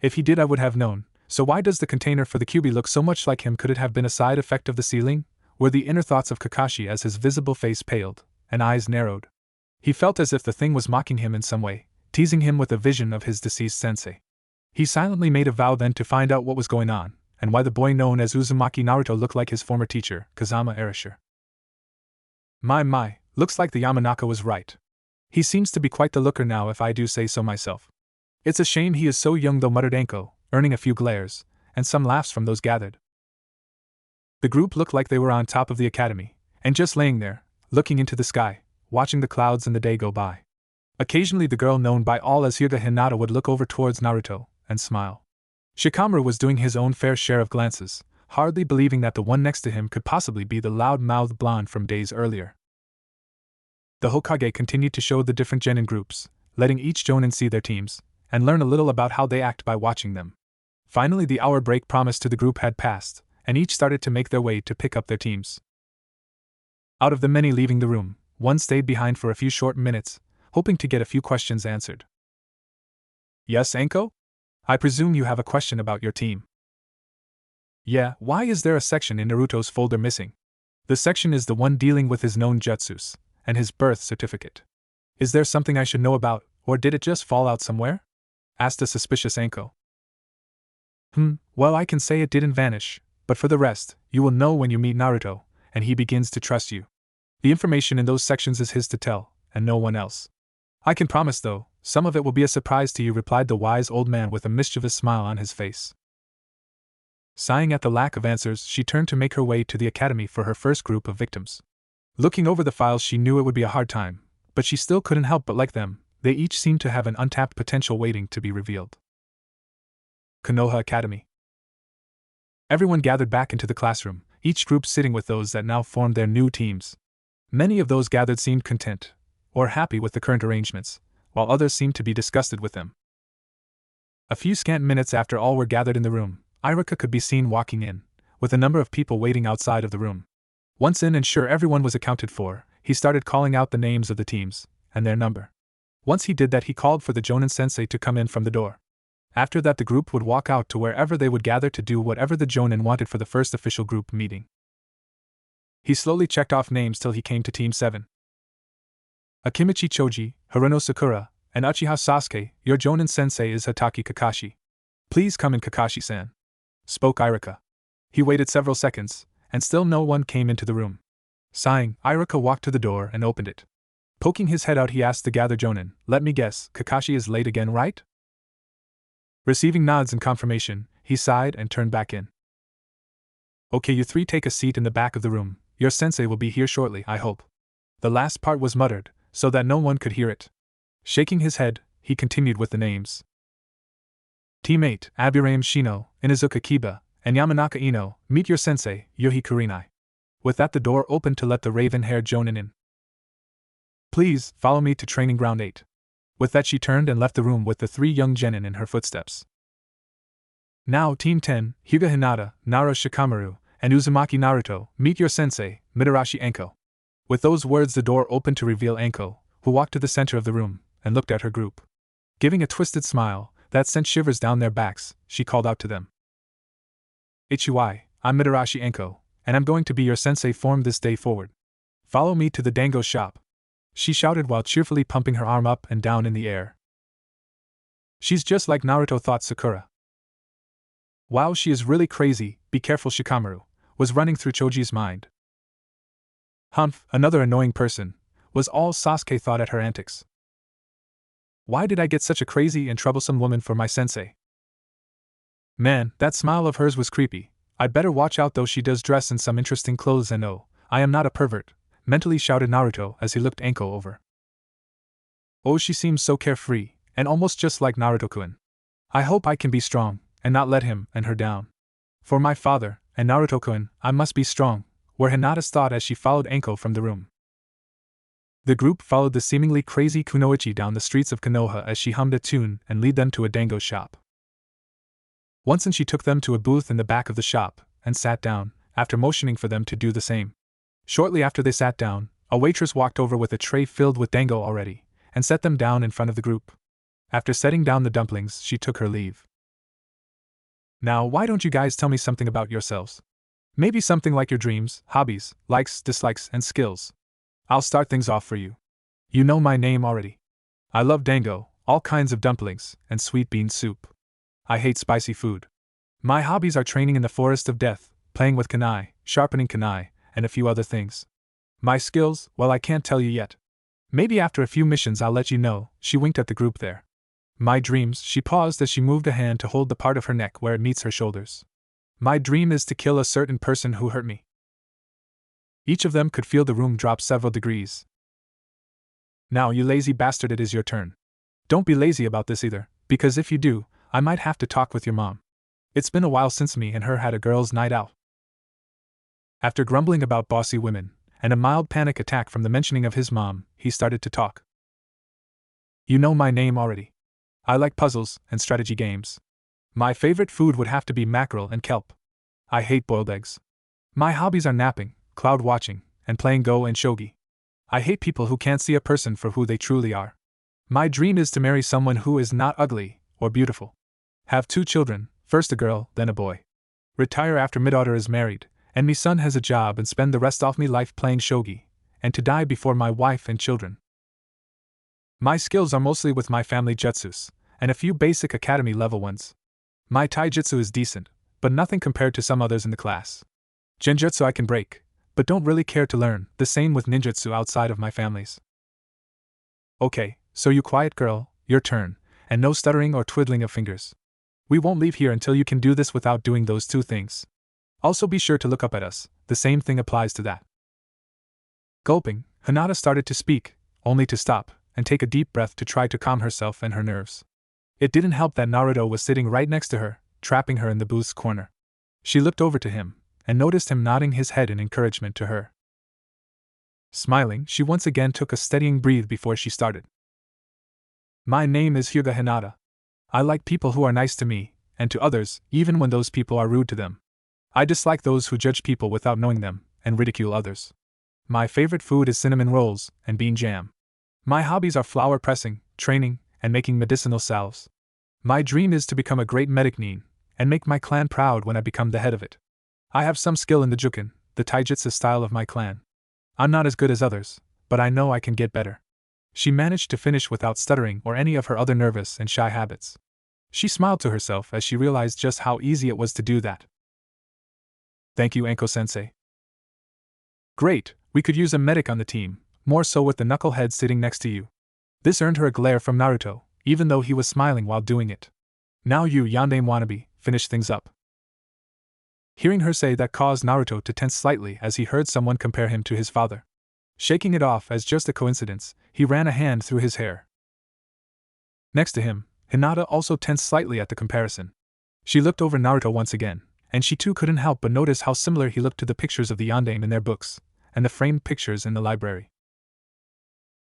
[SPEAKER 1] If he did I would have known, so why does the container for the Kyuubi look so much like him? Could it have been a side effect of the ceiling? Were the inner thoughts of Kakashi as his visible face paled, and eyes narrowed. He felt as if the thing was mocking him in some way, teasing him with a vision of his deceased sensei. He silently made a vow then to find out what was going on, and why the boy known as Uzumaki Naruto looked like his former teacher, Kazama Erasure. My, looks like the Yamanaka was right. He seems to be quite the looker now if I do say so myself. It's a shame he is so young though, muttered Anko, earning a few glares, and some laughs from those gathered. The group looked like they were on top of the academy, and just laying there, looking into the sky, watching the clouds and the day go by. Occasionally the girl known by all as Hyuga Hinata would look over towards Naruto, and smile. Shikamaru was doing his own fair share of glances, hardly believing that the one next to him could possibly be the loud-mouthed blonde from days earlier. The Hokage continued to show the different genin groups, letting each jonin see their teams, and learn a little about how they act by watching them. Finally the hour break promised to the group had passed, and each started to make their way to pick up their teams. Out of the many leaving the room, one stayed behind for a few short minutes, hoping to get a few questions answered. Yes, Anko? I presume you have a question about your team. Yeah, why is there a section in Naruto's folder missing? The section is the one dealing with his known jutsus, and his birth certificate. Is there something I should know about, or did it just fall out somewhere? Asked a suspicious Anko. Well, I can say it didn't vanish, but for the rest, you will know when you meet Naruto, and he begins to trust you. The information in those sections is his to tell, and no one else. I can promise, though, some of it will be a surprise to you, replied the wise old man with a mischievous smile on his face. Sighing at the lack of answers, she turned to make her way to the academy for her first group of victims. Looking over the files, she knew it would be a hard time, but she still couldn't help but like them. They each seemed to have an untapped potential waiting to be revealed. Konoha Academy. Everyone gathered back into the classroom, each group sitting with those that now formed their new teams. Many of those gathered seemed content, or happy with the current arrangements, while others seemed to be disgusted with them. A few scant minutes after all were gathered in the room, Iruka could be seen walking in, with a number of people waiting outside of the room. Once in and sure everyone was accounted for, he started calling out the names of the teams, and their number. Once he did that, he called for the Jonin sensei to come in from the door. After that, the group would walk out to wherever they would gather to do whatever the Jonin wanted for the first official group meeting. He slowly checked off names till he came to Team 7. Akimichi Choji, Hirono Sakura, and Uchiha Sasuke, your Jonin sensei is Hatake Kakashi. Please come in, Kakashi-san, spoke Iruka. He waited several seconds, and still no one came into the room. Sighing, Iruka walked to the door and opened it. Poking his head out, he asked the gathered Jonin, let me guess, Kakashi is late again, right? Receiving nods and confirmation, he sighed and turned back in. Okay, you three take a seat in the back of the room. Your sensei will be here shortly, I hope. The last part was muttered, so that no one could hear it. Shaking his head, he continued with the names. Team 8, Aburaim Shino, Inuzuka Kiba, and Yamanaka Ino, meet your sensei, Yohi Kurinai. With that, the door opened to let the raven-haired Jonin in. Please, follow me to Training Ground 8. With that, she turned and left the room with the three young genin in her footsteps. Now, Team 10, Hyuga Hinata, Nara Shikamaru, and Uzumaki Naruto, meet your sensei, Mitarashi Anko. With those words, the door opened to reveal Anko, who walked to the center of the room and looked at her group. Giving a twisted smile that sent shivers down their backs, she called out to them. Ichiwai, I'm Mitarashi Anko, and I'm going to be your sensei from this day forward. Follow me to the dango shop, she shouted while cheerfully pumping her arm up and down in the air. She's just like Naruto, thought Sakura. Wow, she is really crazy, be careful, Shikamaru, was running through Choji's mind. Humph, another annoying person, was all Sasuke thought at her antics. Why did I get such a crazy and troublesome woman for my sensei? Man, that smile of hers was creepy. I'd better watch out, though. She does dress in some interesting clothes, and oh, I am not a pervert, mentally shouted Naruto as he looked Anko over. Oh, she seems so carefree, and almost just like Naruto-kun. I hope I can be strong, and not let him and her down. For my father, and Naruto-kun, I must be strong, were Hinata's thought as she followed Anko from the room. The group followed the seemingly crazy Kunoichi down the streets of Konoha as she hummed a tune and led them to a dango shop. Once in, she took them to a booth in the back of the shop, and sat down, after motioning for them to do the same. Shortly after they sat down, a waitress walked over with a tray filled with dango already, and set them down in front of the group. After setting down the dumplings, she took her leave. Now, why don't you guys tell me something about yourselves? Maybe something like your dreams, hobbies, likes, dislikes, and skills. I'll start things off for you. You know my name already. I love dango, all kinds of dumplings, and sweet bean soup. I hate spicy food. My hobbies are training in the forest of death, playing with kunai, sharpening kunai, and a few other things. My skills, well, I can't tell you yet. Maybe after a few missions I'll let you know, she winked at the group there. My dreams, she paused as she moved a hand to hold the part of her neck where it meets her shoulders. My dream is to kill a certain person who hurt me. Each of them could feel the room drop several degrees. Now, you lazy bastard, it is your turn. Don't be lazy about this either, because if you do, I might have to talk with your mom. It's been a while since me and her had a girls' night out. After grumbling about bossy women, and a mild panic attack from the mentioning of his mom, he started to talk. You know my name already. I like puzzles and strategy games. My favorite food would have to be mackerel and kelp. I hate boiled eggs. My hobbies are napping, cloud watching, and playing Go and shogi. I hate people who can't see a person for who they truly are. My dream is to marry someone who is not ugly or beautiful. Have 2 children, first a girl, then a boy. Retire after me daughter is married, and me son has a job, and spend the rest of me life playing shogi, and to die before my wife and children. My skills are mostly with my family jutsus, and a few basic academy level ones. My taijutsu is decent, but nothing compared to some others in the class. Genjutsu I can break, but don't really care to learn, the same with ninjutsu outside of my families. Okay, so you quiet girl, your turn, and no stuttering or twiddling of fingers. We won't leave here until you can do this without doing those 2 things. Also be sure to look up at us, the same thing applies to that. Gulping, Hinata started to speak, only to stop, and take a deep breath to try to calm herself and her nerves. It didn't help that Naruto was sitting right next to her, trapping her in the booth's corner. She looked over to him, and noticed him nodding his head in encouragement to her. Smiling, she once again took a steadying breath before she started. My name is Hyuga Hinata. I like people who are nice to me, and to others, even when those people are rude to them. I dislike those who judge people without knowing them, and ridicule others. My favorite food is cinnamon rolls and bean jam. My hobbies are flower pressing, training, and making medicinal salves. My dream is to become a great medic nin, and make my clan proud when I become the head of it. I have some skill in the Juken, the taijutsu style of my clan. I'm not as good as others, but I know I can get better. She managed to finish without stuttering or any of her other nervous and shy habits. She smiled to herself as she realized just how easy it was to do that. Thank you, Anko-sensei. Great, we could use a medic on the team, more so with the knucklehead sitting next to you. This earned her a glare from Naruto, even though he was smiling while doing it. Now you, Yandere wannabe, finish things up. Hearing her say that caused Naruto to tense slightly as he heard someone compare him to his father. Shaking it off as just a coincidence, he ran a hand through his hair. Next to him, Hinata also tensed slightly at the comparison. She looked over Naruto once again, and she too couldn't help but notice how similar he looked to the pictures of the yandere in their books, and the framed pictures in the library.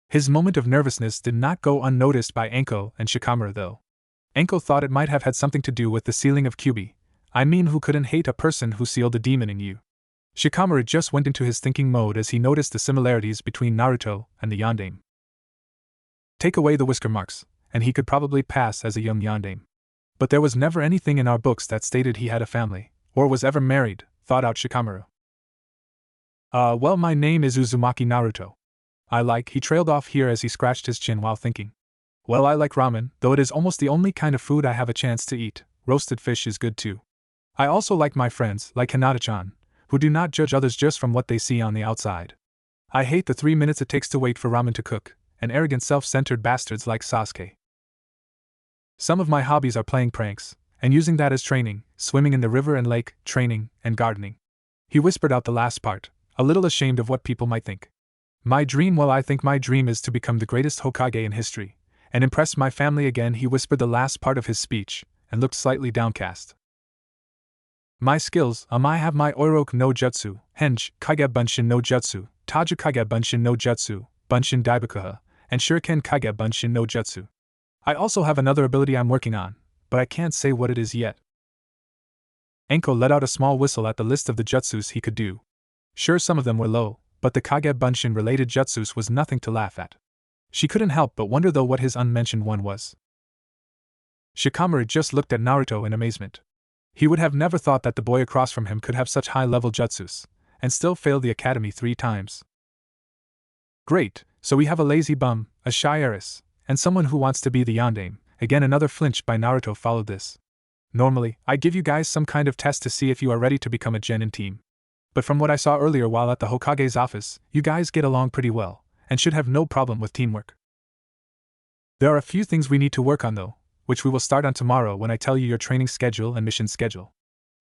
[SPEAKER 1] His moment of nervousness did not go unnoticed by Anko and Shikamaru though. Anko thought it might have had something to do with the sealing of Kyuubi. I mean, who couldn't hate a person who sealed a demon in you? Shikamaru just went into his thinking mode as he noticed the similarities between Naruto and the yandere. Take away the whisker marks, and he could probably pass as a young yandere. But there was never anything in our books that stated he had a family, or was ever married, thought out Shikamaru. Well, my name is Uzumaki Naruto. He trailed off here as he scratched his chin while thinking. Well, I like ramen, though it is almost the only kind of food I have a chance to eat. Roasted fish is good too. I also like my friends, like Hinata-chan, who do not judge others just from what they see on the outside. I hate the 3 minutes it takes to wait for ramen to cook, and arrogant self-centered bastards like Sasuke. Some of my hobbies are playing pranks, and using that as training, swimming in the river and lake, training, and gardening. He whispered out the last part, a little ashamed of what people might think. My dream, well, I think my dream is to become the greatest Hokage in history, and impress my family again. He whispered the last part of his speech, and looked slightly downcast. My skills, I have my Oiroku no Jutsu, Henge, Kage Bunshin no Jutsu, Taiju Kage Bunshin no Jutsu, Bunshin Daibakuha, and Shuriken Kage Bunshin no Jutsu. I also have another ability I'm working on, but I can't say what it is yet. Anko let out a small whistle at the list of the jutsus he could do. Sure, some of them were low, but the Kage Bunshin related jutsus was nothing to laugh at. She couldn't help but wonder though what his unmentioned one was. Shikamaru just looked at Naruto in amazement. He would have never thought that the boy across from him could have such high-level jutsus, and still fail the academy 3 times. Great, so we have a lazy bum, a shy heiress, and someone who wants to be the yandere. Again another flinch by Naruto followed this. Normally, I give you guys some kind of test to see if you are ready to become a genin team. But from what I saw earlier while at the Hokage's office, you guys get along pretty well, and should have no problem with teamwork. There are a few things we need to work on though, which we will start on tomorrow when I tell you your training schedule and mission schedule.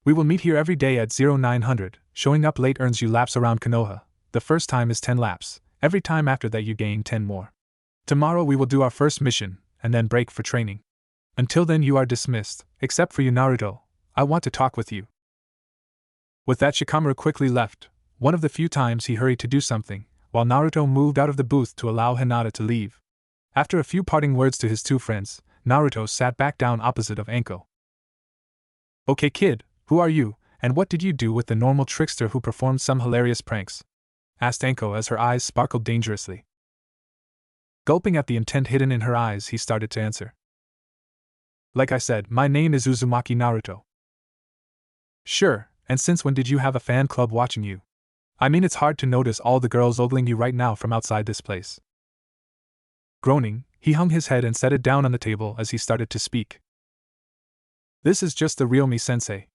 [SPEAKER 1] We will meet here every day at 0900. Showing up late earns you laps around Konoha. The first time is 10 laps. Every time after that you gain 10 more. Tomorrow we will do our first mission, and then break for training. Until then you are dismissed, except for you Naruto. I want to talk with you. With that Shikamaru quickly left, one of the few times he hurried to do something, while Naruto moved out of the booth to allow Hinata to leave. After a few parting words to his two friends, Naruto sat back down opposite of Anko. Okay kid, who are you, and what did you do with the normal trickster who performed some hilarious pranks? Asked Anko as her eyes sparkled dangerously. Gulping at the intent hidden in her eyes, he started to answer. Like I said, my name is Uzumaki Naruto. Sure, and since when did you have a fan club watching you? I mean, it's hard to notice all the girls ogling you right now from outside this place. Groaning, he hung his head and set it down on the table as he started to speak. This is just the real me, sensei.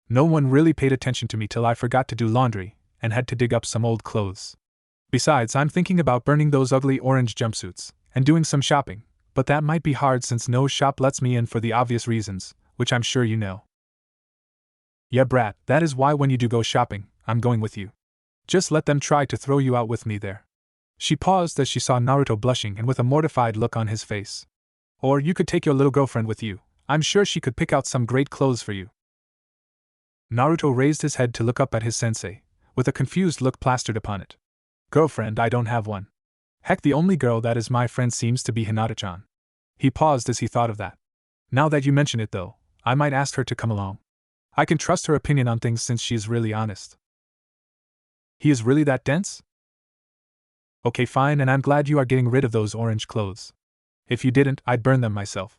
[SPEAKER 1] No one really paid attention to me till I forgot to do laundry and had to dig up some old clothes. Besides, I'm thinking about burning those ugly orange jumpsuits and doing some shopping, but that might be hard since no shop lets me in for the obvious reasons, which I'm sure you know. Yeah, brat, that is why when you do go shopping, I'm going with you. Just let them try to throw you out with me there. She paused as she saw Naruto blushing and with a mortified look on his face. Or you could take your little girlfriend with you. I'm sure she could pick out some great clothes for you. Naruto raised his head to look up at his sensei, with a confused look plastered upon it. Girlfriend, I don't have one. Heck, the only girl that is my friend seems to be Hinata-chan. He paused as he thought of that. Now that you mention it though, I might ask her to come along. I can trust her opinion on things since she is really honest. He is really that dense? Okay fine, and I'm glad you are getting rid of those orange clothes. If you didn't, I'd burn them myself.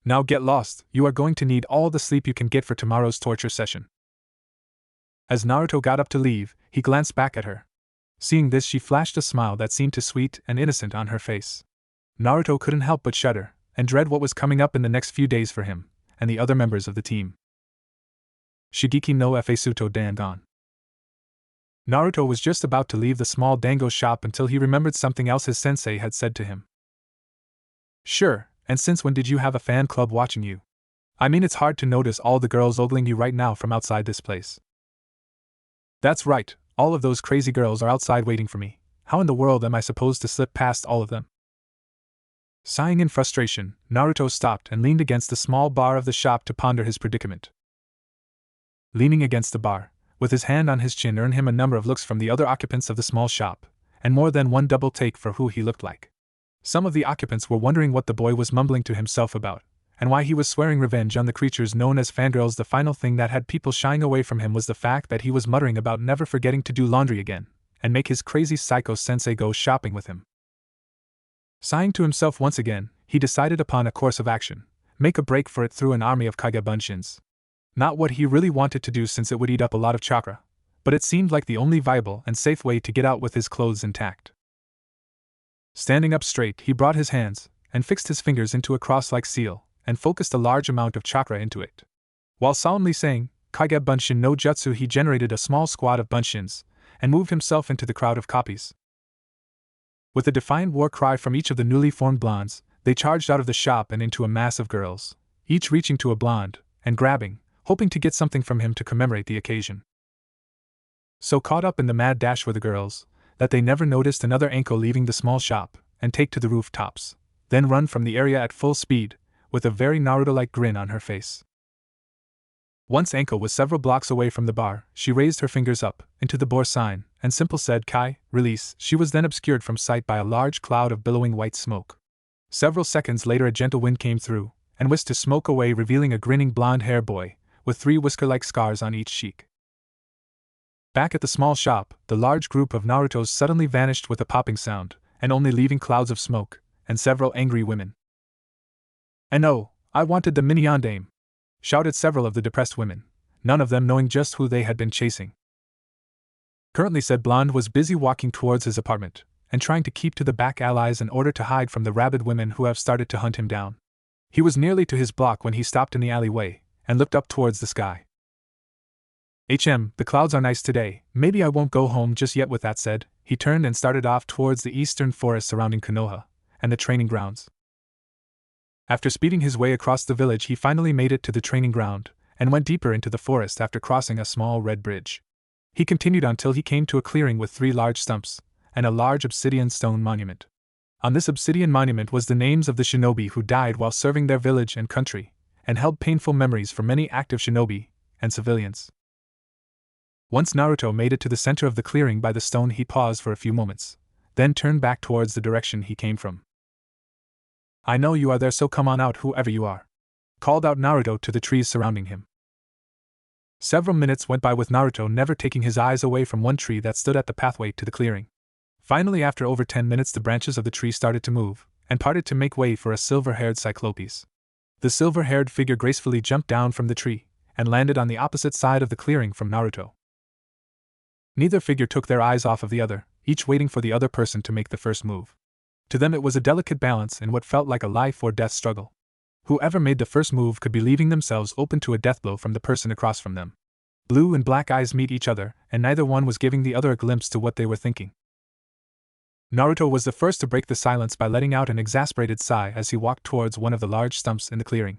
[SPEAKER 1] Now get lost, you are going to need all the sleep you can get for tomorrow's torture session. As Naruto got up to leave, he glanced back at her. Seeing this, she flashed a smile that seemed too sweet and innocent on her face. Naruto couldn't help but shudder, and dread what was coming up in the next few days for him, and the other members of the team. Shigeki no Fusuto Dangon. Naruto was just about to leave the small dango shop until he remembered something else his sensei had said to him. Sure, and since when did you have a fan club watching you? I mean, it's hard to notice all the girls ogling you right now from outside this place. That's right, all of those crazy girls are outside waiting for me. How in the world am I supposed to slip past all of them? Sighing in frustration, Naruto stopped and leaned against the small bar of the shop to ponder his predicament. Leaning against the bar, with his hand on his chin, earned him a number of looks from the other occupants of the small shop, and more than one double take for who he looked like. Some of the occupants were wondering what the boy was mumbling to himself about, and why he was swearing revenge on the creatures known as fangirls. The final thing that had people shying away from him was the fact that he was muttering about never forgetting to do laundry again, and make his crazy psycho sensei go shopping with him. Sighing to himself once again, he decided upon a course of action: make a break for it through an army of Kage Bunshins. Not what he really wanted to do since it would eat up a lot of chakra, but it seemed like the only viable and safe way to get out with his clothes intact. Standing up straight, he brought his hands and fixed his fingers into a cross-like seal and focused a large amount of chakra into it. While solemnly saying Kage Bunshin no Jutsu, he generated a small squad of Bunshins and moved himself into the crowd of copies. With a defiant war cry from each of the newly formed blondes, they charged out of the shop and into a mass of girls, each reaching to a blonde and grabbing, hoping to get something from him to commemorate the occasion. So caught up in the mad dash were the girls, that they never noticed another Anko leaving the small shop and take to the rooftops, then run from the area at full speed, with a very Naruto-like grin on her face. Once Anko was several blocks away from the bar, she raised her fingers up into the boar sign and simple said Kai, release. She was then obscured from sight by a large cloud of billowing white smoke. Several seconds later a gentle wind came through and whisked the smoke away, revealing a grinning blonde-haired boy with 3 whisker-like scars on each cheek. Back at the small shop, the large group of Narutos suddenly vanished with a popping sound, and only leaving clouds of smoke and several angry women. And oh, I wanted the mini yandame! Shouted several of the depressed women, none of them knowing just who they had been chasing. Currently said blonde was busy walking towards his apartment, and trying to keep to the back alleys in order to hide from the rabid women who have started to hunt him down. He was nearly to his block when he stopped in the alleyway and looked up towards the sky. The clouds are nice today, maybe I won't go home just yet. With that said, he turned and started off towards the eastern forest surrounding Konoha and the training grounds. After speeding his way across the village, he finally made it to the training ground, and went deeper into the forest after crossing a small red bridge. He continued until he came to a clearing with 3 large stumps, and a large obsidian stone monument. On this obsidian monument was the names of the shinobi who died while serving their village and country, and held painful memories for many active shinobi and civilians. Once Naruto made it to the center of the clearing by the stone, he paused for a few moments, then turned back towards the direction he came from. "I know you are there, so come on out, whoever you are," called out Naruto to the trees surrounding him. Several minutes went by with Naruto never taking his eyes away from one tree that stood at the pathway to the clearing. Finally, after over 10 minutes, the branches of the tree started to move, and parted to make way for a silver-haired Cyclopes. The silver-haired figure gracefully jumped down from the tree, and landed on the opposite side of the clearing from Naruto. Neither figure took their eyes off of the other, each waiting for the other person to make the first move. To them it was a delicate balance in what felt like a life-or-death struggle. Whoever made the first move could be leaving themselves open to a death blow from the person across from them. Blue and black eyes meet each other, and neither one was giving the other a glimpse to what they were thinking. Naruto was the first to break the silence by letting out an exasperated sigh as he walked towards one of the large stumps in the clearing.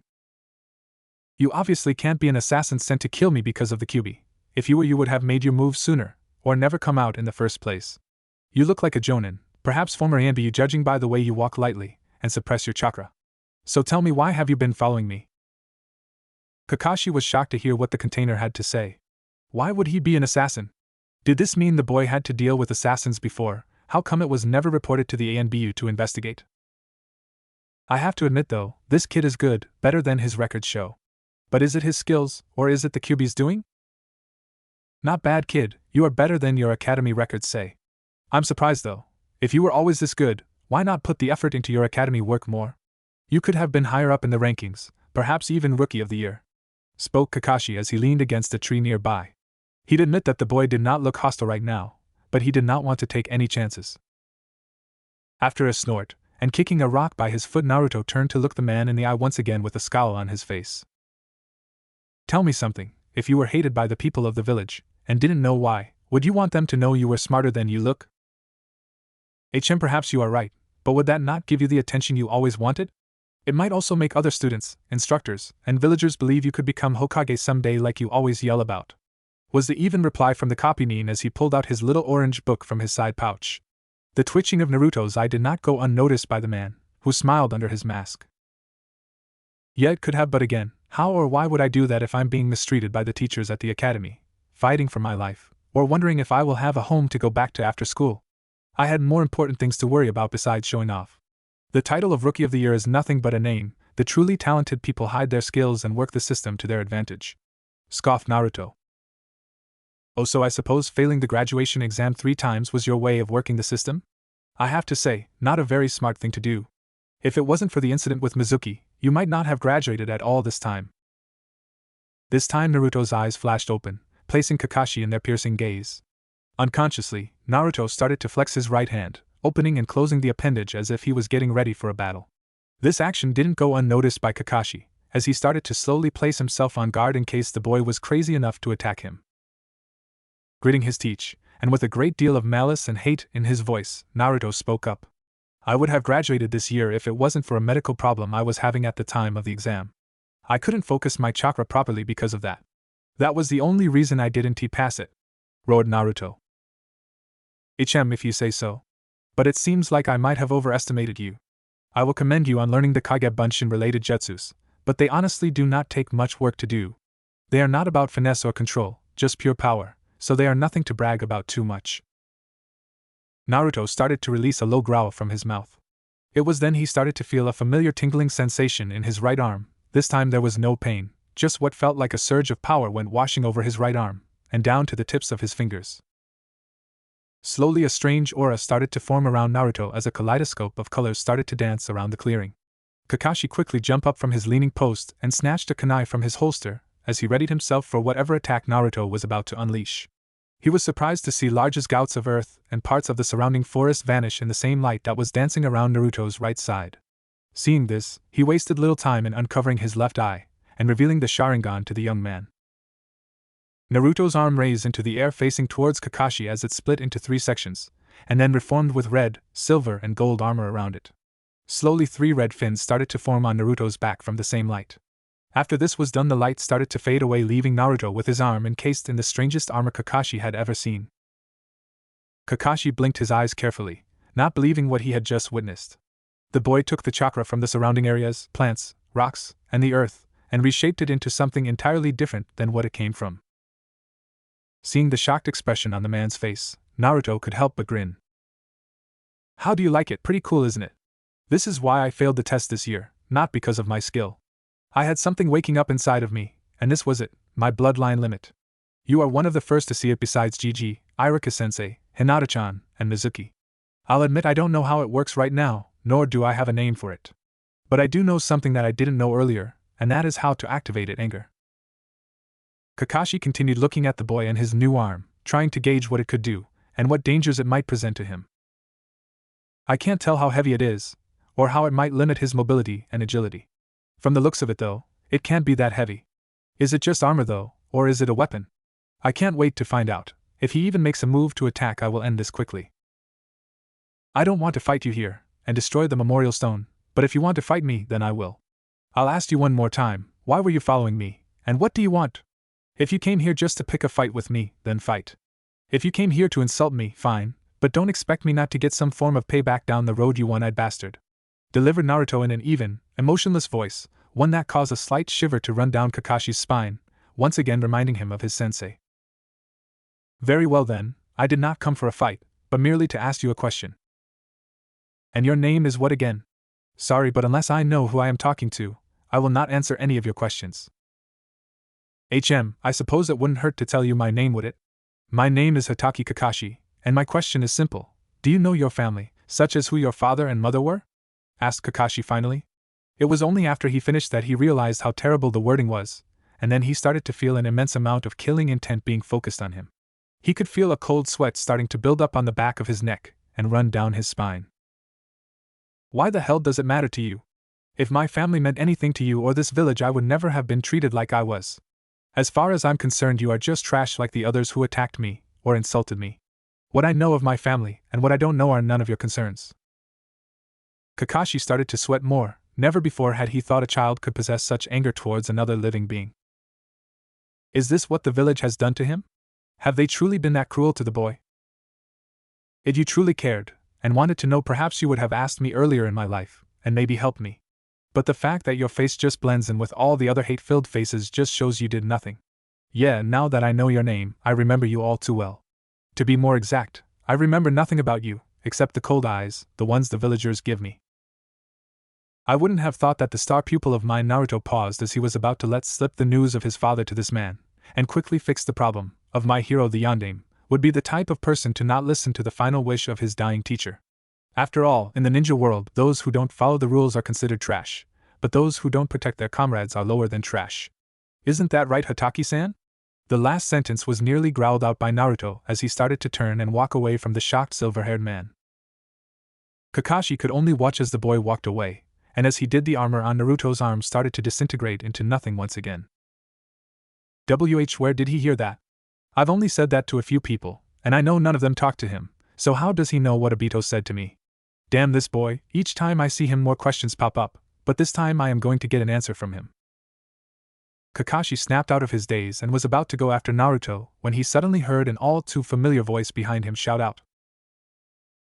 [SPEAKER 1] "You obviously can't be an assassin sent to kill me because of the Kyuubi. If you were, you would have made your move sooner, or never come out in the first place. You look like a jonin, perhaps former Anbu, judging by the way you walk lightly and suppress your chakra. So tell me, why have you been following me?" Kakashi was shocked to hear what the container had to say. Why would he be an assassin? Did this mean the boy had to deal with assassins before? How come it was never reported to the ANBU to investigate? "I have to admit though, this kid is good, better than his records show. But is it his skills, or is it the Kyuubi's doing?" "Not bad, kid, you are better than your academy records say. I'm surprised though. If you were always this good, why not put the effort into your academy work more? You could have been higher up in the rankings, perhaps even Rookie of the Year," spoke Kakashi as he leaned against a tree nearby. He'd admit that the boy did not look hostile right now, but he did not want to take any chances. After a snort, and kicking a rock by his foot, Naruto turned to look the man in the eye once again with a scowl on his face. "Tell me something, if you were hated by the people of the village, and didn't know why, would you want them to know you were smarter than you look?" Perhaps you are right, but would that not give you the attention you always wanted? It might also make other students, instructors, and villagers believe you could become Hokage someday like you always yell about, was the even reply from the copy nin as he pulled out his little orange book from his side pouch. The twitching of Naruto's eye did not go unnoticed by the man, who smiled under his mask. "Yet could have, but again, how or why would I do that if I'm being mistreated by the teachers at the academy, fighting for my life, or wondering if I will have a home to go back to after school? I had more important things to worry about besides showing off. The title of Rookie of the Year is nothing but a name. The truly talented people hide their skills and work the system to their advantage," scoffed Naruto. "Oh, so I suppose failing the graduation exam 3 times was your way of working the system? I have to say, not a very smart thing to do. If it wasn't for the incident with Mizuki, you might not have graduated at all this time." This time Naruto's eyes flashed open, placing Kakashi in their piercing gaze. Unconsciously, Naruto started to flex his right hand, opening and closing the appendage as if he was getting ready for a battle. This action didn't go unnoticed by Kakashi, as he started to slowly place himself on guard in case the boy was crazy enough to attack him. Gritting his teeth, and with a great deal of malice and hate in his voice, Naruto spoke up. "I would have graduated this year if it wasn't for a medical problem I was having at the time of the exam. I couldn't focus my chakra properly because of that. That was the only reason I didn't pass it," roared Naruto. If you say so. But it seems like I might have overestimated you. I will commend you on learning the Kage Bunshin-related jutsus, but they honestly do not take much work to do. They are not about finesse or control, just pure power, so they are nothing to brag about too much." Naruto started to release a low growl from his mouth. It was then he started to feel a familiar tingling sensation in his right arm. This time there was no pain, just what felt like a surge of power went washing over his right arm, and down to the tips of his fingers. Slowly a strange aura started to form around Naruto as a kaleidoscope of colors started to dance around the clearing. Kakashi quickly jumped up from his leaning post and snatched a kunai from his holster, as he readied himself for whatever attack Naruto was about to unleash. He was surprised to see large gouts of earth and parts of the surrounding forest vanish in the same light that was dancing around Naruto's right side. Seeing this, he wasted little time in uncovering his left eye, and revealing the Sharingan to the young man. Naruto's arm raised into the air facing towards Kakashi as it split into 3 sections, and then reformed with red, silver, and gold armor around it. Slowly 3 red fins started to form on Naruto's back from the same light. After this was done, the light started to fade away, leaving Naruto with his arm encased in the strangest armor Kakashi had ever seen. Kakashi blinked his eyes carefully, not believing what he had just witnessed. The boy took the chakra from the surrounding areas, plants, rocks, and the earth, and reshaped it into something entirely different than what it came from. Seeing the shocked expression on the man's face, Naruto could help but grin. "How do you like it? Pretty cool, isn't it? This is why I failed the test this year, not because of my skill. I had something waking up inside of me, and this was it, my bloodline limit. You are one of the first to see it besides Gigi, Iruka-sensei, Hinata-chan, and Mizuki. I'll admit I don't know how it works right now, nor do I have a name for it. But I do know something that I didn't know earlier, and that is how to activate it, anger." Kakashi continued looking at the boy and his new arm, trying to gauge what it could do, and what dangers it might present to him. "I can't tell how heavy it is, or how it might limit his mobility and agility. From the looks of it though, it can't be that heavy. Is it just armor though, or is it a weapon? I can't wait to find out. If he even makes a move to attack, I will end this quickly. I don't want to fight you here, and destroy the memorial stone, but if you want to fight me, then I will. I'll ask you one more time, why were you following me, and what do you want? If you came here just to pick a fight with me, then fight. If you came here to insult me, fine, but don't expect me not to get some form of payback down the road, you one-eyed bastard," delivered Naruto in an even, emotionless voice, one that caused a slight shiver to run down Kakashi's spine, once again reminding him of his sensei. "Very well then, I did not come for a fight, but merely to ask you a question. And your name is what again? Sorry, but unless I know who I am talking to, I will not answer any of your questions." I suppose it wouldn't hurt to tell you my name, would it? My name is Hatake Kakashi, and my question is simple. Do you know your family, such as who your father and mother were?" asked Kakashi finally. It was only after he finished that he realized how terrible the wording was, and then he started to feel an immense amount of killing intent being focused on him. He could feel a cold sweat starting to build up on the back of his neck and run down his spine. "Why the hell does it matter to you? If my family meant anything to you or this village, I would never have been treated like I was. As far as I'm concerned, you are just trash like the others who attacked me or insulted me. What I know of my family and what I don't know are none of your concerns." Kakashi started to sweat more. Never before had he thought a child could possess such anger towards another living being. Is this what the village has done to him? Have they truly been that cruel to the boy? If you truly cared, and wanted to know, perhaps you would have asked me earlier in my life, and maybe helped me. But the fact that your face just blends in with all the other hate-filled faces just shows you did nothing. Yeah, now that I know your name, I remember you all too well. To be more exact, I remember nothing about you, except the cold eyes, the ones the villagers give me. I wouldn't have thought that the star pupil of mine. Naruto paused as he was about to let slip the news of his father to this man, and quickly fixed the problem, of my hero the yondaime, would be the type of person to not listen to the final wish of his dying teacher. After all, in the ninja world, those who don't follow the rules are considered trash, but those who don't protect their comrades are lower than trash. Isn't that right, Hatake-san? The last sentence was nearly growled out by Naruto as he started to turn and walk away from the shocked silver-haired man. Kakashi could only watch as the boy walked away, and as he did, the armor on Naruto's arm started to disintegrate into nothing once again. Where did he hear that? I've only said that to a few people, and I know none of them talked to him, so how does he know what Obito said to me? Damn this boy, each time I see him more questions pop up, but this time I am going to get an answer from him. Kakashi snapped out of his daze and was about to go after Naruto when he suddenly heard an all-too-familiar voice behind him shout out.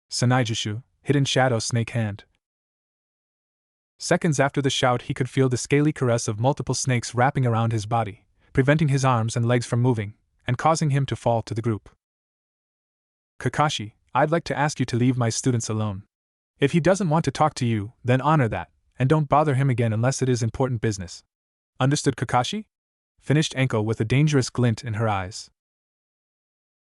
[SPEAKER 1] "Sanaijushu, hidden shadow snake hand." Seconds after the shout, he could feel the scaly caress of multiple snakes wrapping around his body, preventing his arms and legs from moving, and causing him to fall to the group. "Kakashi, I'd like to ask you to leave my students alone. If he doesn't want to talk to you, then honor that, and don't bother him again unless it is important business. Understood, Kakashi?" finished Anko with a dangerous glint in her eyes.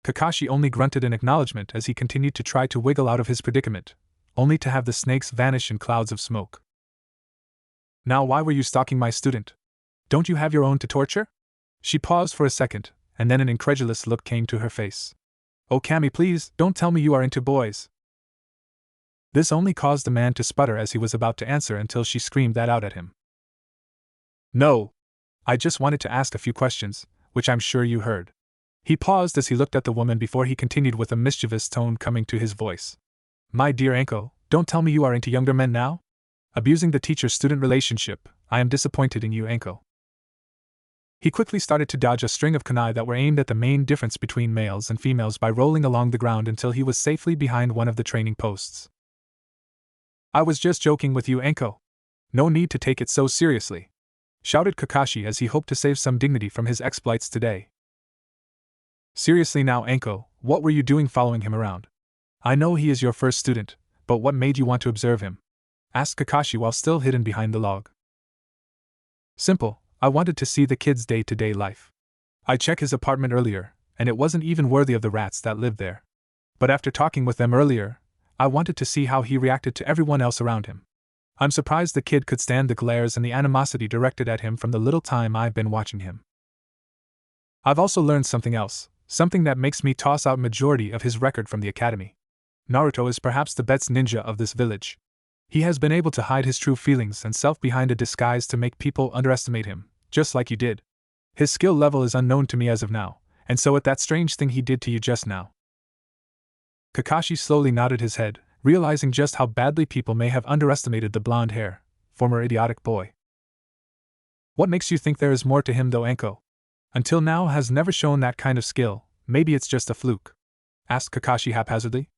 [SPEAKER 1] Kakashi only grunted in acknowledgement as he continued to try to wiggle out of his predicament, only to have the snakes vanish in clouds of smoke. "Now why were you stalking my student? Don't you have your own to torture?" She paused for a second, and then an incredulous look came to her face. "Oh Kami, please, don't tell me you are into boys." This only caused the man to sputter as he was about to answer until she screamed that out at him. "No. I just wanted to ask a few questions, which I'm sure you heard." He paused as he looked at the woman before he continued with a mischievous tone coming to his voice. "My dear Anko, don't tell me you are into younger men now? Abusing the teacher-student relationship, I am disappointed in you, Anko. He quickly started to dodge a string of kunai that were aimed at the main difference between males and females by rolling along the ground until he was safely behind one of the training posts. I was just joking with you, Anko. No need to take it so seriously, shouted Kakashi as he hoped to save some dignity from his exploits today. Seriously now, Anko, what were you doing following him around? I know he is your first student, but what made you want to observe him? Asked Kakashi while still hidden behind the log. Simple, I wanted to see the kid's day-to-day life. I checked his apartment earlier, and it wasn't even worthy of the rats that lived there. But after talking with them earlier, I wanted to see how he reacted to everyone else around him. I'm surprised the kid could stand the glares and the animosity directed at him from the little time I've been watching him. I've also learned something else, something that makes me toss out majority of his record from the academy. Naruto is perhaps the best ninja of this village. He has been able to hide his true feelings and self behind a disguise to make people underestimate him, just like you did. His skill level is unknown to me as of now, and so at that strange thing he did to you just now. Kakashi slowly nodded his head, realizing just how badly people may have underestimated the blonde hair, former idiotic boy. What makes you think there is more to him though, Anko? Until now has never shown that kind of skill, maybe it's just a fluke? Asked Kakashi haphazardly.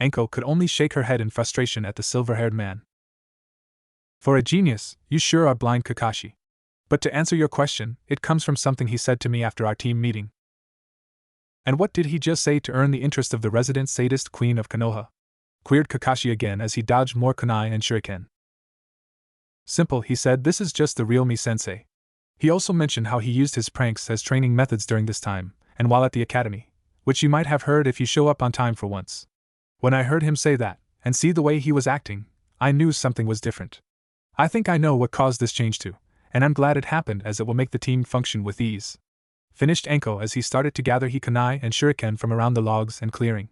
[SPEAKER 1] Anko could only shake her head in frustration at the silver-haired man. For a genius, you sure are blind, Kakashi. But to answer your question, it comes from something he said to me after our team meeting. And what did he just say to earn the interest of the resident sadist queen of Konoha? Queried Kakashi again as he dodged more kunai and shuriken. Simple, he said, this is just the real me sensei. He also mentioned how he used his pranks as training methods during this time, and while at the academy, which you might have heard if you show up on time for once. When I heard him say that, and see the way he was acting, I knew something was different. I think I know what caused this change too, and I'm glad it happened as it will make the team function with ease. Finished Anko as he started to gather kunai and shuriken from around the logs and clearing.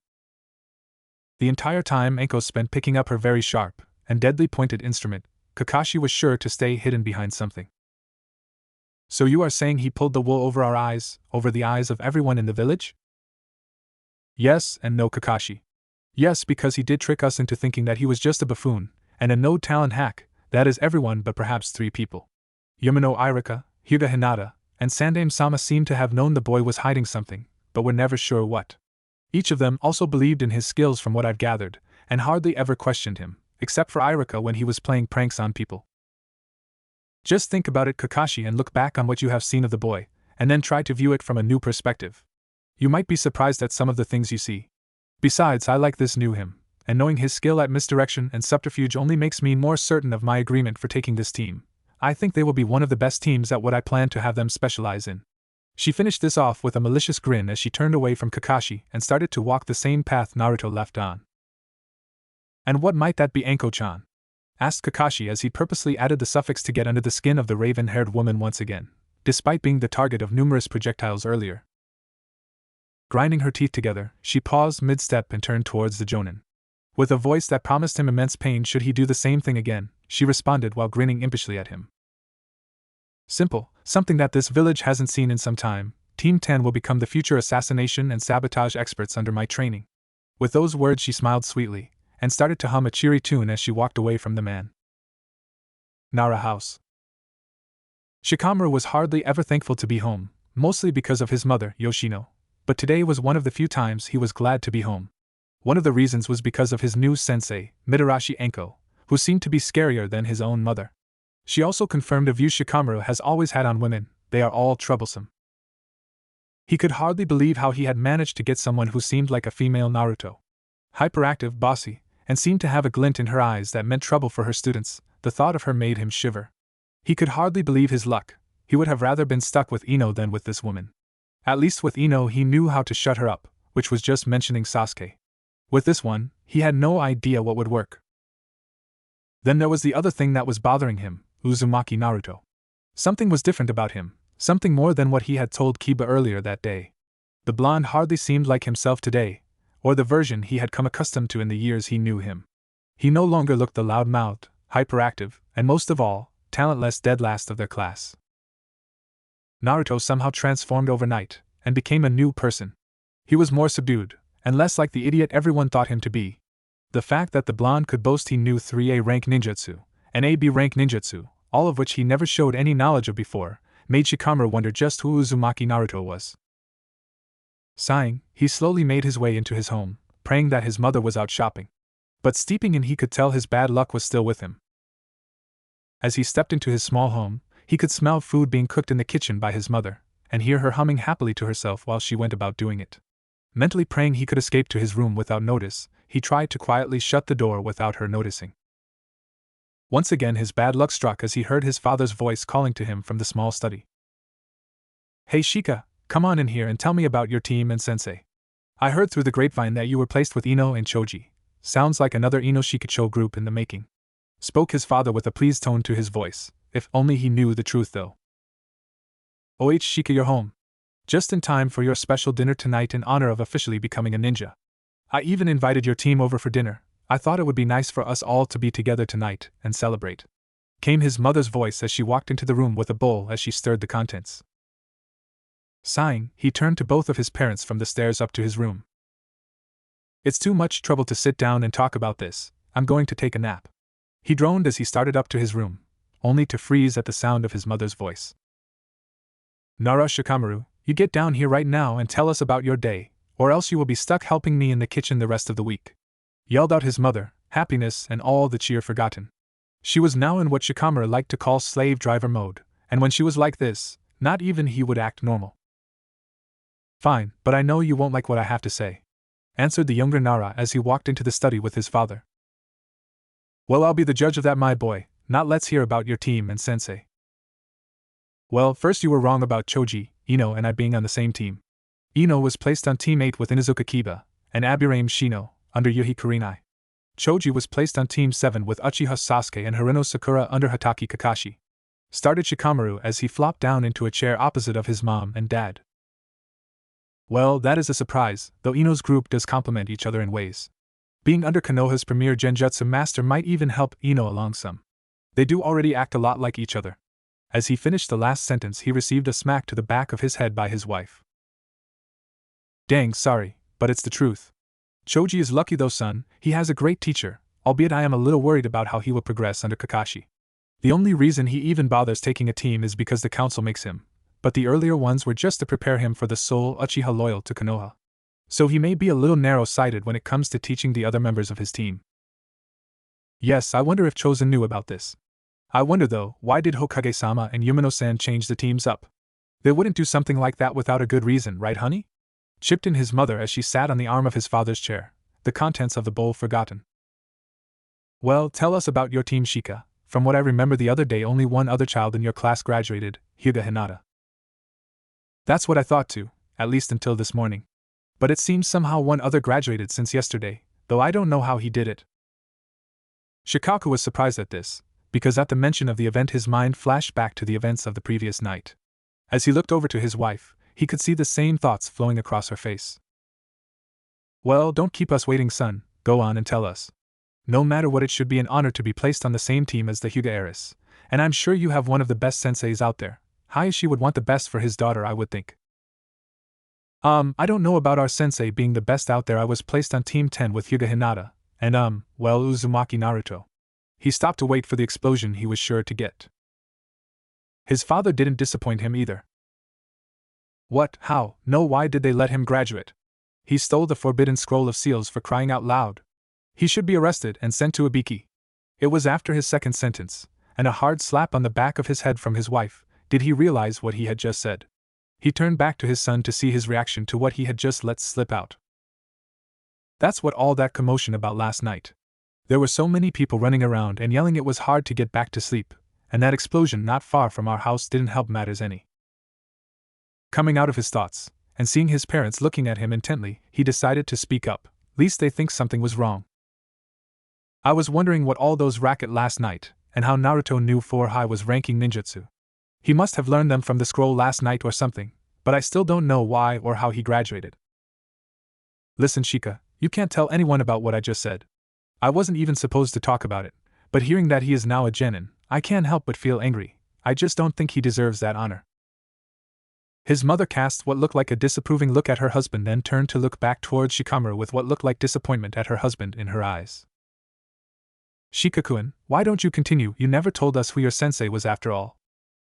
[SPEAKER 1] The entire time Anko spent picking up her very sharp and deadly pointed instrument, Kakashi was sure to stay hidden behind something. So you are saying he pulled the wool over our eyes, over the eyes of everyone in the village? Yes and no, Kakashi. Yes, because he did trick us into thinking that he was just a buffoon and a no-talent hack, that is everyone but perhaps 3 people. Yamano Irika, Hyuga Hinata, and Sandaime-sama seemed to have known the boy was hiding something, but were never sure what. Each of them also believed in his skills from what I've gathered, and hardly ever questioned him, except for Irika when he was playing pranks on people. Just think about it, Kakashi, and look back on what you have seen of the boy, and then try to view it from a new perspective. You might be surprised at some of the things you see. Besides, I like this new him, and knowing his skill at misdirection and subterfuge only makes me more certain of my agreement for taking this team. I think they will be one of the best teams at what I plan to have them specialize in. She finished this off with a malicious grin as she turned away from Kakashi and started to walk the same path Naruto left on. And what might that be, Anko-chan? Asked Kakashi as he purposely added the suffix to get under the skin of the raven-haired woman once again, despite being the target of numerous projectiles earlier. Grinding her teeth together, she paused mid-step and turned towards the jonin. With a voice that promised him immense pain should he do the same thing again, she responded while grinning impishly at him. Simple, something that this village hasn't seen in some time. Team 10 will become the future assassination and sabotage experts under my training. With those words she smiled sweetly, and started to hum a cheery tune as she walked away from the man. Nara House. Shikamaru was hardly ever thankful to be home, mostly because of his mother, Yoshino, but today was one of the few times he was glad to be home. One of the reasons was because of his new sensei, Mitarashi Anko, who seemed to be scarier than his own mother. She also confirmed a view Shikamaru has always had on women: they are all troublesome. He could hardly believe how he had managed to get someone who seemed like a female Naruto. Hyperactive, bossy, and seemed to have a glint in her eyes that meant trouble for her students. The thought of her made him shiver. He could hardly believe his luck. He would have rather been stuck with Ino than with this woman. At least with Ino he knew how to shut her up, which was just mentioning Sasuke. With this one, he had no idea what would work. Then there was the other thing that was bothering him, Uzumaki Naruto. Something was different about him, something more than what he had told Kiba earlier that day. The blonde hardly seemed like himself today, or the version he had come accustomed to in the years he knew him. He no longer looked the loud-mouthed, hyperactive, and most of all, talentless dead last of their class. Naruto somehow transformed overnight, and became a new person. He was more subdued, and less like the idiot everyone thought him to be. The fact that the blonde could boast he knew 3A rank ninjutsu, and AB rank ninjutsu, all of which he never showed any knowledge of before, made Shikamaru wonder just who Uzumaki Naruto was. Sighing, he slowly made his way into his home, praying that his mother was out shopping. But steeping in, he could tell his bad luck was still with him. As he stepped into his small home, he could smell food being cooked in the kitchen by his mother, and hear her humming happily to herself while she went about doing it. Mentally praying he could escape to his room without notice, he tried to quietly shut the door without her noticing. Once again his bad luck struck as he heard his father's voice calling to him from the small study. "Hey Shika, come on in here and tell me about your team and sensei. I heard through the grapevine that you were placed with Ino and Choji. Sounds like another Ino Shikacho group in the making," spoke his father with a pleased tone to his voice. If only he knew the truth though. "Oh Shika, you're home. Just in time for your special dinner tonight in honor of officially becoming a ninja. I even invited your team over for dinner. I thought it would be nice for us all to be together tonight and celebrate," came his mother's voice as she walked into the room with a bowl as she stirred the contents. Sighing, he turned to both of his parents from the stairs up to his room. "It's too much trouble to sit down and talk about this. I'm going to take a nap," he droned as he started up to his room, only to freeze at the sound of his mother's voice. "Nara Shikamaru, you get down here right now and tell us about your day, or else you will be stuck helping me in the kitchen the rest of the week," yelled out his mother, happiness and all the cheer forgotten. She was now in what Shikamaru liked to call slave driver mode, and when she was like this, not even he would act normal. "Fine, but I know you won't like what I have to say," answered the younger Nara as he walked into the study with his father. "Well, I'll be the judge of that, my boy. Now let's hear about your team and sensei." "Well, first you were wrong about Choji, Ino and I being on the same team. Ino was placed on Team 8 with Inuzuka Kiba, and Abirame Shino, under Yuhi Kurinai. Choji was placed on Team 7 with Uchiha Sasuke and Harino Sakura under Hatake Kakashi," started Shikamaru as he flopped down into a chair opposite of his mom and dad. "Well, that is a surprise, though Ino's group does complement each other in ways. Being under Konoha's premier Genjutsu master might even help Ino along some. They do already act a lot like each other." As he finished the last sentence, he received a smack to the back of his head by his wife. "Dang, sorry, but it's the truth. Choji is lucky though, son. He has a great teacher, albeit I am a little worried about how he will progress under Kakashi. The only reason he even bothers taking a team is because the council makes him, but the earlier ones were just to prepare him for the sole Uchiha loyal to Konoha. So he may be a little narrow-sighted when it comes to teaching the other members of his team. Yes, I wonder if Chosen knew about this. I wonder though, why did Hokage-sama and Yumino-san change the teams up? They wouldn't do something like that without a good reason, right honey?" Chipped in his mother as she sat on the arm of his father's chair, the contents of the bowl forgotten. "Well, tell us about your team, Shika. From what I remember the other day, only one other child in your class graduated, Hyuga Hinata." "That's what I thought too, at least until this morning. But it seems somehow one other graduated since yesterday, though I don't know how he did it." Shikaku was surprised at this, because at the mention of the event his mind flashed back to the events of the previous night. As he looked over to his wife, he could see the same thoughts flowing across her face. "Well, don't keep us waiting, son, go on and tell us. No matter what, it should be an honor to be placed on the same team as the Hyuga heiress, and I'm sure you have one of the best senseis out there. Hayashi would want the best for his daughter, I would think." I don't know about our sensei being the best out there. I was placed on Team 10 with Hyuga Hinata, and well, Uzumaki Naruto." He stopped to wait for the explosion he was sure to get. His father didn't disappoint him either. "What, how, no, why did they let him graduate? He stole the forbidden scroll of seals, for crying out loud. He should be arrested and sent to Ibiki." It was after his second sentence, and a hard slap on the back of his head from his wife, did he realize what he had just said. He turned back to his son to see his reaction to what he had just let slip out. "That's what all that commotion about last night. There were so many people running around and yelling it was hard to get back to sleep, and that explosion not far from our house didn't help matters any." Coming out of his thoughts, and seeing his parents looking at him intently, he decided to speak up, lest they think something was wrong. "I was wondering what all those racket last night, and how Naruto knew 4 high was ranking ninjutsu. He must have learned them from the scroll last night or something, but I still don't know why or how he graduated." "Listen, Shika, you can't tell anyone about what I just said. I wasn't even supposed to talk about it, but hearing that he is now a genin, I can't help but feel angry. I just don't think he deserves that honor." His mother cast what looked like a disapproving look at her husband, then turned to look back towards Shikamaru with what looked like disappointment at her husband in her eyes. Shikaku-en, why don't you continue? You never told us who your sensei was after all,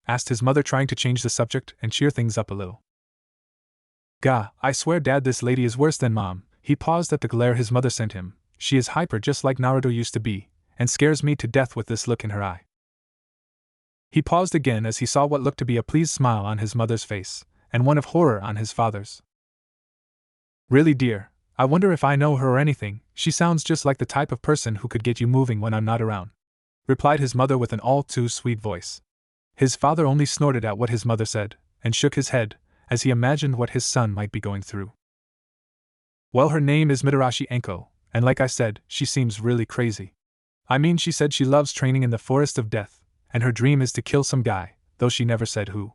[SPEAKER 1] asked his mother, trying to change the subject and cheer things up a little. Gah, I swear Dad, this lady is worse than Mom. He paused at the glare his mother sent him. She is hyper just like Naruto used to be, and scares me to death with this look in her eye. He paused again as he saw what looked to be a pleased smile on his mother's face, and one of horror on his father's. Really, dear, I wonder if I know her or anything. She sounds just like the type of person who could get you moving when I'm not around, replied his mother with an all-too-sweet voice. His father only snorted at what his mother said, and shook his head, as he imagined what his son might be going through. Well, her name is Mitarashi Enko, and like I said, she seems really crazy. I mean, she said she loves training in the forest of death, and her dream is to kill some guy, though she never said who.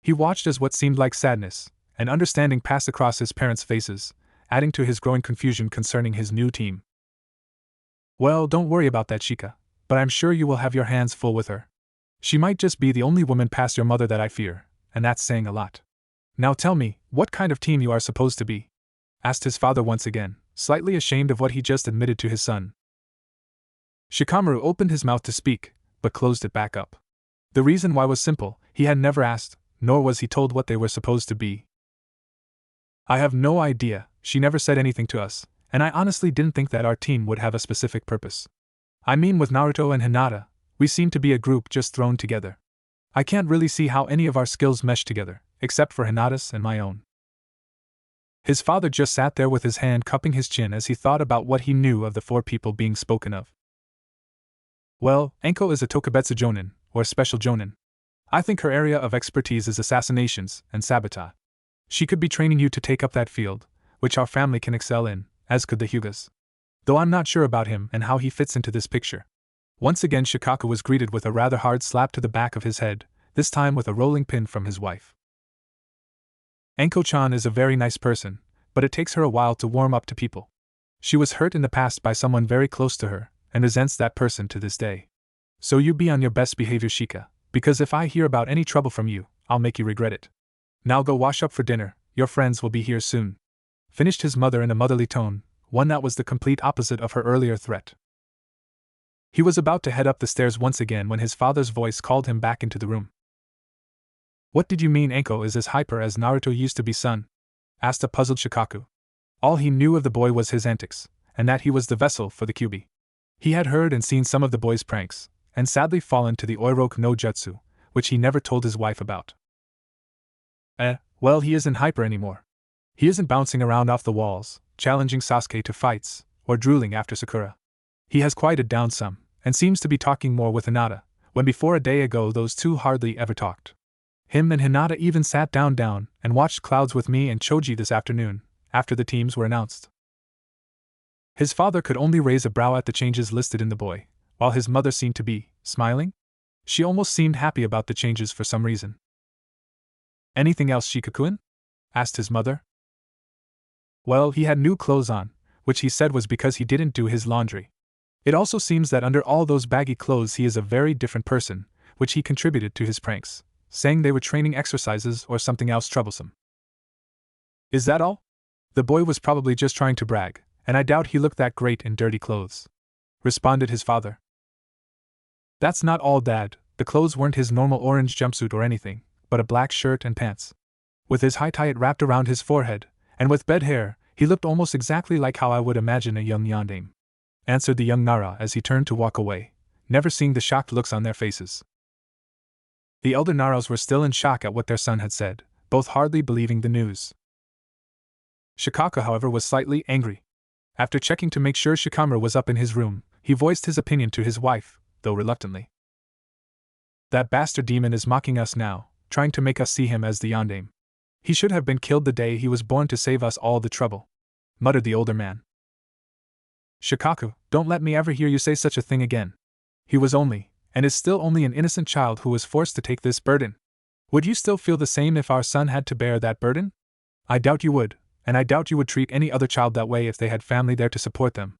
[SPEAKER 1] He watched as what seemed like sadness and understanding passed across his parents' faces, adding to his growing confusion concerning his new team. Well, don't worry about that, Shika, but I'm sure you will have your hands full with her. She might just be the only woman past your mother that I fear, and that's saying a lot. Now tell me, what kind of team you are supposed to be? Asked his father once again, slightly ashamed of what he just admitted to his son. Shikamaru opened his mouth to speak, but closed it back up. The reason why was simple: he had never asked, nor was he told what they were supposed to be. I have no idea, she never said anything to us, and I honestly didn't think that our team would have a specific purpose. I mean, with Naruto and Hinata, we seem to be a group just thrown together. I can't really see how any of our skills mesh together, except for Hinata's and my own. His father just sat there with his hand cupping his chin as he thought about what he knew of the 4 people being spoken of. Well, Enko is a Tokubetsu Jonin, or Special Jonin. I think her area of expertise is assassinations and sabotage. She could be training you to take up that field, which our family can excel in, as could the Hyugas. Though I'm not sure about him and how he fits into this picture. Once again Shikaku was greeted with a rather hard slap to the back of his head, this time with a rolling pin from his wife. Enko-chan is a very nice person, but it takes her a while to warm up to people. She was hurt in the past by someone very close to her, and resents that person to this day. So you be on your best behavior, Shika, because if I hear about any trouble from you, I'll make you regret it. Now go wash up for dinner, your friends will be here soon. Finished his mother in a motherly tone, one that was the complete opposite of her earlier threat. He was about to head up the stairs once again when his father's voice called him back into the room. What did you mean Enko is as hyper as Naruto used to be, son? Asked a puzzled Shikaku. All he knew of the boy was his antics, and that he was the vessel for the Kyuubi. He had heard and seen some of the boy's pranks, and sadly fallen to the Oiroku no Jutsu, which he never told his wife about. Well, he isn't hyper anymore. He isn't bouncing around off the walls, challenging Sasuke to fights, or drooling after Sakura. He has quieted down some, and seems to be talking more with Hinata, when before a day ago those two hardly ever talked. Him and Hinata even sat down and watched clouds with me and Choji this afternoon, after the teams were announced. His father could only raise a brow at the changes listed in the boy, while his mother seemed to be smiling. She almost seemed happy about the changes for some reason. Anything else, Shikaku-en? Asked his mother. Well, he had new clothes on, which he said was because he didn't do his laundry. It also seems that under all those baggy clothes he is a very different person, which he contributed to his pranks, saying they were training exercises or something else troublesome. Is that all? The boy was probably just trying to brag, and I doubt he looked that great in dirty clothes, responded his father. That's not all, Dad. The clothes weren't his normal orange jumpsuit or anything, but a black shirt and pants. With his high tie wrapped around his forehead, and with bed hair, he looked almost exactly like how I would imagine a young yandere, answered the young Nara as he turned to walk away, never seeing the shocked looks on their faces. The elder Naras were still in shock at what their son had said, both hardly believing the news. Shikaku, however, was slightly angry. After checking to make sure Shikamaru was up in his room, he voiced his opinion to his wife, though reluctantly. That bastard demon is mocking us now, trying to make us see him as the yandere. He should have been killed the day he was born to save us all the trouble, muttered the older man. Shikaku, don't let me ever hear you say such a thing again. He was only, and is still only, an innocent child who was forced to take this burden. Would you still feel the same if our son had to bear that burden? I doubt you would, and I doubt you would treat any other child that way if they had family there to support them,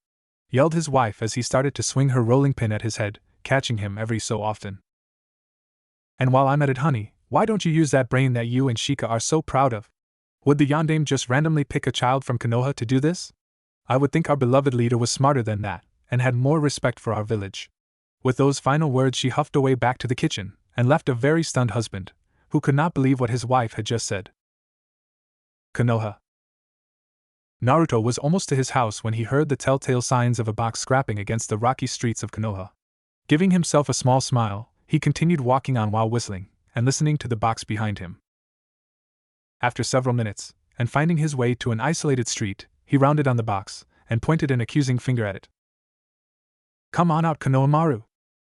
[SPEAKER 1] yelled his wife as he started to swing her rolling pin at his head, catching him every so often. And while I'm at it, honey, Why don't you use that brain that you and Shika are so proud of? Would the Yondaime just randomly pick a child from Konoha to do this? I would think our beloved leader was smarter than that, and had more respect for our village. With those final words, she huffed away back to the kitchen, and left a very stunned husband, who could not believe what his wife had just said. Konoha. Naruto was almost to his house when he heard the telltale signs of a box scrapping against the rocky streets of Konoha. Giving himself a small smile, he continued walking on while whistling, and listening to the box behind him. After several minutes, and finding his way to an isolated street, he rounded on the box, and pointed an accusing finger at it. Come on out, Konohamaru.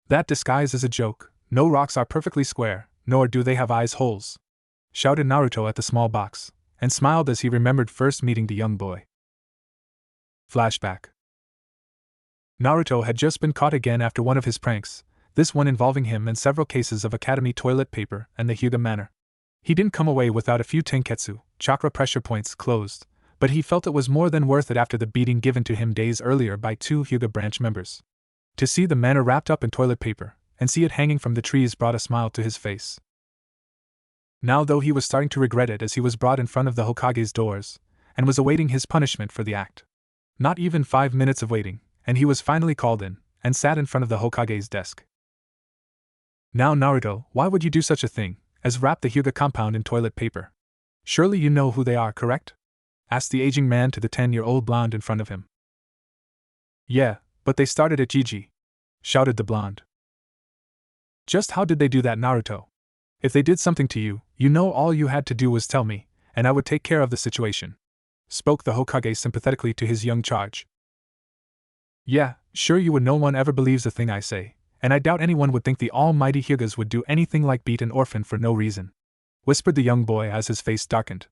[SPEAKER 1] That disguise is a joke. No rocks are perfectly square, nor do they have eyes holes, shouted Naruto at the small box, and smiled as he remembered first meeting the young boy. Flashback. Naruto had just been caught again after one of his pranks, this one involving him and several cases of academy toilet paper and the Hyuga manor. He didn't come away without a few tenketsu, chakra pressure points, closed, but he felt it was more than worth it after the beating given to him days earlier by 2 Hyuga branch members. To see the manor wrapped up in toilet paper, and see it hanging from the trees brought a smile to his face. Now, though, he was starting to regret it as he was brought in front of the Hokage's doors, and was awaiting his punishment for the act. Not even 5 minutes of waiting, and he was finally called in, and sat in front of the Hokage's desk. Now, Naruto, why would you do such a thing, as wrap the Hyuga compound in toilet paper? Surely you know who they are, correct? Asked the aging man to the 10-year-old blonde in front of him. Yeah, but they started at Gigi, shouted the blonde. Just how did they do that, Naruto? If they did something to you, you know all you had to do was tell me, and I would take care of the situation, spoke the Hokage sympathetically to his young charge. Yeah, sure you would. No one ever believes a thing I say, and I doubt anyone would think the almighty Hyugas would do anything like beat an orphan for no reason, whispered the young boy as his face darkened.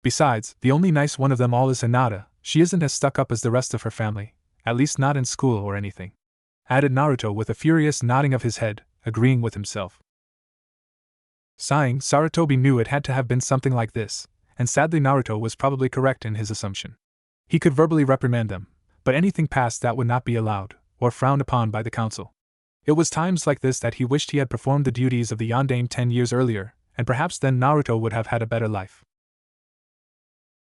[SPEAKER 1] Besides, the only nice one of them all is Hinata. She isn't as stuck up as the rest of her family, at least not in school or anything, added Naruto with a furious nodding of his head, agreeing with himself. Sighing, Sarutobi knew it had to have been something like this, and sadly Naruto was probably correct in his assumption. He could verbally reprimand them, but anything past that would not be allowed, or frowned upon by the council. It was times like this that he wished he had performed the duties of the Yondaime 10 years earlier, and perhaps then Naruto would have had a better life.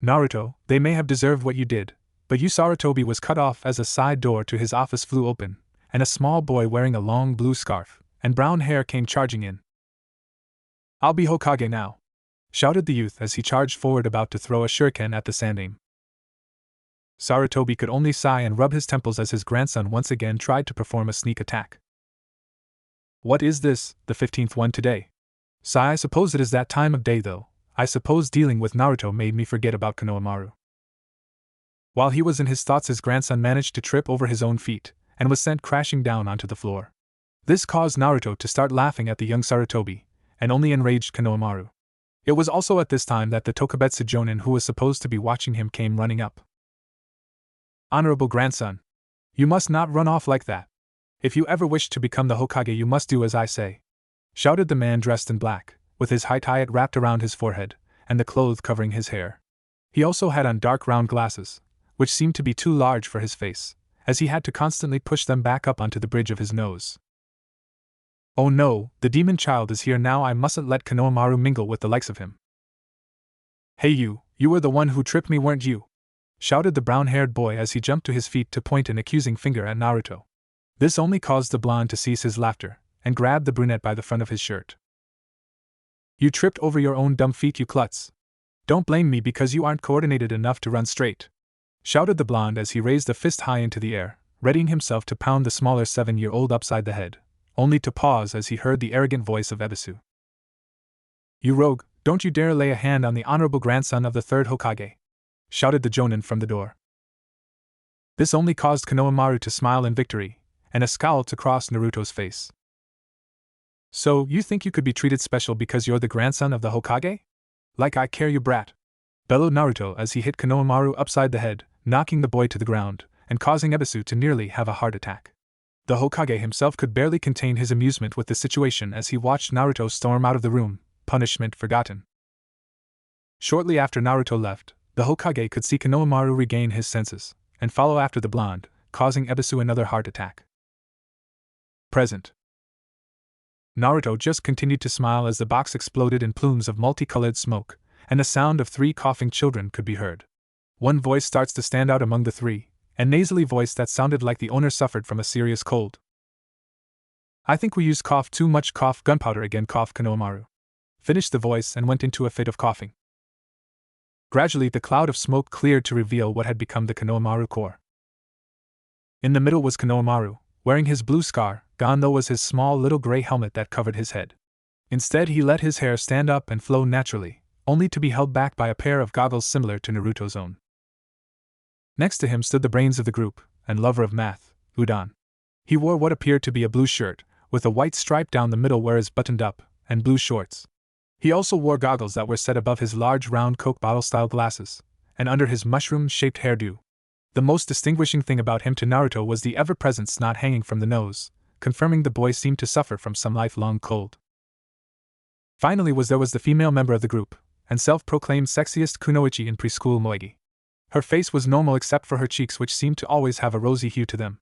[SPEAKER 1] Naruto, they may have deserved what you did, but you. Sarutobi was cut off as a side door to his office flew open, and a small boy wearing a long blue scarf and brown hair came charging in. I'll be Hokage now, shouted the youth as he charged forward about to throw a shuriken at the Sandaime. Sarutobi could only sigh and rub his temples as his grandson once again tried to perform a sneak attack. What is this, the 15th one today? Sigh, I suppose it is that time of day though. I suppose dealing with Naruto made me forget about Konohamaru. While he was in his thoughts, his grandson managed to trip over his own feet, and was sent crashing down onto the floor. This caused Naruto to start laughing at the young Sarutobi, and only enraged Konohamaru. It was also at this time that the Tokubetsu Jonin who was supposed to be watching him came running up. Honorable grandson, you must not run off like that. If you ever wish to become the Hokage, you must do as I say, shouted the man dressed in black, with his high tie wrapped around his forehead, and the clothes covering his hair. He also had on dark round glasses, which seemed to be too large for his face, as he had to constantly push them back up onto the bridge of his nose. Oh no, the demon child is here now. I mustn't let Konohamaru mingle with the likes of him. Hey you were the one who tripped me, weren't you? Shouted the brown-haired boy as he jumped to his feet to point an accusing finger at Naruto. This only caused the blonde to cease his laughter, and grabbed the brunette by the front of his shirt. You tripped over your own dumb feet, you klutz. Don't blame me because you aren't coordinated enough to run straight, shouted the blonde as he raised a fist high into the air, readying himself to pound the smaller 7-year-old upside the head, only to pause as he heard the arrogant voice of Ebisu. You rogue, don't you dare lay a hand on the honorable grandson of the 3rd Hokage, shouted the Jonin from the door. This only caused Konohamaru to smile in victory, and a scowl to cross Naruto's face. So, you think you could be treated special because you're the grandson of the Hokage? Like I care, you brat, bellowed Naruto as he hit Konohamaru upside the head, knocking the boy to the ground, and causing Ebisu to nearly have a heart attack. The Hokage himself could barely contain his amusement with the situation as he watched Naruto storm out of the room, punishment forgotten. Shortly after Naruto left, the Hokage could see Konohamaru regain his senses, and follow after the blonde, causing Ebisu another heart attack. Present. Naruto just continued to smile as the box exploded in plumes of multicolored smoke, and the sound of 3 coughing children could be heard. One voice starts to stand out among the 3, a nasally voice that sounded like the owner suffered from a serious cold. "I think we used too much gunpowder again," coughed Konohamaru. Finished the voice and went into a fit of coughing. Gradually the cloud of smoke cleared to reveal what had become the Konohamaru core. In the middle was Konohamaru, wearing his blue scar, gone though was his small little gray helmet that covered his head. Instead he let his hair stand up and flow naturally, only to be held back by a pair of goggles similar to Naruto's own. Next to him stood the brains of the group, and lover of math, Udon. He wore what appeared to be a blue shirt, with a white stripe down the middle where is buttoned up, and blue shorts. He also wore goggles that were set above his large round Coke bottle-style glasses, and under his mushroom-shaped hairdo. The most distinguishing thing about him to Naruto was the ever-present snot hanging from the nose, confirming the boy seemed to suffer from some lifelong cold. Finally there was the female member of the group, and self-proclaimed sexiest kunoichi in preschool Moegi. Her face was normal except for her cheeks, which seemed to always have a rosy hue to them.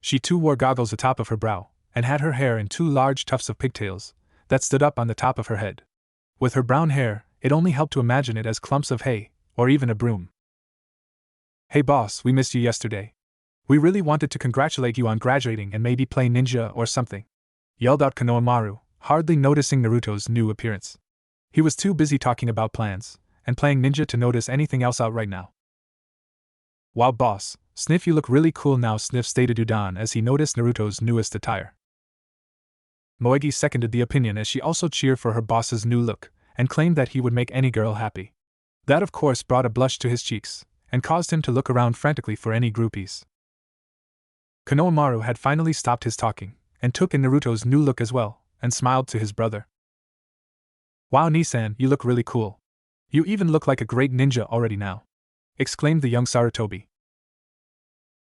[SPEAKER 1] She too wore goggles atop of her brow, and had her hair in 2 large tufts of pigtails that stood up on the top of her head. With her brown hair, it only helped to imagine it as clumps of hay, or even a broom. "Hey boss, we missed you yesterday. We really wanted to congratulate you on graduating and maybe play ninja or something," yelled out Konohamaru, hardly noticing Naruto's new appearance. He was too busy talking about plans and playing ninja to notice anything else out right now. "Wow boss, Sniff, you look really cool now," Sniff stated Udon as he noticed Naruto's newest attire. Moegi seconded the opinion as she also cheered for her boss's new look, and claimed that he would make any girl happy. That of course brought a blush to his cheeks, and caused him to look around frantically for any groupies. Konohamaru had finally stopped his talking, and took in Naruto's new look as well, and smiled to his brother. "Wow Nisan, you look really cool. You even look like a great ninja already now," exclaimed the young Sarutobi.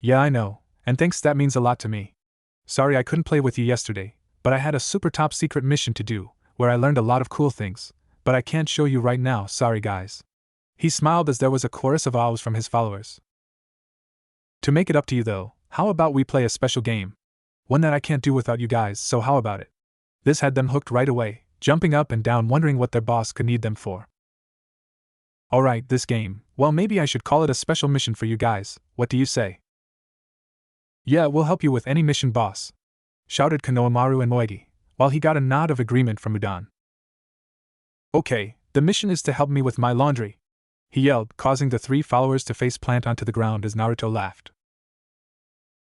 [SPEAKER 1] "Yeah I know, and thanks, that means a lot to me. Sorry I couldn't play with you yesterday, but I had a super top secret mission to do, where I learned a lot of cool things, but I can't show you right now, sorry guys." He smiled as there was a chorus of ahs from his followers. "To make it up to you though, how about we play a special game? One that I can't do without you guys, so how about it?" This had them hooked right away, jumping up and down wondering what their boss could need them for. "Alright, this game, well maybe I should call it a special mission for you guys, what do you say?" "Yeah, we'll help you with any mission boss," shouted Konohamaru and Moegi, while he got a nod of agreement from Udon. "Okay, the mission is to help me with my laundry," he yelled, causing the 3 followers to face plant onto the ground as Naruto laughed.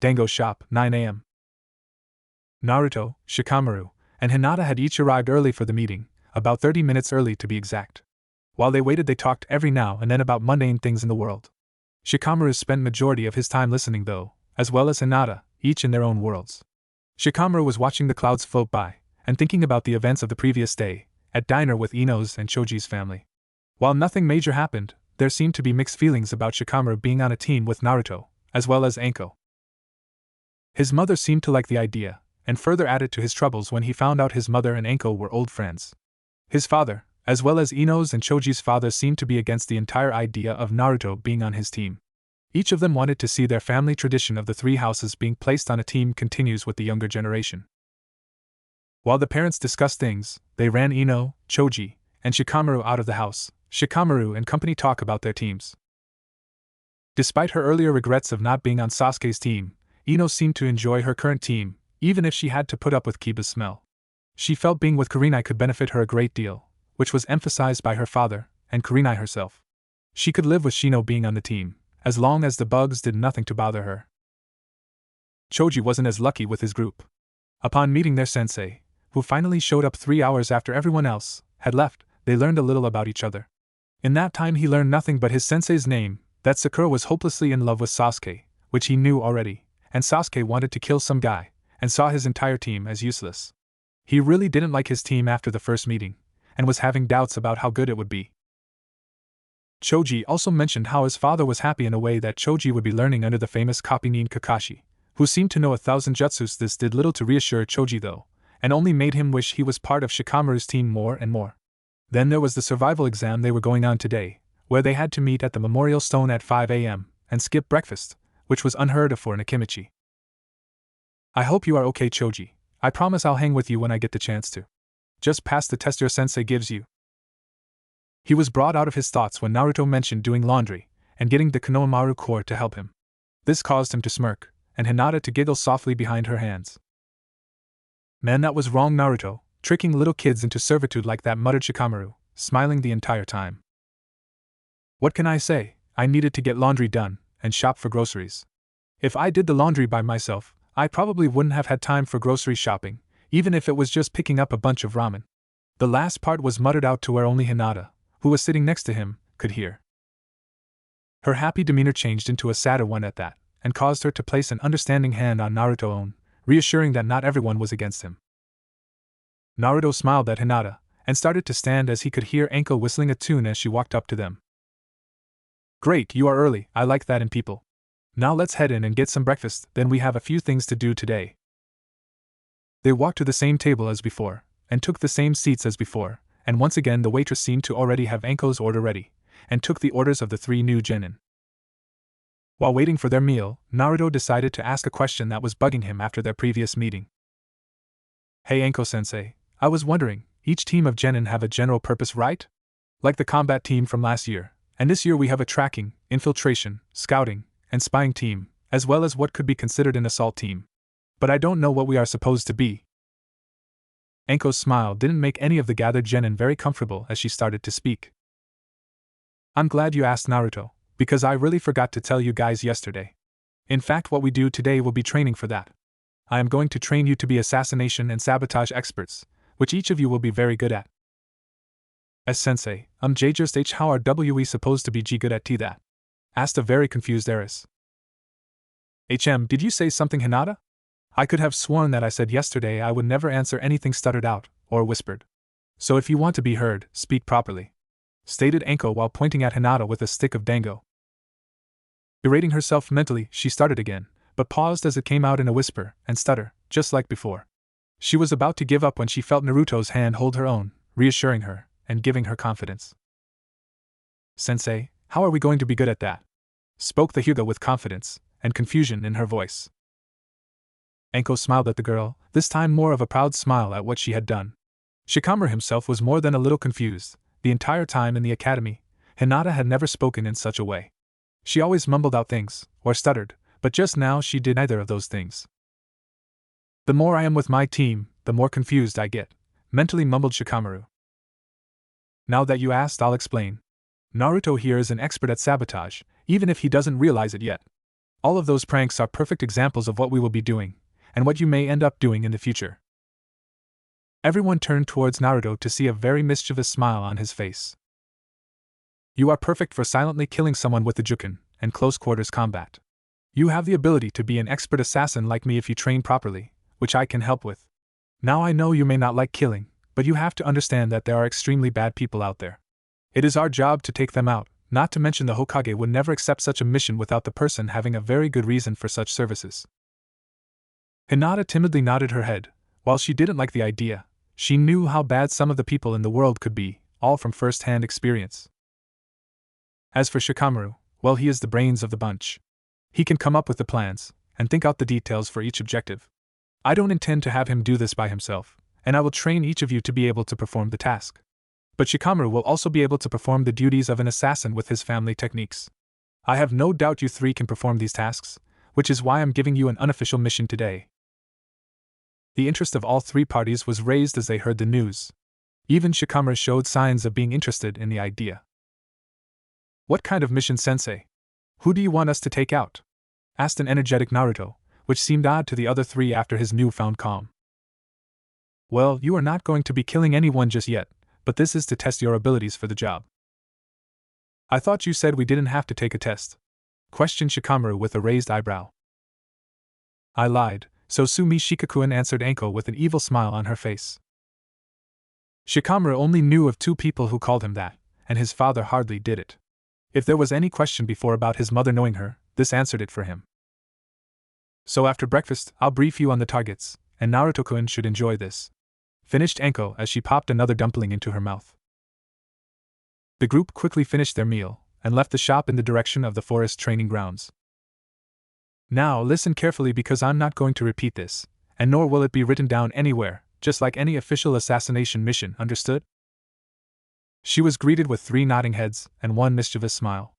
[SPEAKER 1] Dango Shop, 9 a.m. Naruto, Shikamaru, and Hinata had each arrived early for the meeting, about 30 minutes early to be exact. While they waited they talked every now and then about mundane things in the world. Shikamaru spent majority of his time listening though, as well as Hinata, each in their own worlds. Shikamaru was watching the clouds float by, and thinking about the events of the previous day, at diner with Ino's and Choji's family. While nothing major happened, there seemed to be mixed feelings about Shikamaru being on a team with Naruto, as well as Anko. His mother seemed to like the idea, and further added to his troubles when he found out his mother and Anko were old friends. His father, as well as Ino's and Choji's father, seemed to be against the entire idea of Naruto being on his team. Each of them wanted to see their family tradition of the 3 houses being placed on a team continues with the younger generation. While the parents discussed things, they ran Ino, Choji, and Shikamaru out of the house. Shikamaru and company talk about their teams. Despite her earlier regrets of not being on Sasuke's team, Ino seemed to enjoy her current team, even if she had to put up with Kiba's smell. She felt being with Kurenai could benefit her a great deal, which was emphasized by her father, and Kurenai herself. She could live with Shino being on the team, as long as the bugs did nothing to bother her. Choji wasn't as lucky with his group. Upon meeting their sensei, who finally showed up 3 hours after everyone else had left, they learned a little about each other. In that time he learned nothing but his sensei's name, that Sakura was hopelessly in love with Sasuke, which he knew already, and Sasuke wanted to kill some guy, and saw his entire team as useless. He really didn't like his team after the first meeting, and was having doubts about how good it would be. Choji also mentioned how his father was happy in a way that Choji would be learning under the famous Kapi-nin Kakashi, who seemed to know 1,000 jutsus. This did little to reassure Choji though, and only made him wish he was part of Shikamaru's team more and more. Then there was the survival exam they were going on today, where they had to meet at the memorial stone at 5 a.m. and skip breakfast, which was unheard of for an Akimichi. "I hope you are okay, Choji. I promise I'll hang with you when I get the chance to. Just pass the test your sensei gives you. He was brought out of his thoughts when Naruto mentioned doing laundry and getting the Konohamaru core to help him. This caused him to smirk, and Hinata to giggle softly behind her hands. Man, that was wrong, Naruto, tricking little kids into servitude like that, muttered Shikamaru, smiling the entire time. What can I say? I needed to get laundry done and shop for groceries. If I did the laundry by myself, I probably wouldn't have had time for grocery shopping, even if it was just picking up a bunch of ramen. The last part was muttered out to where only Hinata, who was sitting next to him, could hear. Her happy demeanor changed into a sadder one at that, and caused her to place an understanding hand on Naruto's own, reassuring that not everyone was against him. Naruto smiled at Hinata, and started to stand as he could hear Anko whistling a tune as she walked up to them. Great, you are early, I like that in people. Now let's head in and get some breakfast, then we have a few things to do today. They walked to the same table as before, and took the same seats as before, and once again the waitress seemed to already have Anko's order ready, and took the orders of the 3 new genin. While waiting for their meal, Naruto decided to ask a question that was bugging him after their previous meeting. Hey Anko-sensei, I was wondering, each team of genin have a general purpose, right? Like the combat team from last year, and this year we have a tracking, infiltration, scouting, and spying team, as well as what could be considered an assault team. But I don't know what we are supposed to be. Anko's smile didn't make any of the gathered genin very comfortable as she started to speak. I'm glad you asked, Naruto, because I really forgot to tell you guys yesterday. In fact, what we do today will be training for that. I am going to train you to be assassination and sabotage experts, which each of you will be very good at. As sensei, just how are we supposed to be good at that? Asked a very confused Eris. Did you say something, Hinata? I could have sworn that I said yesterday I would never answer anything stuttered out, or whispered. So if you want to be heard, speak properly. Stated Anko while pointing at Hinata with a stick of dango. Berating herself mentally, she started again, but paused as it came out in a whisper and stutter, just like before. She was about to give up when she felt Naruto's hand hold her own, reassuring her, and giving her confidence. Sensei, how are we going to be good at that? Spoke the Hyuga with confidence and confusion in her voice. Anko smiled at the girl, this time more of a proud smile at what she had done. Shikamaru himself was more than a little confused. The entire time in the academy, Hinata had never spoken in such a way. She always mumbled out things, or stuttered, but just now she did neither of those things. The more I am with my team, the more confused I get, mentally mumbled Shikamaru. Now that you asked, I'll explain. Naruto here is an expert at sabotage, even if he doesn't realize it yet. All of those pranks are perfect examples of what we will be doing, and what you may end up doing in the future. Everyone turned towards Naruto to see a very mischievous smile on his face. You are perfect for silently killing someone with the Juken and close quarters combat. You have the ability to be an expert assassin like me if you train properly, which I can help with. Now I know you may not like killing, but you have to understand that there are extremely bad people out there. It is our job to take them out, not to mention the Hokage would never accept such a mission without the person having a very good reason for such services. Hinata timidly nodded her head. While she didn't like the idea, she knew how bad some of the people in the world could be, all from first-hand experience. As for Shikamaru, well, he is the brains of the bunch. He can come up with the plans, and think out the details for each objective. I don't intend to have him do this by himself, and I will train each of you to be able to perform the task. But Shikamaru will also be able to perform the duties of an assassin with his family techniques. I have no doubt you 3 can perform these tasks, which is why I'm giving you an unofficial mission today. The interest of all 3 parties was raised as they heard the news. Even Shikamaru showed signs of being interested in the idea. What kind of mission, sensei? Who do you want us to take out? Asked an energetic Naruto, which seemed odd to the other 3 after his newfound calm. Well, you are not going to be killing anyone just yet, but this is to test your abilities for the job. I thought you said we didn't have to take a test. Questioned Shikamaru with a raised eyebrow. I lied, so Sumi Shikakuin, answered Anko with an evil smile on her face. Shikamaru only knew of 2 people who called him that, and his father hardly did it. If there was any question before about his mother knowing her, this answered it for him. So after breakfast, I'll brief you on the targets, and Naruto-kun should enjoy this. Finished Anko as she popped another dumpling into her mouth. The group quickly finished their meal, and left the shop in the direction of the forest training grounds. Now listen carefully because I'm not going to repeat this, and nor will it be written down anywhere, just like any official assassination mission, understood? She was greeted with 3 nodding heads and 1 mischievous smile.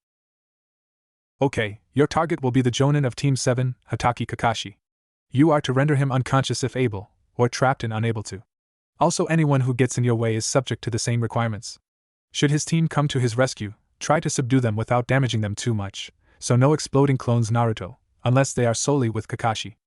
[SPEAKER 1] Okay, your target will be the Jonin of Team 7, Hatake Kakashi. You are to render him unconscious if able, or trapped and unable to. Also, anyone who gets in your way is subject to the same requirements. Should his team come to his rescue, try to subdue them without damaging them too much, so no exploding clones Naruto, unless they are solely with Kakashi.